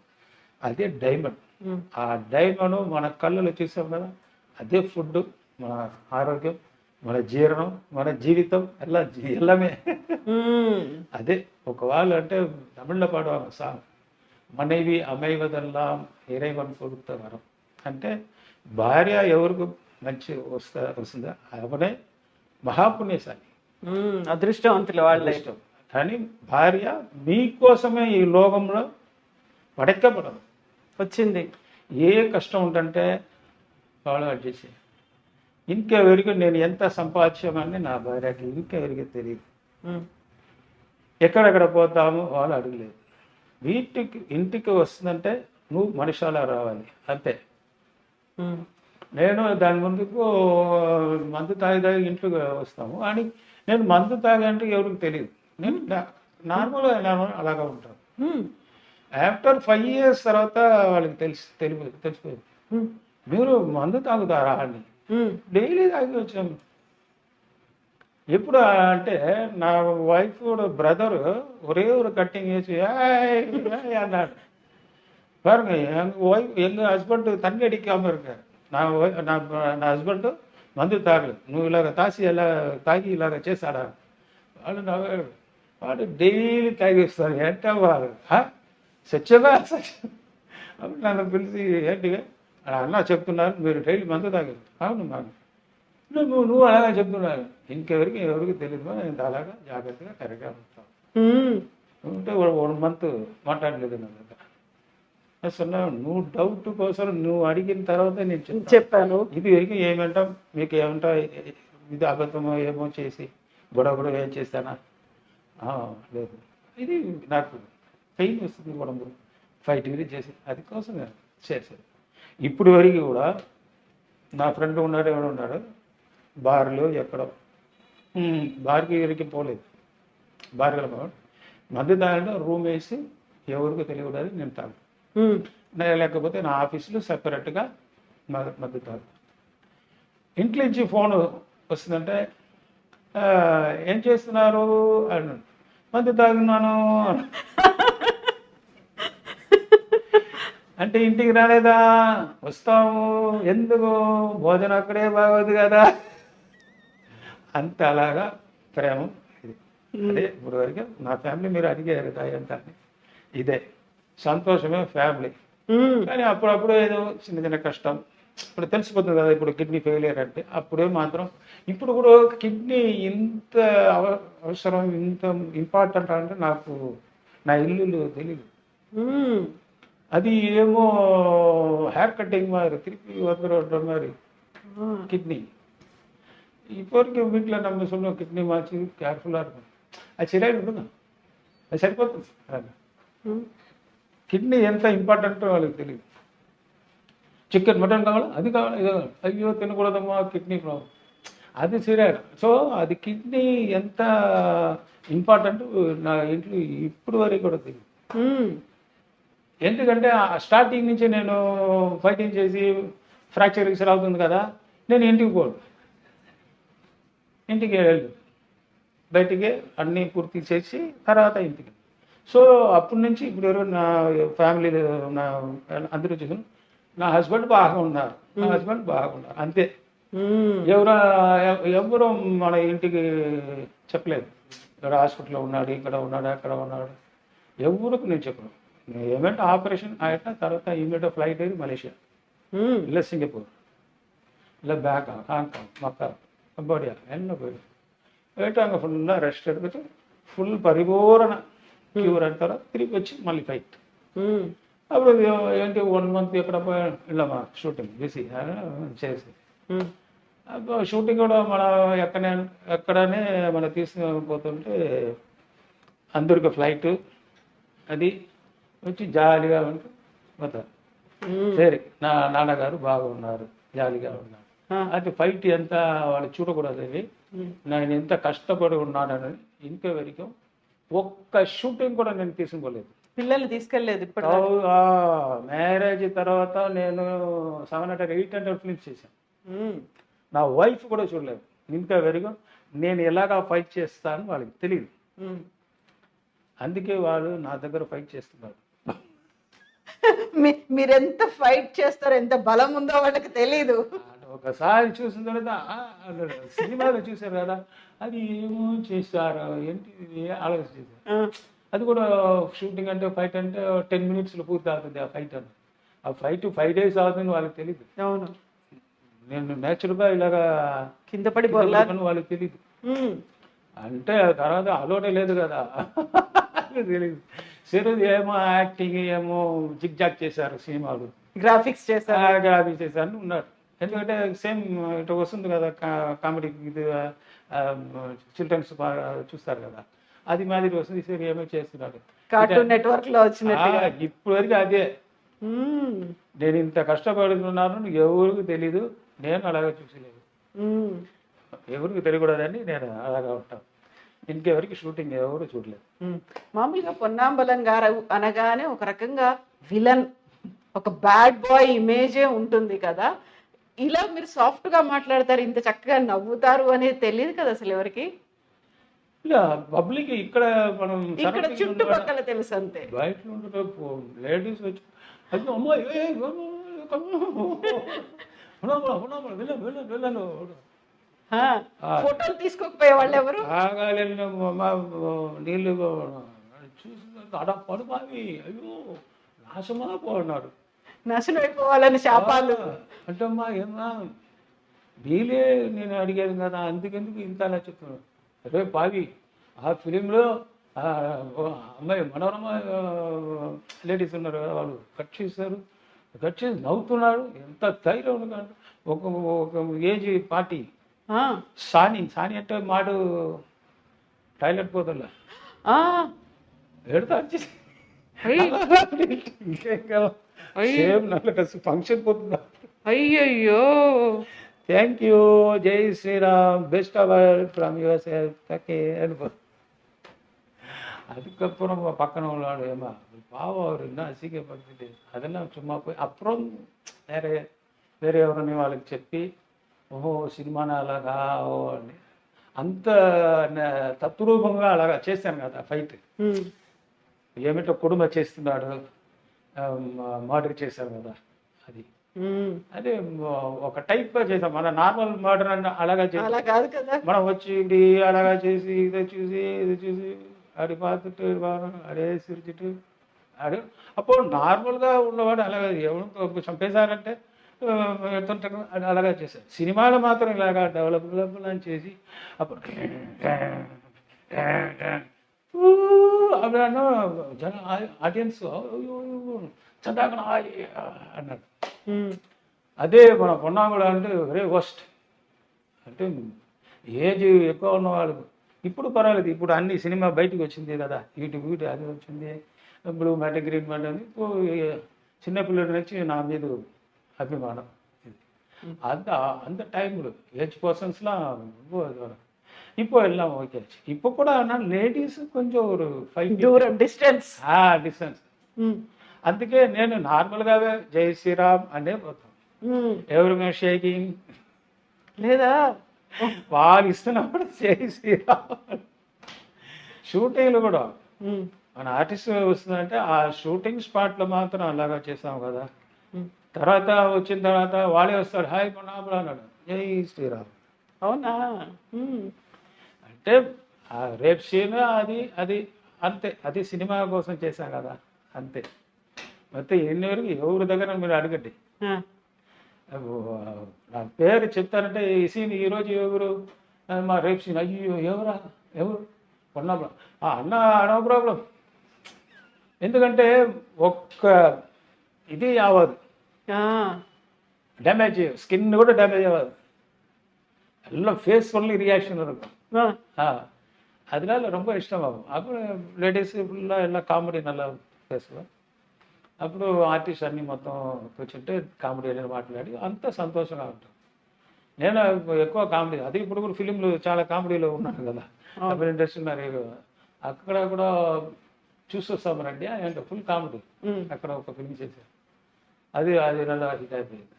[SPEAKER 2] అదే డైమండ్. ఆ డైమండ్ మన కళ్ళలో చూసాం కదా, అదే ఫుడ్, మన ఆరోగ్యం, మన జీర్ణం, మన జీవితం ఎల్లమే అదే. ఒకవేళ అంటే తమిళ్లో పాడువాங்க సాంగ్, మனைவி அமைவதெல்லாம் இறைவன் கொடுத்த వరం. అంటే భార్య ఎవరికి మంచి వస్తుందో అవనే మహాపుణ్యశాలి,
[SPEAKER 3] అదృష్టవంతులు వాళ్ళే.
[SPEAKER 2] ఇష్టం. కానీ భార్య మీకోసమే ఈ లోకంలో పడెక్కబడదు.
[SPEAKER 3] వచ్చింది
[SPEAKER 2] ఏ కష్టం ఉంటుంటే వాళ్ళు అడ్జస్ట్. ఇంకెవరికి నేను ఎంత సంపాదించామని నా భార్యకి ఇంకెవరికి తెలియదు. ఎక్కడెక్కడ పోతాము వాళ్ళు అడగలేదు. ఇంటికి వస్తుందంటే నువ్వు మనిషాలా రావాలి అంతే. నేను దాని ముందుకు మందు తాగి ఇంట్లోకి వస్తాము అని, నేను మందు తాగంటే ఎవరికి తెలియదు. నేను నార్మల్గా అలాగా ఉంటాను. ఆఫ్టర్ 5 years తర్వాత వాళ్ళకి తెలిసిపోయింది, మీరు మందు తాగుతారా అని. డైలీ తాగి వచ్చాము. ఎప్పుడు అంటే నా వైఫ్ బ్రదర్ ఒరే ఒక కట్టింగ్ వేసి అన్నాడు. பாருங்க எங்கள் ஹஸ்பண்ட் தண்ணி அடிக்காமல் இருக்கார். నా హస్బెండ్ మందు తాగలేదు, నువ్వు ఇలాగ తాగి ఇలాగ చేశాడా వాడు డైలీ తాగిస్తాడు. ఏంటా వాడు సత్యమా అప్పుడు నన్ను పిలిచి ఏంటి అన్న చెప్తున్నారు మీరు డైలీ మందు తాగారు. అవును మాకు నువ్వు అలాగా చెప్తున్నాను, ఎవరికి తెలియదు, నేను అలాగా జాగ్రత్తగా కరెక్ట్గా ఉంటాను. ఉంటే 1 month మాట్లాడలేదు నా దగ్గర. అసలు నువ్వు డౌట్ కోసం నువ్వు అడిగిన తర్వాత నేను
[SPEAKER 3] చెప్పాను.
[SPEAKER 2] ఇది వరకు ఏమంటా మీకు ఏమంటా ఇది అబద్ధమో ఏమో చేసి గొడవ ఏం చేస్తానా లేదు. ఇది నాకు పెయిన్ వస్తుంది, గొడవ 5 degrees చేసి అది కోసం చేసేది. ఇప్పుడు వరకు కూడా నా ఫ్రెండ్ ఉన్నాడు, ఎవడు ఉన్నాడు బార్లో ఎక్కడో, బార్కి ఎవరికి పోలేదు. బార్లో మందు తాగడం రూమ్ వేసి ఎవరికి తెలియకూడదు, నేను తాగు. లేకపోతే నా ఆఫీసులో సెపరేట్గా మద్దతు తాగు. ఇంట్లో నుంచి ఫోన్ వస్తుందంటే ఏం చేస్తున్నారు అని, మద్దతు తాగున్నాను అంటే ఇంటికి రాలేదా, వస్తాము ఎందుకు, భోజనం అక్కడే బాగోదు కదా, అంత అలాగా ప్రేమ ఇది. అదే ఇప్పుడు వరకు నా ఫ్యామిలీ మీరు అడిగారు కదా ఎంత, ఇదే సంతోషమే ఫ్యామిలీ. కానీ అప్పుడప్పుడు ఏదో చిన్న కష్టం ఇప్పుడు తెలిసిపోతుంది కదా. ఇప్పుడు కిడ్నీ ఫెయిలియర్ అంటే అప్పుడే మాత్రం, ఇప్పుడు కూడా కిడ్నీ ఇంత అవసరం, ఇంత ఇంపార్టెంట్ అంటే నాకు నా ఇల్లు తెలియదు. అది ఏమో హెయిర్ కటింగ్ மாதிரி திருப்பி வந்துடுற மாதிரி கிட்னி. இப்போ வரைக்கும் வீட்டில் நம்ம சொன்னோம் கிட்னி மாச்சு கேர்ஃபுல்லாக இருக்கும், அது சரியாக விடுங்க, அது సరిపోతుంది. కిడ్నీ ఎంత ఇంపార్టెంటో వాళ్ళకి తెలియదు. చికెన్ మటన్ కావాలా, అది కావాలా, ఇది కావాలి, అయ్యో తినకూడదమ్మా కిడ్నీ ప్రాబ్లం, అది సీరియస్. సో అది కిడ్నీ ఎంత ఇంపార్టెంట్ నా ఇంట్లో ఇప్పుడు వరకు కూడా తెలియదు. ఎందుకంటే స్టార్టింగ్ నుంచి నేను ఫైటింగ్ చేసి ఫ్రాక్చర్ గిక్చర్ అవుతుంది కదా, నేను ఇంటికి పోడు, ఇంటికి వెళ్ళదు, బయటికి అన్నీ పూర్తి చేసి తర్వాత ఇంటికి. సో అప్పటి నుంచి ఇప్పుడు వరకు నా ఫ్యామిలీలో నా అందరూ చూసాను, నా హస్బెండ్ బాగున్నారు, నా హస్బెండ్ బాగున్నారు అంతే. ఎవరు మన ఇంటికి చెప్పలేదు, ఇక్కడ హాస్పిటల్లో ఉన్నాడు, ఇక్కడ ఉన్నాడు, అక్కడ ఉన్నాడు, ఎవరికి నేను చెప్పను. నేను ఏమంటే ఆపరేషన్ అయిన తర్వాత ఇమీడియట్ ఫ్లైట్ అయ్యి మలేషియా, இல்லை సింగపూర్, இல்லை பேங்காக், ஹாங்காங், மக்கா, கம்போடியா எல்லாம் போயிடும். போயிட்டு அங்கே ஃபுல்லாக ரெஸ்ட் எடுத்துட்டு ఫుల్ పరిపూర్ణ క్యూర్ అంటారా, తిరిగి వచ్చి మళ్ళీ ఫైట్. అప్పుడు ఏంటి 1 month ఎక్కడ వెళ్ళామా షూటింగ్ బిజీ చేసి, షూటింగ్ కూడా మన ఎక్కడనే మనం తీసుకుపోతుంటే అందరికి ఫ్లైట్ అది వచ్చి జాలీగా ఉంటూ పోతారు. సరే నా నాన్నగారు బాగున్నారు, జాలీగా ఉన్నారు. అది ఫైట్ ఎంత వాళ్ళు చూడకూడదు, అది నేను ఎంత కష్టపడి ఉన్నానని ఇంకా వరకు ఒక్క షూటింగ్ కూడా నేను తీసుకోలేదు.
[SPEAKER 3] పిల్లల్ని తీసుకెళ్ళలేదు ఇప్పుడు?
[SPEAKER 2] మ్యారేజ్ తర్వాత నేను 700-800 ఫిల్మ్స్ చేశాను. నా వైఫ్ కూడా చూడలేదు ఇంకా వరకు. నేను ఎలాగా ఫైట్ చేస్తాను వాళ్ళకి తెలియదు, అందుకే వాళ్ళు నా దగ్గర ఫైట్ చేస్తున్నారు.
[SPEAKER 3] మీరెంత ఫైట్ చేస్తారో, ఎంత బలం ఉందో వాళ్ళకి తెలీదు.
[SPEAKER 2] ఒకసారి చూసిన తర్వాత సినిమాలో చూశారు కదా, అది ఏమో చేస్తారు ఏంటి ఆలోచించారు. అది కూడా షూటింగ్ అంటే ఫైట్ అంటే 10 minutes పూర్తి అవుతుంది ఆ ఫైట్ అని. ఆ ఫైట్ 5 days అవుతుంది వాళ్ళకి తెలియదు.
[SPEAKER 3] అవును,
[SPEAKER 2] నేను నేచురల్గా ఇలాగా
[SPEAKER 3] కింద పడి
[SPEAKER 2] వాళ్ళకి తెలియదు. అంటే తర్వాత అలవాటే లేదు కదా తెలియదు. సరే ఏమో యాక్టింగ్ ఏమో జిగ్ జాగ్ చేశారు, సినిమాలు
[SPEAKER 3] గ్రాఫిక్స్
[SPEAKER 2] చేశారు ఉన్నారు. ఎందుకంటే సేమ్ ఇటు వస్తుంది కదా కామెడీ, ఇది చిల్డ్రన్స్ చూస్తారు కదా, అది మాదిరి వస్తుంది. సరే ఏమో చేస్తున్నాడు,
[SPEAKER 3] కార్టూన్ నెట్వర్క్ లో వచ్చినట్టు.
[SPEAKER 2] ఇప్పుడు వరకు అదే నేను ఇంత కష్టపడుతున్నాను, ఎవరికి తెలీదు. నేను అలాగే చూసలేదు, ఎవరికి తెలియకూడదని నేను అలాగా ఉంటాను. ఇంకెవరికి షూటింగ్ ఎవరు చూడలేదు.
[SPEAKER 3] మామూలుగా పొన్నాంబలం గారు అనగానే ఒక రకంగా విలన్, ఒక బ్యాడ్ బాయ్ ఇమేజే ఉంటుంది కదా. ఇలా మీరు సాఫ్ట్ గా మాట్లాడతారు, ఇంత చక్కగా నవ్వుతారు అనేది తెలియదు కదా అసలు ఎవరికి.
[SPEAKER 2] ఇలా పబ్లిక్ ఇక్కడ మనం
[SPEAKER 3] ఇక్కడ చుట్టుపక్కల తెలుసు అంతే.
[SPEAKER 2] బయట లేడీస్ వచ్చి అది అమ్మాయి వెళ్ళను
[SPEAKER 3] ఫోటోలు తీసుకోకపోయే వాళ్ళు ఎవరు
[SPEAKER 2] నీళ్ళు చూసిన అడ పడుమావి, అయ్యో నాశమా పోన్నాడు,
[SPEAKER 3] నాశనం అయిపోవాలని శాపాలు.
[SPEAKER 2] అంటే అమ్మా ఏమన్నా వీలే నేను అడిగాను కదా, అందుకెందుకు ఇంత అలా చెప్తున్నాను. అరే పావి, ఆ ఫిలింలో అమ్మాయి మనోరమ లేడీస్ ఉన్నారు కదా, వాళ్ళు కట్ చేశారు, కట్ చేసి నవ్వుతున్నాడు. ఎంత ధైర్యం ఉంది. ఒక ఏజ్ పార్టీ సాని అంటే మాడు టాయిలెట్ పోతుండ ఎడతా వచ్చేసి ఫంక్షన్ పోతుందా.
[SPEAKER 3] అయ్యయ్యో,
[SPEAKER 2] థ్యాంక్ యూ, జై Shriram, best of from yourself తకే అనుకో. அதுக்கப்புறம் பக்கம் உள்ளாடு ஏமா பாவம் அவர் என்ன அசிங்கப்படுத்திட்டு அதெல்லாம் சும்மா போய் அப்புறம் வேற ఎవరిని వాళ్ళకి చెప్పి ఓహో సినిమాని అలాగా ఓ అని అంత తత్రూపంగా అలాగా చేశాను కదా ఫైట్. ఏమిటో కుటుంబ చేస్తున్నాడు, మర్డర్ చేశారు కదా, అది అదే ఒక టైప్గా చేసాం. మన నార్మల్ మర్డర్ అంటే అలాగా చేసాం. మనం వచ్చి ఇది అలాగా చేసి ఇది చూసి అది பார்த்துட்டு అడే సిరిచిట్టు అడే అప్పుడు నార్మల్గా ఉన్నవాడు అలాగే ఎవరు చంపేశారంటే ఎడుతుంటారు, అది అలాగా చేశారు. సినిమాలో మాత్రం ఇలాగా డెవలప్ అని చేసి అప్పుడు అప్పుడు జన ఆడియన్స్ చందాకన అన్నాడు. అదే మన పొన్నాంగుడు అంటే వెరీ వర్స్ట్. అంటే ఏజ్ ఎక్కువ ఉన్నవాళ్ళు ఇప్పుడు పర్వాలేదు, ఇప్పుడు అన్ని సినిమా బయటకు వచ్చింది కదా, యూట్యూబ్ అది వచ్చింది, బ్లూ మ్యాట్ గ్రీన్ మ్యాట్ అని. ఇప్పుడు చిన్నపిల్లల నుంచి నా మీద అభిమానం. அந்த டைமில் ஏஜ் பர்சன்ஸ்லாம் இப்போ எல்லாம் ஓகே ஆச்சு. இப்போ கூட ஆனால் லேடிஸ் కొంచెం ஒரு 5
[SPEAKER 3] దూరం డిస్టెన్స్
[SPEAKER 2] అందుకే నేను నార్మల్గానే జై శ్రీరామ్ అనే పోతాను. ఎవరికైనా షేకింగ్
[SPEAKER 3] లేదా
[SPEAKER 2] వాళ్ళు ఇస్తున్నప్పుడు జై శ్రీరామ్. షూటింగ్లు కూడా మన ఆర్టిస్ట్ వస్తుందంటే ఆ షూటింగ్ స్పాట్లో మాత్రం అలాగా చేస్తాం కదా. తర్వాత వచ్చిన తర్వాత వాళ్ళే వస్తారు, హాయ్ పొన్నాపులు అన్నాడు, జై శ్రీరామ్.
[SPEAKER 3] అవునా?
[SPEAKER 2] అంటే రేప్ సీన్ అది అది అంతే, అది సినిమా కోసం చేశాం కదా అంతే. అయితే ఎన్ని వరకు ఎవరి దగ్గర మీరు అడగండి,
[SPEAKER 3] ఆ,
[SPEAKER 2] నా పేరు చెప్తానంటే ఈ సీన్ ఈరోజు ఎవరు, మా రేపు సీన్ అయ్యో ఎవరా ఎవరు ఉన్నప్పుడు అన్న నో ప్రాబ్లం. ఎందుకంటే ఒక్క ఇది అవ్వదు,
[SPEAKER 3] ఆ,
[SPEAKER 2] డ్యామేజ్ స్కిన్ కూడా డ్యామేజ్ అవ్వదు, எல்லாம் ஃபேஸ் ஒன்லி ரியாக்ஷன் இருக்கும். அதனால ரொம்ப இஷ்டமாகும். அப்புறம் லேடிஸ் ஃபுல்லாக எல்லாம் காமெடி நல்லா பேசுவேன். అప్పుడు ఆర్టిస్ట్ అన్ని మొత్తం కూర్చుంటే కామెడీ అనేది మాట్లాడి అంత సంతోషంగా ఉంటుంది. నేను ఎక్కువ కామెడీ, అది ఇప్పుడు కూడా ఫిలింలు చాలా కామెడీలో ఉన్నాను కదా, అప్పుడు ఇండస్ట్రీ మరి అక్కడ కూడా చూసి వస్తామనండి అంటే ఫుల్ కామెడీ. అక్కడ ఒక ఫిలిం చేశాను, అది అది நல்லா హిట్ అయిపోయింది.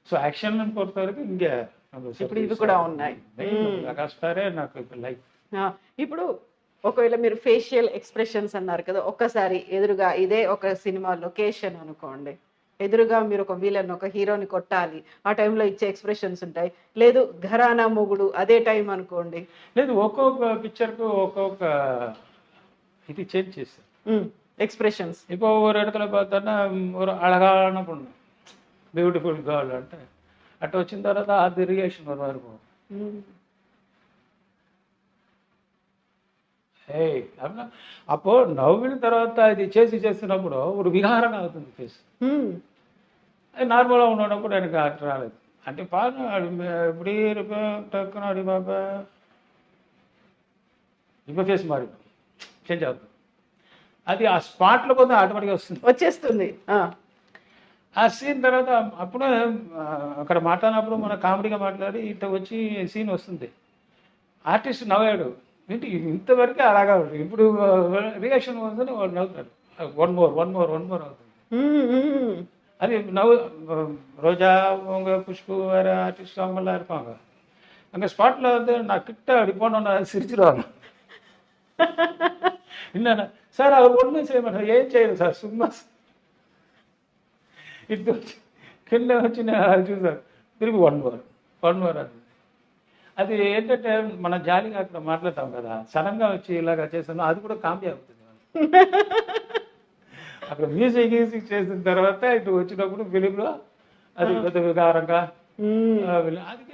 [SPEAKER 2] సో యాక్షన్ పొరత వరకు ఇంకే
[SPEAKER 3] ఇప్పుడు ఇవి కూడా ఉన్నాయి.
[SPEAKER 2] మెగాస్టారే నాకు లైఫ్.
[SPEAKER 3] ఇప్పుడు ఒకవేళ మీరు ఫేషియల్ ఎక్స్ప్రెషన్స్ అన్నారు కదా, ఒక్కసారి ఎదురుగా ఇదే ఒక సినిమా లొకేషన్ అనుకోండి, ఎదురుగా మీరు ఒక విలన్ ఒక హీరోని కొట్టాలి, ఆ టైంలో ఇచ్చే ఎక్స్ప్రెషన్స్ ఉంటాయి. లేదు ఘరానా మొగుడు అదే టైం అనుకోండి,
[SPEAKER 2] లేదు ఒక్కొక్క పిక్చర్కు ఒక్కొక్క ఇది చేంజ్ చేస్తాను
[SPEAKER 3] எக்ஸ்பிரஷன்ஸ்.
[SPEAKER 2] இப்போ ஒரு இடத்துல பார்த்தோன்னா ஒரு அழகான பொண்ணு, பியூட்டிஃபுல் கேர்ள் అంటే అట్లా వచ్చిన తర్వాత అది రియాక్షన్ వరకు இருக்கும். ఏయ్ అట్లా అప్పో నవ్విన తర్వాత ఇది చేస్తున్నప్పుడు ఒక విహారంగా అవుతుంది ఫేస్. అది నార్మల్గా ఉన్నప్పుడు எனக்கு అట్లా రాలేదు. అంటే పాడు இப்படி இருப்பேன் டக்குன்னு அப்படி பார்ப்பேன், இப்போ ఫేస్ మారి చేంజ్ అవుతుంది. అది ఆ స్పాట్లో పోతే ఆటోమేటిక్గా
[SPEAKER 3] వచ్చేస్తుంది.
[SPEAKER 2] ఆ సీన్ తర్వాత అప్పుడు అక్కడ మాట్లాడినప్పుడు మన కామెడీగా మాట్లాడి ఇట్లా వచ్చి సీన్ వస్తుంది, ఆర్టిస్ట్ నవ్వాడు, ఏంటి ఇంతవరకే అలాగా ఉంటుంది. ఇప్పుడు రియాక్షన్ వస్తుంది, వాడు నవ్వుతాడు, వన్ మోర్ అవుతుంది. அது நவ் ரோஜா அவங்க புஷ்பு வேறு ஆர்டிஸ்ட் அவங்கெல்லாம் இருப்பாங்க. அங்கே ஸ்பாட்டில் வந்து நான் கிட்ட அப்படி போனோன்னா சிரிச்சிடுவாங்க. இல்லைண்ணா சார் அவர் ஒன்றும் செய்ய மாட்டார், ஏன் செய்யணும் సార్ సుమ్మా ఇటు కింద వచ్చి నేను చూసాను, తిరిగి వన్ మోర్ అది. అది ఏంటంటే మనం జాలీగా అక్కడ మాట్లాడతాం కదా, సడన్గా వచ్చి ఇలాగ చేస్తాను, అది కూడా కామెడీ అవుతుంది. అక్కడ మ్యూజిక్ చేసిన తర్వాత ఇటు వచ్చినప్పుడు ఫిలింలో అది పెద్ద వికారంగా అది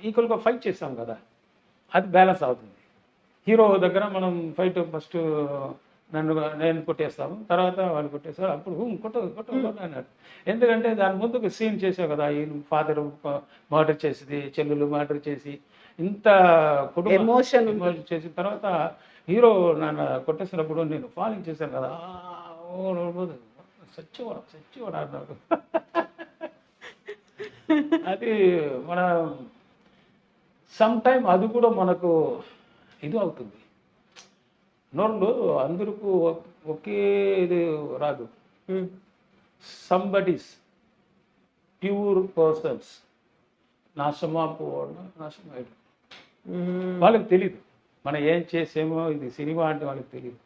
[SPEAKER 2] ఈక్వల్గా ఫైట్ చేస్తాం కదా, అది బ్యాలెన్స్ అవుతుంది. హీరో దగ్గర మనం ఫైట్ ఫస్ట్ నేను కొట్టేస్తాము, తర్వాత వాళ్ళు కొట్టేస్తారు, అప్పుడు కొట్ట అన్నాడు. ఎందుకంటే దాని ముందుకు సీన్ చేసావు కదా, ఈ ఫాదర్ మర్డర్ చేసింది, చెల్లెలు మర్డర్ చేసి ఇంత కుటుంబం ఎమోషన్ చేసిన తర్వాత హీరో నన్ను కొట్టేసినప్పుడు నేను ఫాలోయింగ్ చేశాను కదా, సచ్చివాడు అన్నాడు. అది మన సమ్ టైం అది కూడా మనకు ఇది అవుతుంది. నోళ్ళు అందరికీ ఒకే ఇది రాదు. సంబడీస్ ప్యూర్ పర్సన్స్ నాశనమయ్యాడు, వాళ్ళకి తెలీదు మనం ఏం చేసేమో, ఇది సినిమా అంటే వాళ్ళకి తెలియదు.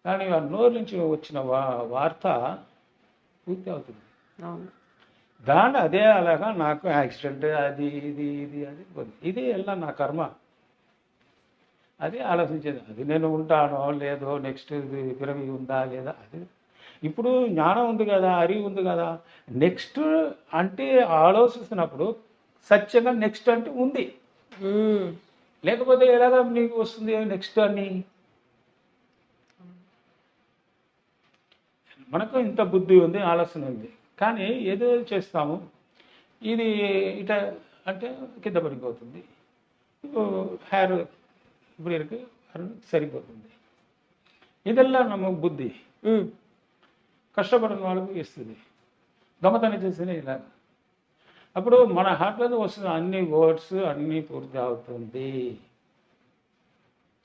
[SPEAKER 2] కానీ ఆ నోరు నుంచి వచ్చిన వార్త పూర్తి అవుతుంది. దాన్ని అదే అలాగా నాకు యాక్సిడెంట్ అది ఇది ఇది అది ఇది ఎలా నా కర్మ, అది ఆలోచించేది. అది నేను ఉంటానో లేదో, నెక్స్ట్ ఇది పిరవి ఉందా లేదా, అది ఇప్పుడు జ్ఞానం ఉంది కదా, అరివి ఉంది కదా, నెక్స్ట్ అంటే ఆలోచిస్తున్నప్పుడు సత్యంగా నెక్స్ట్ అంటే ఉంది, లేకపోతే ఎలాగా నీకు వస్తుంది నెక్స్ట్ అని. మనకు ఇంత బుద్ధి ఉంది, ఆలోచన ఉంది, కానీ ఏదో చేస్తాము, ఇది ఇట అంటే కింద పడిపోతుంది, హెయిర్ ఇప్పుడు ఇருக்கு సరిపోతుంది. ఇదెల్లా నమ్మకు బుద్ధి కష్టపడిన వాళ్ళకు ఇస్తుంది, దొంగతనం చేస్తేనే ఇలా. అప్పుడు మన హార్ట్లో వస్తున్న అన్ని వర్డ్స్ అన్నీ పూర్తి అవుతుంది.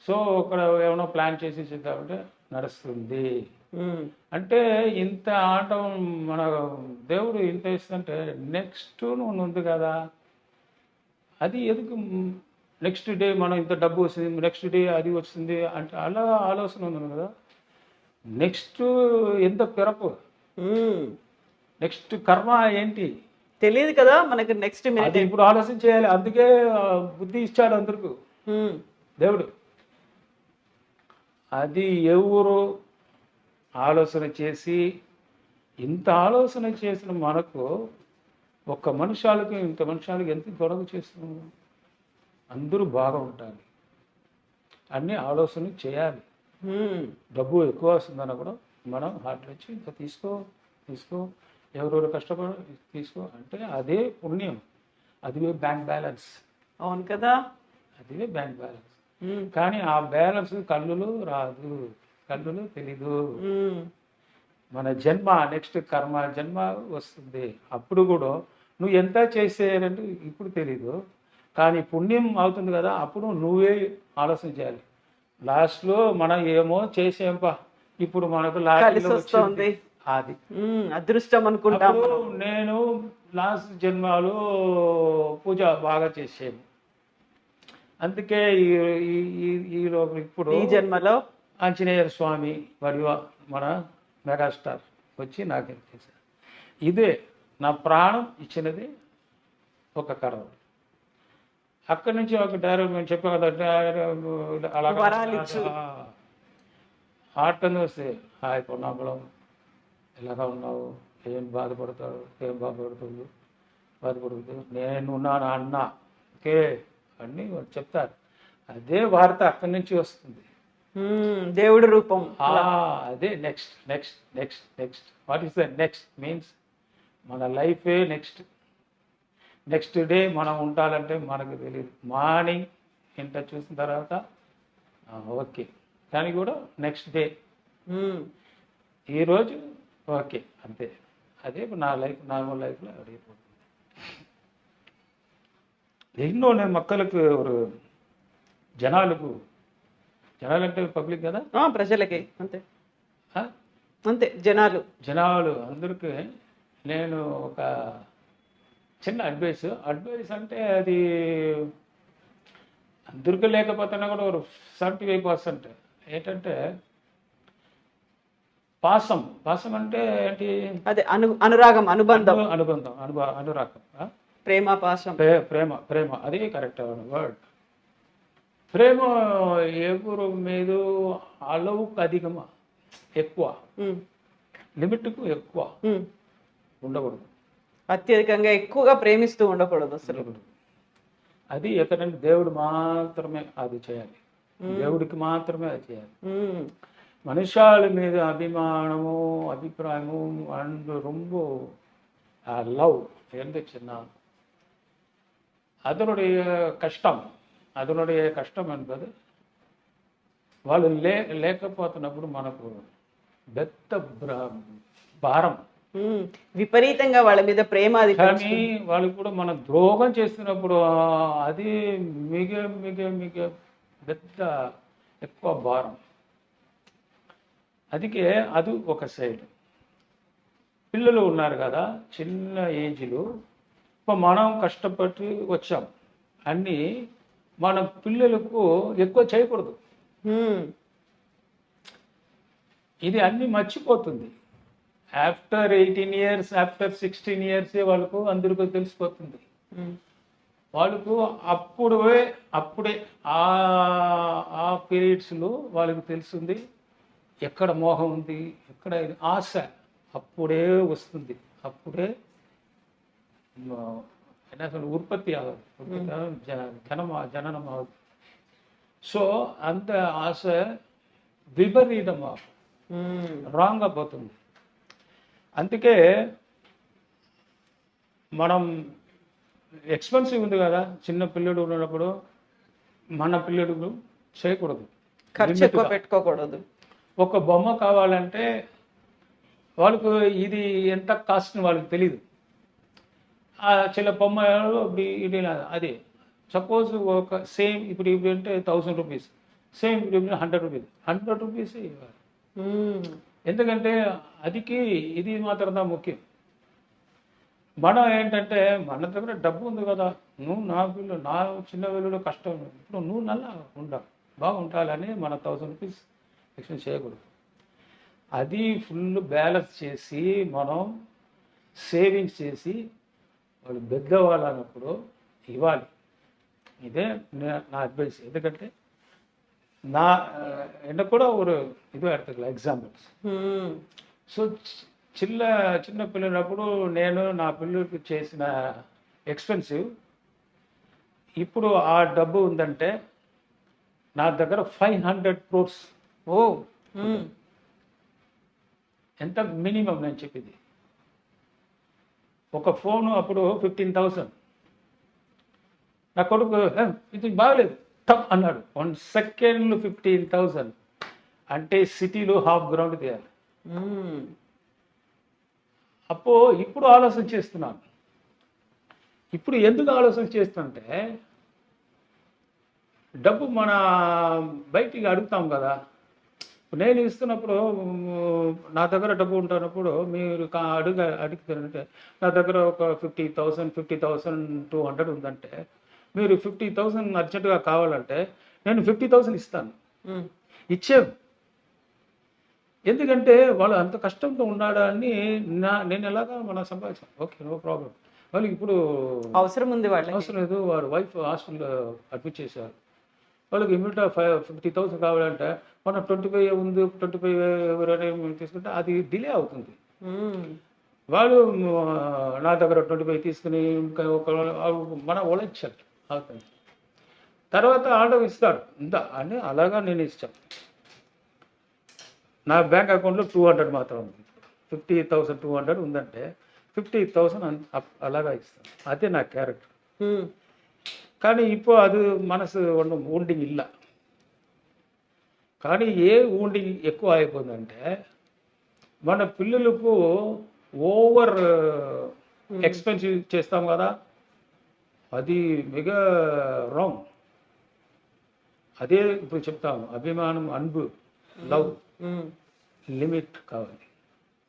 [SPEAKER 2] సో అక్కడ ఏమైనా ప్లాన్ చేసి చేద్దామంటే నడుస్తుంది. అంటే ఇంత ఆటం మన దేవుడు ఇంత ఇస్తుంటే నెక్స్ట్ నువ్వు ఉంది కదా, అది ఎందుకు నెక్స్ట్ డే మనం ఇంత డబ్బు వస్తుంది, నెక్స్ట్ డే అది వస్తుంది అంటే అలా ఆలోచన ఉంది కదా. నెక్స్ట్ ఎంత పిరపు, నెక్స్ట్ కర్మ ఏంటి
[SPEAKER 3] తెలియదు కదా మనకి. నెక్స్ట్
[SPEAKER 2] అది ఇప్పుడు ఆలోచన చేయాలి. అందుకే బుద్ధి ఇచ్చాడు అందరికీ దేవుడు. అది ఎవరు ఆలోచన చేసి ఇంత ఆలోచన చేసిన మనకు ఒక్క మనుషాలకి ఇంత మనుషాలకి ఎంత గొడవ చేస్తున్నాము. అందరూ బాగా ఉండాలి, అన్నీ ఆలోచన చేయాలి. డబ్బు ఎక్కువ వస్తుందన్న కూడా మనం హార్ట్లో వచ్చి ఇంకా తీసుకో ఎవరెవరు కష్టపడ తీసుకో అంటే అదే పుణ్యం, అదివే బ్యాంక్ బ్యాలెన్స్.
[SPEAKER 3] అవును కదా,
[SPEAKER 2] అదివే బ్యాంక్ బ్యాలెన్స్. కానీ ఆ బ్యాలెన్స్ కళ్ళులు రాదు, కళ్ళులు తెలీదు. మన జన్మ నెక్స్ట్ కర్మ జన్మ వస్తుంది. అప్పుడు కూడా నువ్వు ఎంత చేసేయాలంటే ఇప్పుడు తెలీదు, కానీ పుణ్యం అవుతుంది కదా, అప్పుడు నువ్వే ఆలోచన చేయాలి. లాస్ట్లో మనం ఏమో చేసేంపా, ఇప్పుడు మనకు
[SPEAKER 3] కలిసి వస్తుంది,
[SPEAKER 2] అది
[SPEAKER 3] అదృష్టం అనుకుంటా.
[SPEAKER 2] నేను లాస్ట్ జన్మలో పూజ బాగా చేసాను, అందుకే ఇప్పుడు
[SPEAKER 3] ఈ జన్మలో
[SPEAKER 2] ఆంజనేయ స్వామి మరియు మన మెగాస్టార్ వచ్చి నాకు చేశారు. ఇదే నా ప్రాణం ఇచ్చినది ఒక కర్మ. అక్కడి నుంచి ఒక డైరెక్ట్ మేము చెప్పాం కదా, హార్ట్ అని వస్తే హాయ్ పొన్నాకులం, ఎలాగా ఉన్నావు, ఏం బాధపడతావు, ఏం బాధపడుతుంది నేను ఉన్నాను అన్న ఓకే అన్నీ చెప్తారు. అదే వార్త అక్కడి నుంచి వస్తుంది,
[SPEAKER 3] దేవుడి రూపం.
[SPEAKER 2] అదే next next next next what is the next means మన లైఫే నెక్స్ట్ డే మనం ఉండాలంటే మనకు తెలియదు. మార్నింగ్ ఇంత చూసిన తర్వాత ఓకే, కానీ కూడా నెక్స్ట్ డే ఈరోజు ఓకే అంతే. అదే నా లైఫ్ నార్మల్ లైఫ్లో అడిగిపోతుంది. ఎన్నో నేను మక్కలకు జనాలంటే పబ్లిక్ కదా,
[SPEAKER 3] ప్రజలకి అంతే అంతే జనాలు
[SPEAKER 2] అందరికీ నేను ఒక చిన్న అడ్వైస్ అంటే అది అందరికీ లేకపోతున్నా కూడా ఒక 75% ఏంటంటే పాసం అంటే ఏంటి,
[SPEAKER 3] అదే అనురాగం, అనురాగం, ప్రేమ, పాశం,
[SPEAKER 2] ప్రేమ అదే కరెక్ట్ వర్డ్. ప్రేమ ఎవరు మీద అలవుకు అధికమా ఎక్కువ, లిమిట్కు ఎక్కువ ఉండకూడదు,
[SPEAKER 3] అత్యధికంగా ఎక్కువగా ప్రేమిస్తూ ఉండకూడదు అసలు.
[SPEAKER 2] అది ఎక్కడంటే దేవుడు మాత్రమే అది చేయాలి, దేవుడికి మాత్రమే అది చేయాలి. మనుషాల మీద అభిమానము అభిప్రాయము అండ్ ரொம்ப లవ్ చిన్న அதனுடைய కష్టం என்பது వాళ్ళు లేకపోతున్నప్పుడు మనకు పెద్ద భారం,
[SPEAKER 3] విపరీతంగా వాళ్ళ మీద ప్రేమ. అది
[SPEAKER 2] కానీ వాళ్ళు కూడా మనం ద్రోహం చేస్తున్నప్పుడు అది మిగ పెద్ద ఎక్కువ భారం. అందుకే అది ఒక సైడ్. పిల్లలు ఉన్నారు కదా చిన్న ఏజ్లో, మనం కష్టపడి వచ్చాం అన్నీ మన పిల్లలకు ఎక్కువ చేయకూడదు. ఇది అన్నీ మర్చిపోతుంది. ఆఫ్టర్ 18 years ఆఫ్టర్ 16 years వాళ్ళకు అందరికీ తెలిసిపోతుంది. వాళ్ళకు అప్పుడే ఆ పీరియడ్స్లో వాళ్ళకు తెలుస్తుంది ఎక్కడ మోహం ఉంది, ఎక్కడ ఆశ అప్పుడే వస్తుంది, అప్పుడే ఉత్పత్తి ఆగదు, జననం ఆగదు. సో అంత ఆశ విపరీతం రాంగ్గా పోతుంది. అందుకే మనం ఎక్స్పెన్సివ్ ఉంది కదా, చిన్న పిల్లడు ఉన్నప్పుడు మన పిల్లడు చేయకూడదు,
[SPEAKER 3] ఖర్చు ఎక్కువ పెట్టుకోకూడదు.
[SPEAKER 2] ఒక బొమ్మ కావాలంటే వాళ్ళకు ఇది ఎంత కాస్ట్ వాళ్ళకి తెలీదు. ఆ చిన్న బొమ్మ ఇది అది సపోజ్ ఒక సేమ్ ఇప్పుడు అంటే 1000 rupees, సేమ్ ఇప్పుడు 100 rupees ఇవ్వాలి. ఎందుకంటే అదికి ఇది మాత్రం ముఖ్యం. మనం ఏంటంటే మన దగ్గర డబ్బు ఉంది కదా, నువ్వు నా చిన్న పిల్లలు కష్టం, ఇప్పుడు నువ్వు బాగుంటాలని మన 1000 rupees ఎక్స్పెన్స్ చేయకూడదు. అది ఫుల్ బ్యాలెన్స్ చేసి మనం సేవింగ్స్ చేసి వాళ్ళు పెద్దవాళ్ళు అన్నప్పుడు ఇవ్వాలి. ఇదే నా అడ్వైస్. ఎందుకంటే எனக்கு கூட ஒரு இது எடுத்துக்கலாம் ఎగ్జాంపుల్స్. సో చిన్న పిల్లలప్పుడు నేను నా పిల్లలకి చేసిన ఎక్స్పెన్సివ్ ఇప్పుడు ఆ డబ్బు ఉందంటే నా దగ్గర 500 crores.
[SPEAKER 3] ఓ
[SPEAKER 2] ఎంత మినిమం నేను చెప్పింది. ఒక ఫోను అప్పుడు 15,000. నా కొడుకు ఇది బాగలేదు టప్ అన్నాడు. 1 సెకండ్లో 15,000 అంటే సిటీలో హాఫ్ గ్రౌండ్ తీయాలి. ఇప్పుడు ఆలోచన చేస్తున్నాను. ఇప్పుడు ఎందుకు ఆలోచన చేస్తుంటే డబ్బు మన బయటికి అడుగుతాం కదా. నేను ఇస్తున్నప్పుడు నా దగ్గర డబ్బు ఉంటున్నప్పుడు మీరు అడుగుతారంటే నా దగ్గర ఒక 50,000 50,200 ఉందంటే మీరు 50,000 అర్జెంటుగా కావాలంటే నేను 50,000 ఇస్తాను. ఇచ్చాను. ఎందుకంటే వాళ్ళు అంత కష్టంతో ఉన్నాడని నేను ఎలాగా మనం సంపాదించాను. Okay, no problem. వాళ్ళకి ఇప్పుడు
[SPEAKER 3] అవసరం ఉంది, వాళ్ళకి
[SPEAKER 2] అవసరం లేదు. వాడు వైఫ్ హాస్టల్లో అడ్మిట్ చేశారు. వాళ్ళకి ఇమీడియట్గా 50,000 కావాలంటే మనం 25 ఉంది, 25 తీసుకుంటే అది డిలే అవుతుంది. వాళ్ళు నా దగ్గర 25 తీసుకుని ఇంకా మన ఒలచ్చారు అవుతుంది. తర్వాత ఆర్డర్ ఇస్తాడు ఇంత అని అలాగా నేను ఇస్తాను. నా బ్యాంక్ అకౌంట్లో 200 మాత్రం ఉంది. 50,200 ఉందంటే 50,000 అలాగా ఇస్తాను. అదే నా క్యారెక్టర్. కానీ ఇప్పుడు అది మనసు ఊండింగ్ ಇಲ್ಲ. కానీ ఏ ఊండింగ్ ఎక్కువ అయిపోయిందంటే మన పిల్లలకు ఓవర్ ఎక్స్పెన్సివ్ చేస్తాం కదా, అది మెగా రాంగ్. అదే ఇప్పుడు చెప్తాము, అభిమానం, అన్బు, లవ్ లిమిట్ కావాలి.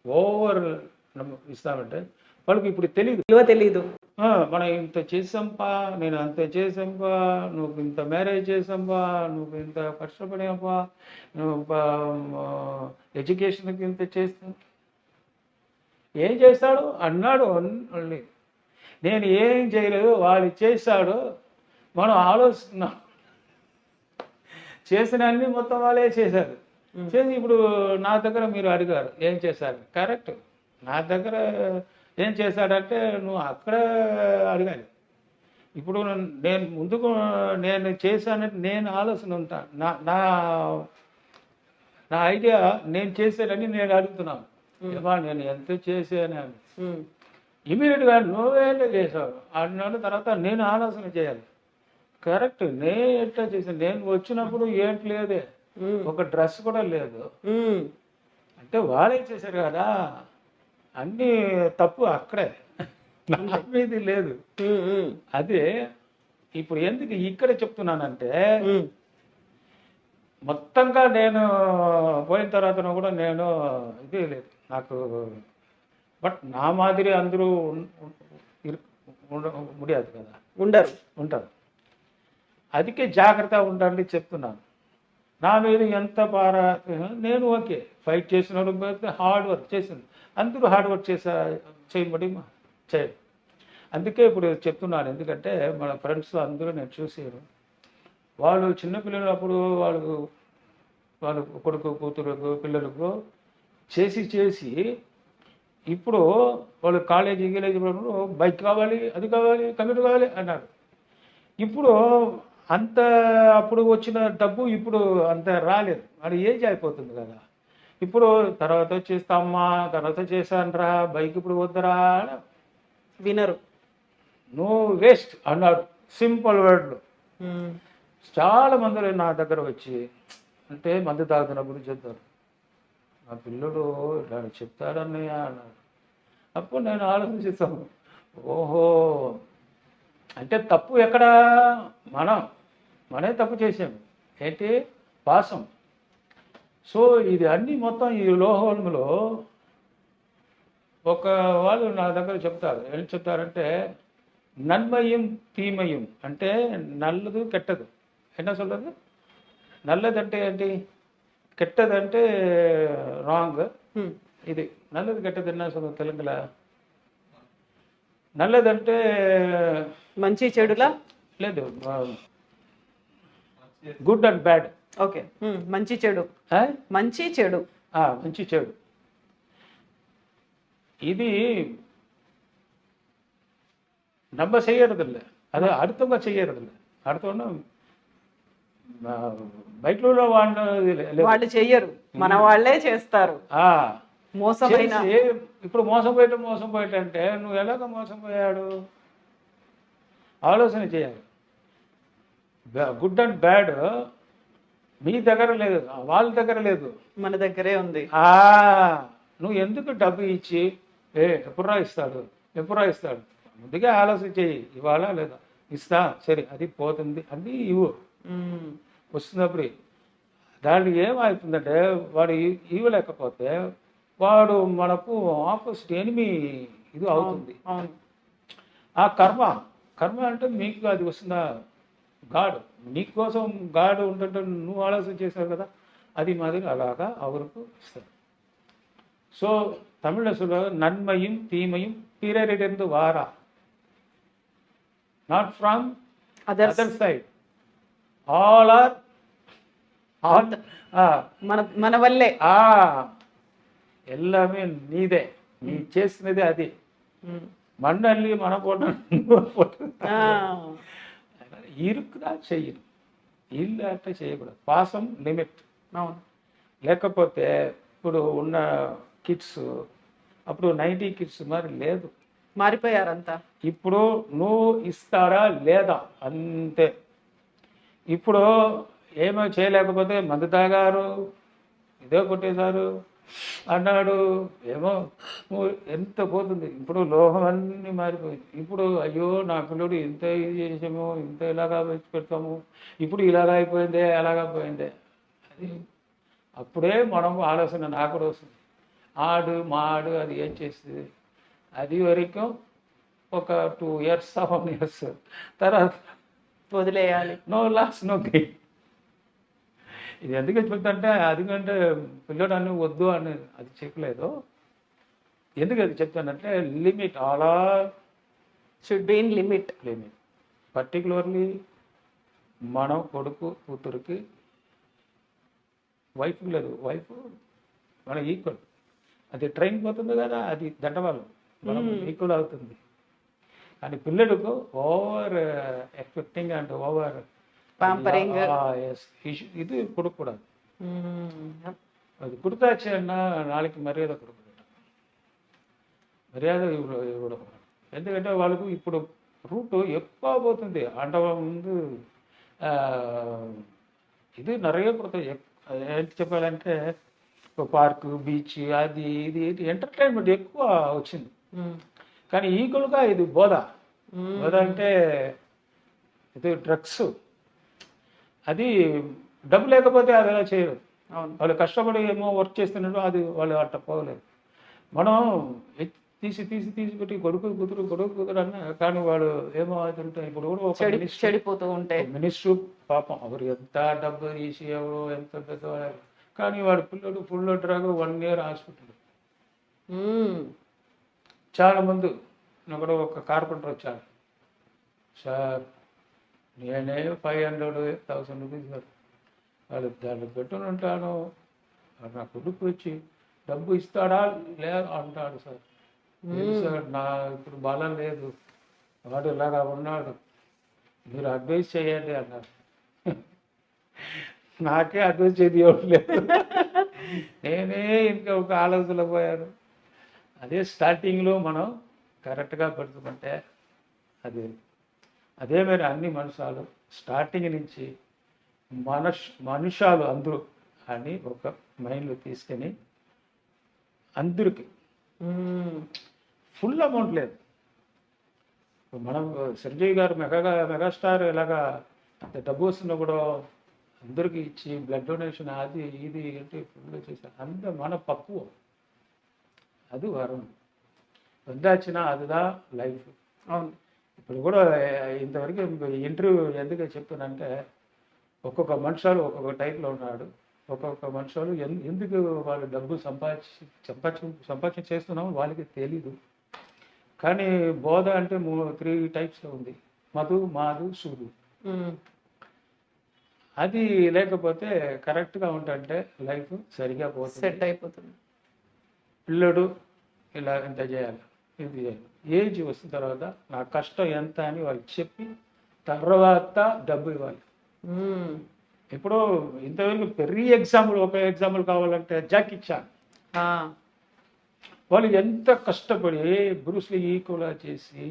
[SPEAKER 2] ఓవర్ ఇస్తామంటే వాళ్ళకి ఇప్పుడు తెలీదు. మనం ఇంత చేసాంపా, నేను అంత చేసాంపా, నువ్వు ఇంత మ్యారేజ్ చేసాంపా, నువ్వు ఇంత కష్టపడాంపా, నువ్వు ఎడ్యుకేషన్కి ఇంత చేస్తాను. ఏం చేస్తాడు అన్నాడు. నేను ఏం చేయలేదు, వాడు చేశాడు. మనం ఆలోచిస్తున్నాం. చేసిన అన్ని మొత్తం వాళ్ళే చేశారు. చేసి ఇప్పుడు నా దగ్గర మీరు అడిగారు ఏం చేశారు. కరెక్ట్, నా దగ్గర ఏం చేశాడంటే నువ్వు అక్కడ అడగాలి. ఇప్పుడు నేను ముందుకు నేను చేశానంటే నేను ఆలోచన ఉంటాను. నా నా ఐడియా నేను చేశానని నేను అడుగుతున్నాను. నేను ఎంత చేశాను అని. ఇమీడియట్గా నువ్వేంటే చేసావు అన్నాడు. తర్వాత నేను ఆలోచన చేయాలి. కరెక్ట్, నేను ఎట్లా చేశాను. నేను వచ్చినప్పుడు ఏంటి లేదే, ఒక డ్రెస్ కూడా లేదు. అంటే వాళ్ళే చేశారు కదా, అన్నీ తప్పు అక్కడే, నా మీద లేదు. అదే ఇప్పుడు ఎందుకు ఇక్కడ చెప్తున్నానంటే మొత్తంగా నేను పోయిన తర్వాత కూడా నేను ఇది లేదు నాకు. బట్ నా మాదిరి అందరూ ముడియాదు కదా, ఉంటారు. అదికే జాగ్రత్త ఉండండి చెప్తున్నాను. నా మీద ఎంత నేను ఓకే ఫైట్ చేసిన హార్డ్ వర్క్ చేసింది. అందరూ హార్డ్ వర్క్ చేయబడి చేయడు. అందుకే ఇప్పుడు చెప్తున్నాను. ఎందుకంటే మన ఫ్రెండ్స్ అందరూ నేను చూసాను. వాళ్ళు చిన్నపిల్లలప్పుడు వాళ్ళ కొడుకు కూతురుకు పిల్లలకు చేసి ఇప్పుడు వాళ్ళు కాలేజీ బైక్ కావాలి, అది కావాలి, కంప్యూటర్ కావాలి అన్నారు. ఇప్పుడు అంత అప్పుడు వచ్చిన డబ్బు ఇప్పుడు అంత రాలేదు. అది ఏజ్ అయిపోతుంది కదా. ఇప్పుడు తర్వాత చేస్తామ్మా, తర్వాత చేశానరా, బైక్ ఇప్పుడు వద్దరా
[SPEAKER 3] వినరు.
[SPEAKER 2] నువ్వు వేస్ట్ అన్నాడు సింపుల్ వర్డ్లో. చాలా మంది నా దగ్గర వచ్చి అంటే మందు తాగుతున్న గురించి చెప్తారు. నా పిల్లడు ఇలా చెప్తాడన్నయ్య అన్నాడు. అప్పుడు నేను ఆలోచిస్తాను, ఓహో అంటే తప్పు ఎక్కడ, మనే తప్పు చేసాము ఏంటి, పాసం. సో ఇది అన్నీ మొత్తం ఈ లోహంలో ఒక వాళ్ళు నా దగ్గర చెప్తారు. ఏం చెప్తారంటే నన్మయం తీమయం అంటే నల్లదు కెట్టదు. என்ன சொல்றது? నల్లదంటే ఏంటి, కెట్టదంటే రాంగ్. ఇది నల్లది కెట్టదు என்ன சொல்றது తెలుగులో? నల్లదంటే
[SPEAKER 3] మంచి చెడులా లేదు,
[SPEAKER 2] గుడ్ అండ్ బ్యాడ్.
[SPEAKER 3] ఓకే. మంచి చెడు.
[SPEAKER 2] ఆ?
[SPEAKER 3] మంచి చెడు.
[SPEAKER 2] మంచి చెడు. இது நம்ம செய்யறதில்ல, அது அடுத்தவங்க செய்யறதில்ல. அடுத்தவங்க బయటలో
[SPEAKER 3] వాళ్ళు చెయ్యరు, మన వాళ్ళే చేస్తారు. మోసమైన
[SPEAKER 2] ఇప్పుడు మోసం పోయేటంటే నువ్వు ఎలాగ మోసపోయాడు ఆలోచన చేయాలి. గుడ్ అండ్ బ్యాడ్ మీ దగ్గర లేదు, వాళ్ళ దగ్గర లేదు,
[SPEAKER 3] మన దగ్గరే ఉంది.
[SPEAKER 2] నువ్వు ఎందుకు డబ్బు ఇచ్చి ఎప్పుడు రాయిస్తాడు ముందుగా ఆలోచన చేయి. ఇవాళ లేదా ఇస్తా, సరే అది పోతుంది అని ఇవ్వు. వస్తున్నప్పుడు దానికి ఏమవుతుందంటే వాడు ఇవ్వలేకపోతే వాడు మనకు ఆపోజిట్ ఎనిమి ఇది అవుతుంది. ఆ కర్మ అంటే మీకు అది వస్తుందా, గాడు నీకోసం గాడు ఉంటుంటే నువ్వు ఆలోచన చేశావు కదా, అది మాదిరి అలాగా அவருக்கு ఇస్తారు. ஸோ தமிழில் சொல்லுவாங்க, நன்மையும் தீமையும் பிறரிடந்து வாரா, not from other side, all are
[SPEAKER 3] మన వల్లే.
[SPEAKER 2] எல்லாமே நீதே, நீ చేసినది అది. மண்ணள்ளி మన போட்டு ఇరుకుదా చెయ్యను, ఇల్లు అంటే చేయకూడదు. పాసం లిమిట్. లేకపోతే ఇప్పుడు ఉన్న కిడ్స్ అప్పుడు 90 కిడ్స్ మరి లేదు,
[SPEAKER 3] మారిపోయారంతా.
[SPEAKER 2] ఇప్పుడు నువ్వు ఇస్తారా లేదా అంతే. ఇప్పుడు ఏమో చేయలేకపోతే మందు తాగారు, ఇదే కొట్టేశారు అన్నాడు, ఏమో ఎంత పోతుంది. ఇప్పుడు లోహం అన్నీ మారిపోయింది. ఇప్పుడు అయ్యో నా పిల్లడు ఇంత ఇది చేసాము, ఇంత ఇలాగా పెడతాము, ఇప్పుడు ఇలాగా అయిపోయిందే అలాగా పోయిందే. అది అప్పుడే మనం ఆలోచన నాకు కూడా వస్తుంది. మాడు అది ఏం చేస్తుంది, అది వరకు ఒక 2 years 1 years తర్వాత
[SPEAKER 3] వదిలేయాలి.
[SPEAKER 2] No loss no gain. ఇది ఎందుకు చెప్తుంటే అందుకంటే పిల్లడు అని వద్దు అని అది చెప్పలేదు. ఎందుకు అది చెప్తానంటే లిమిట్, అలా
[SPEAKER 3] should be in limit.
[SPEAKER 2] Particularly మనం కొడుకు కూతురికి, వైఫ్ లేదు, వైఫ్ మన ఈక్వల్. అది ట్రైన్ పోతుంది కదా, అది దండవాళ్ళు మనం ఈక్వల్ అవుతుంది. కానీ పిల్లలకు over expecting and over
[SPEAKER 3] pampering
[SPEAKER 2] ఇది కొడుకూడదు. అది కుడతాச்சு నాளைக்கு మర్యాద కొడుకు, మర్యాద ఇవ్వడం. ఎందుకంటే వాళ్ళకు ఇప్పుడు రూట్ ఎక్కువ పోతుంది. అంట ముందు ఇది நிறைய కొడుతుంది. ఏంటి చెప్పాలంటే పార్కు, బీచ్, అది ఇది ఎంటర్టైన్మెంట్ ఎక్కువ వచ్చింది. కానీ ఈక్వల్గా ఇది బోధ అంటే ఇది డ్రగ్స్. అది డబ్బు లేకపోతే అది ఎలా చేయరు. వాళ్ళు కష్టపడి ఏమో వర్క్ చేస్తున్నారు, అది వాళ్ళు అట్ట పోలేదు. మనం తీసి పెట్టి కొడుకు కూతురు అన్న, కానీ వాడు ఏమో అవుతుంటే ఇప్పుడు కూడా
[SPEAKER 3] చెడిపోతూ ఉంటాయి.
[SPEAKER 2] మినిస్టర్ పాపం అవరు ఎంత డబ్బు తీసి ఎవరు ఎంత పెద్దవాళ్ళు, కానీ వాడు పిల్లడు ఫుల్ డ్రాగ్ 1 year హాస్పిటల్. చాలా మంది నాకు ఒక కార్పెంటర్ వచ్చాడు, సార్ నేనే 500,000 రూపీస్ వాళ్ళు దాన్ని పెట్టుకుని ఉంటాను, నా కొడుకు వచ్చి డబ్బు ఇస్తాడా లేదా అంటాడు. సార్ సార్ నా ఇప్పుడు బలం లేదు, వాడు ఇలాగా ఉన్నాడు, మీరు అడ్వైస్ చేయండి అన్నారు. నాకే అడ్వైస్ చేయలేదు, నేనే ఇంకా ఒక ఆలోచనలో పోయాను. అదే స్టార్టింగ్లో మనం కరెక్ట్గా పెడుతుంటే అదే మరి అన్ని మనుషాలు స్టార్టింగ్ నుంచి మనుషాలు అందరూ అని ఒక మైండ్లో తీసుకొని అందరికి ఫుల్ అమౌంట్ లేదు. మనం చిరంజీవి గారు మెగాస్టార్ ఇలాగా డబ్బు వస్తున్నా కూడా అందరికి ఇచ్చి బ్లడ్ డొనేషన్ అది ఇది అంటే ఫుల్ చేశారు. అంత మన పక్కువ అది వరం వద్దాచిన అదిదా లైఫ్.
[SPEAKER 3] అవును.
[SPEAKER 2] ఇప్పుడు కూడా ఇంతవరకు ఇంటర్వ్యూ ఎందుకు చెప్తానంటే ఒక్కొక్క మనుషులు ఒక్కొక్క టైప్లో ఉన్నాడు. ఒక్కొక్క మనుషులు ఎందుకు వాళ్ళు డబ్బు సంపాదించి చేస్తున్నామో వాళ్ళకి తెలీదు. కానీ బోధ అంటే 3 typesలో ఉంది, మధు, మాధు, సూదు. అది లేకపోతే కరెక్ట్గా ఉంటుంటే లైఫ్ సరిగా పోతుంది.
[SPEAKER 3] సెట్ అయిపోతుంది.
[SPEAKER 2] పిల్లడు ఇలా ఇంత చేయాలి, ఇది చేయాలి. ఏజ్ వస్తున్న తర్వాత నా కష్టం ఎంత అని వాళ్ళకి చెప్పి తర్వాత డబ్బు ఇవ్వాలి. ఇప్పుడు ఇంతవరకు పెరిగి ఎగ్జాంపుల్, ఒక ఎగ్జాంపుల్ కావాలంటే జాకీ చాన్, వాళ్ళు ఎంత కష్టపడి బ్రూస్లీ ఈక్వల్గా చేసి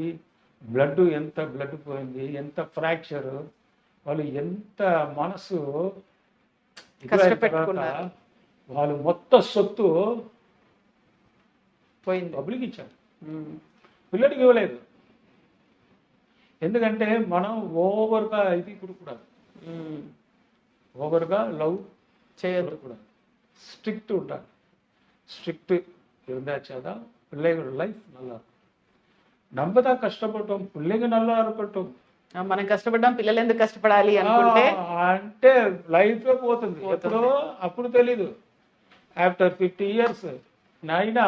[SPEAKER 2] ఎంత బ్లడ్ పోయింది, ఎంత ఫ్రాక్చర్, వాళ్ళు ఎంత మనసు
[SPEAKER 3] కష్టపెట్టుకున్నారు.
[SPEAKER 2] వాళ్ళు మొత్తం సొత్తు
[SPEAKER 3] పోయింది,
[SPEAKER 2] పబ్లిక్ ఇచ్చారు, పిల్లడికి ఇవ్వలేదు. ఎందుకంటే మనం ఓవర్గా ఇది కూడా ఓవర్గా లవ్ చేయదు కూడా, స్ట్రిక్ట్ ఉండాలి. స్ట్రిక్ట్ இருந்தாச்சாதா பிள்ளைகள் லைஃப் நல்லா இருக்கும். நம்ம தான் கஷ்டப்பட்டோம், பிள்ளைங்க நல்லா இருக்கட்டும்.
[SPEAKER 3] మనం కష్టపడ్డాం, పిల్లలు ఎందుకు కష్టపడాలి అనుకుంటే
[SPEAKER 2] అంటే లైఫ్ పోతుంది. ఎప్పుడో అప్పుడు తెలీదు. ఆఫ్టర్ 50 years నాయనా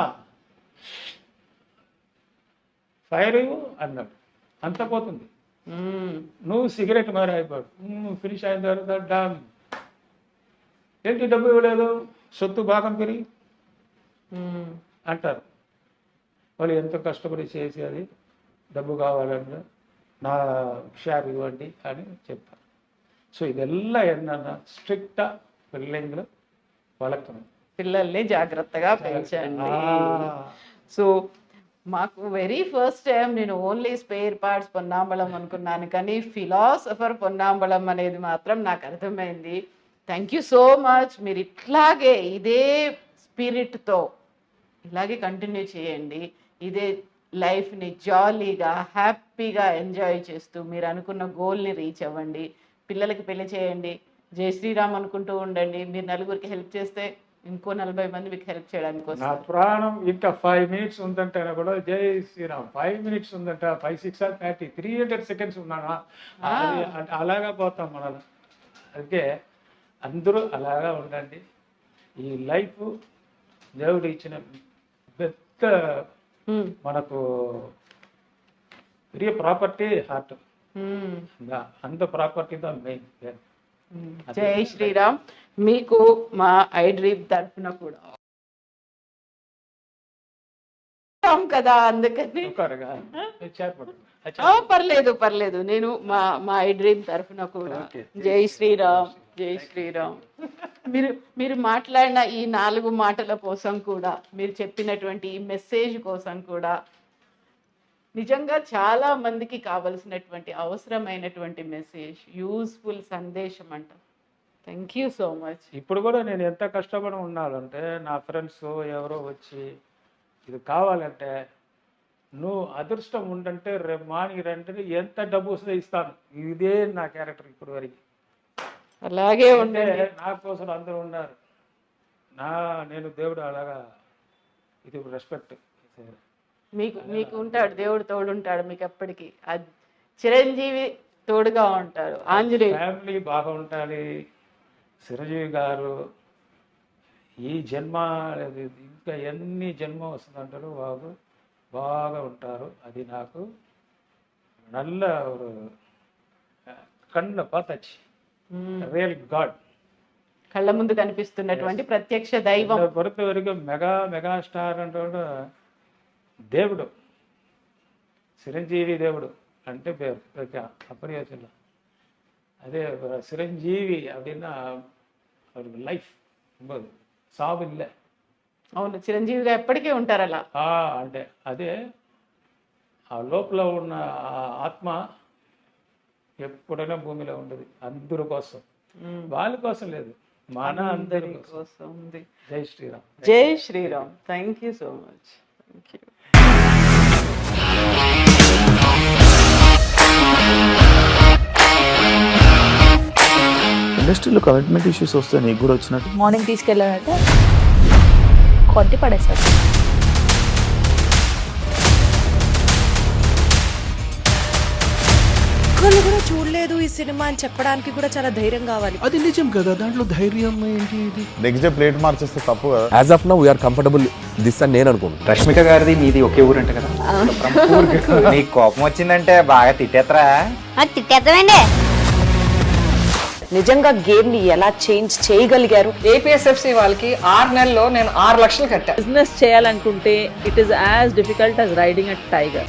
[SPEAKER 2] ఫైర్ అన్నాడు, అంత పోతుంది. నువ్వు సిగరెట్ మారి అయిపోయాడు, ఫినిష్ అయిన తర్వాత డామ్ ఏంటి డబ్బు ఇవ్వలేదు, సొత్తు భాగం పెరిగి అంటారు. వాళ్ళు ఎంతో కష్టపడి చేసి అది డబ్బు కావాలంటే నా షేర్ ఇవ్వండి అని చెప్తారు. సో ఇదెల్లా ఏంటన్నా స్ట్రిక్టా పిల్లలు వళకணும்,
[SPEAKER 3] పిల్లల్ని జాగ్రత్తగా పెంచండి. సో మాకు వెరీ ఫస్ట్ టైం నేను ఓన్లీ స్పేర్ పార్ట్స్ పొన్నాంబళం అనుకున్నాను, కానీ ఫిలాసఫర్ పొన్నాంబళం అనేది మాత్రం నాకు అర్థమైంది. Thank you so much. మీరు ఇట్లాగే ఇదే స్పిరిట్తో ఇలాగే కంటిన్యూ చేయండి. ఇదే లైఫ్ని జాలీగా హ్యాపీగా ఎంజాయ్ చేస్తూ మీరు అనుకున్న గోల్ని రీచ్ అవ్వండి. పిల్లలకి పెళ్లి చేయండి, జై శ్రీరామ్ అనుకుంటూ ఉండండి. మీరు నలుగురికి హెల్ప్ చేస్తే ఇంకో 40 మంది మీకు హెల్ప్ చేయడానికి
[SPEAKER 2] నా
[SPEAKER 3] వస్తారు.
[SPEAKER 2] ప్రాణం ఇంకా 5 minutes ఉందంటే కూడా జై శ్రీరామ్. 5 minutes ఉందంట, 5, 6 or 30, 300 seconds ఉన్నానా, అలాగా పోతాం మనం. అందుకే అందరూ అలాగా ఉండండి. ఈ లైఫ్ దేవుడు ఇచ్చిన పెద్ద మనకు பெரிய ப்ராப்பர்ட்டி ஹார்ட், அந்த ப்ராப்பர்టీ దా మెయిన్.
[SPEAKER 3] జై శ్రీరామ్. మీకు మా ఐ డ్రీమ్ తరఫున కూడా కదా, అందుకని పర్లేదు. నేను మా ఐ డ్రీమ్ తరఫున కూడా జై శ్రీరామ్, జై శ్రీరామ్. మీరు మాట్లాడిన ఈ 4 మాటల కోసం కూడా, మీరు చెప్పినటువంటి ఈ మెసేజ్ కోసం కూడా, నిజంగా చాలా మందికి కావలసినటువంటి అవసరమైనటువంటి మెసేజ్, యూస్ఫుల్ సందేశం అంట. Thank you so much.
[SPEAKER 2] ఇప్పుడు కూడా నేను ఎంత కష్టపడి ఉన్నానంటే నా ఫ్రెండ్స్ ఎవరో వచ్చి ఇది కావాలంటే నువ్వు అదృష్టం ఉండంటే రేపు మార్నింగ్ రంటే ఎంత డబ్బు వస్తుందో ఇస్తాను. ఇదే నా క్యారెక్టర్ ఇప్పుడు వరకు.
[SPEAKER 3] అలాగే ఉండే
[SPEAKER 2] నా కోసం అందరూ ఉన్నారు. నేను దేవుడు అలాగా ఇది రెస్పెక్ట్.
[SPEAKER 3] మీకు ఉంటాడు, దేవుడు తోడు ఉంటాడు మీకు ఎప్పటికీ. చిరంజీవి తోడుగా ఉంటాడు, ఆంజనేయ
[SPEAKER 2] ఫ్యామిలీ బాగా ఉండాలి. చిరంజీవి గారు ఈ జన్మ ఇంకా ఎన్ని జన్మ వస్తుందంటారు, బాగా ఉంటారు. అది నాకు నల్ల కన్ను పాతచ్చి రియల్ గాడ్,
[SPEAKER 3] కళ్ళ ముందు కనిపిస్తున్నటువంటి ప్రత్యక్ష దైవం.
[SPEAKER 2] పొరత వరకు మెగా స్టార్ అంటే దేవుడు, చిరంజీవి దేవుడు అంటే పేరు அப்படி வச்சுக்கலாம். அதே சிரஞ்சீவி அப்படின்னா அவருக்கு லைஃப் సావు இல்லை.
[SPEAKER 3] అవును, చిరంజీవిగా ఎప్పటికీ ఉంటారు అలా.
[SPEAKER 2] అంటే అదే ఆ లోపల ఉన్న ఆత్మ ఎప్పుడైనా భూమిలో ఉండదు. అందరి కోసం, వాళ్ళ కోసం లేదు, మన అందరి
[SPEAKER 3] కోసం ఉంది.
[SPEAKER 2] జై శ్రీరామ్.
[SPEAKER 3] జై Shri Ram. Thank you so much. Thank you.
[SPEAKER 1] ఇండస్ట్రీలో కమిట్మెంట్ ఇష్యూస్ వస్తే నీకు కూడా వచ్చినట్టు?
[SPEAKER 4] మార్నింగ్ తీసుకెళ్ళాలంటే కొట్టి పడేస్తారు.
[SPEAKER 5] ఒక్కళ్ళు కూడా చూడలేదు ఈ సినిమా అని చెప్పడానికి కూడా చాలా ధైర్యం కావాలి.
[SPEAKER 6] అది నిజం కదా, దాంట్లో ధైర్యం ఏంటి? ఇది
[SPEAKER 7] నెక్స్ట్ డే ప్లేట్ మార్చేస్తే తప్పు కదా.
[SPEAKER 8] As of now we are comfortable this అని నేను అనుకుంటున్నాను.
[SPEAKER 9] రష్మిక గారిది మీది ఒకే ఊరంట కదా.
[SPEAKER 7] నీకు కోపం వచ్చిందంటే బాగా తిట్టేత్తరా?
[SPEAKER 4] తిట్టేద్దామండి.
[SPEAKER 5] నిజంగా గేమ్ ని ఎలా చేంజ్ చేయగలిగారు?
[SPEAKER 10] ఏపీఎస్ఎఫ్సి వాళ్ళకి 6 నెలల్లో నేను 6 లక్షలు కట్టా.
[SPEAKER 4] బిజినెస్ చేయాలనుకుంటే it is as difficult as riding a tiger.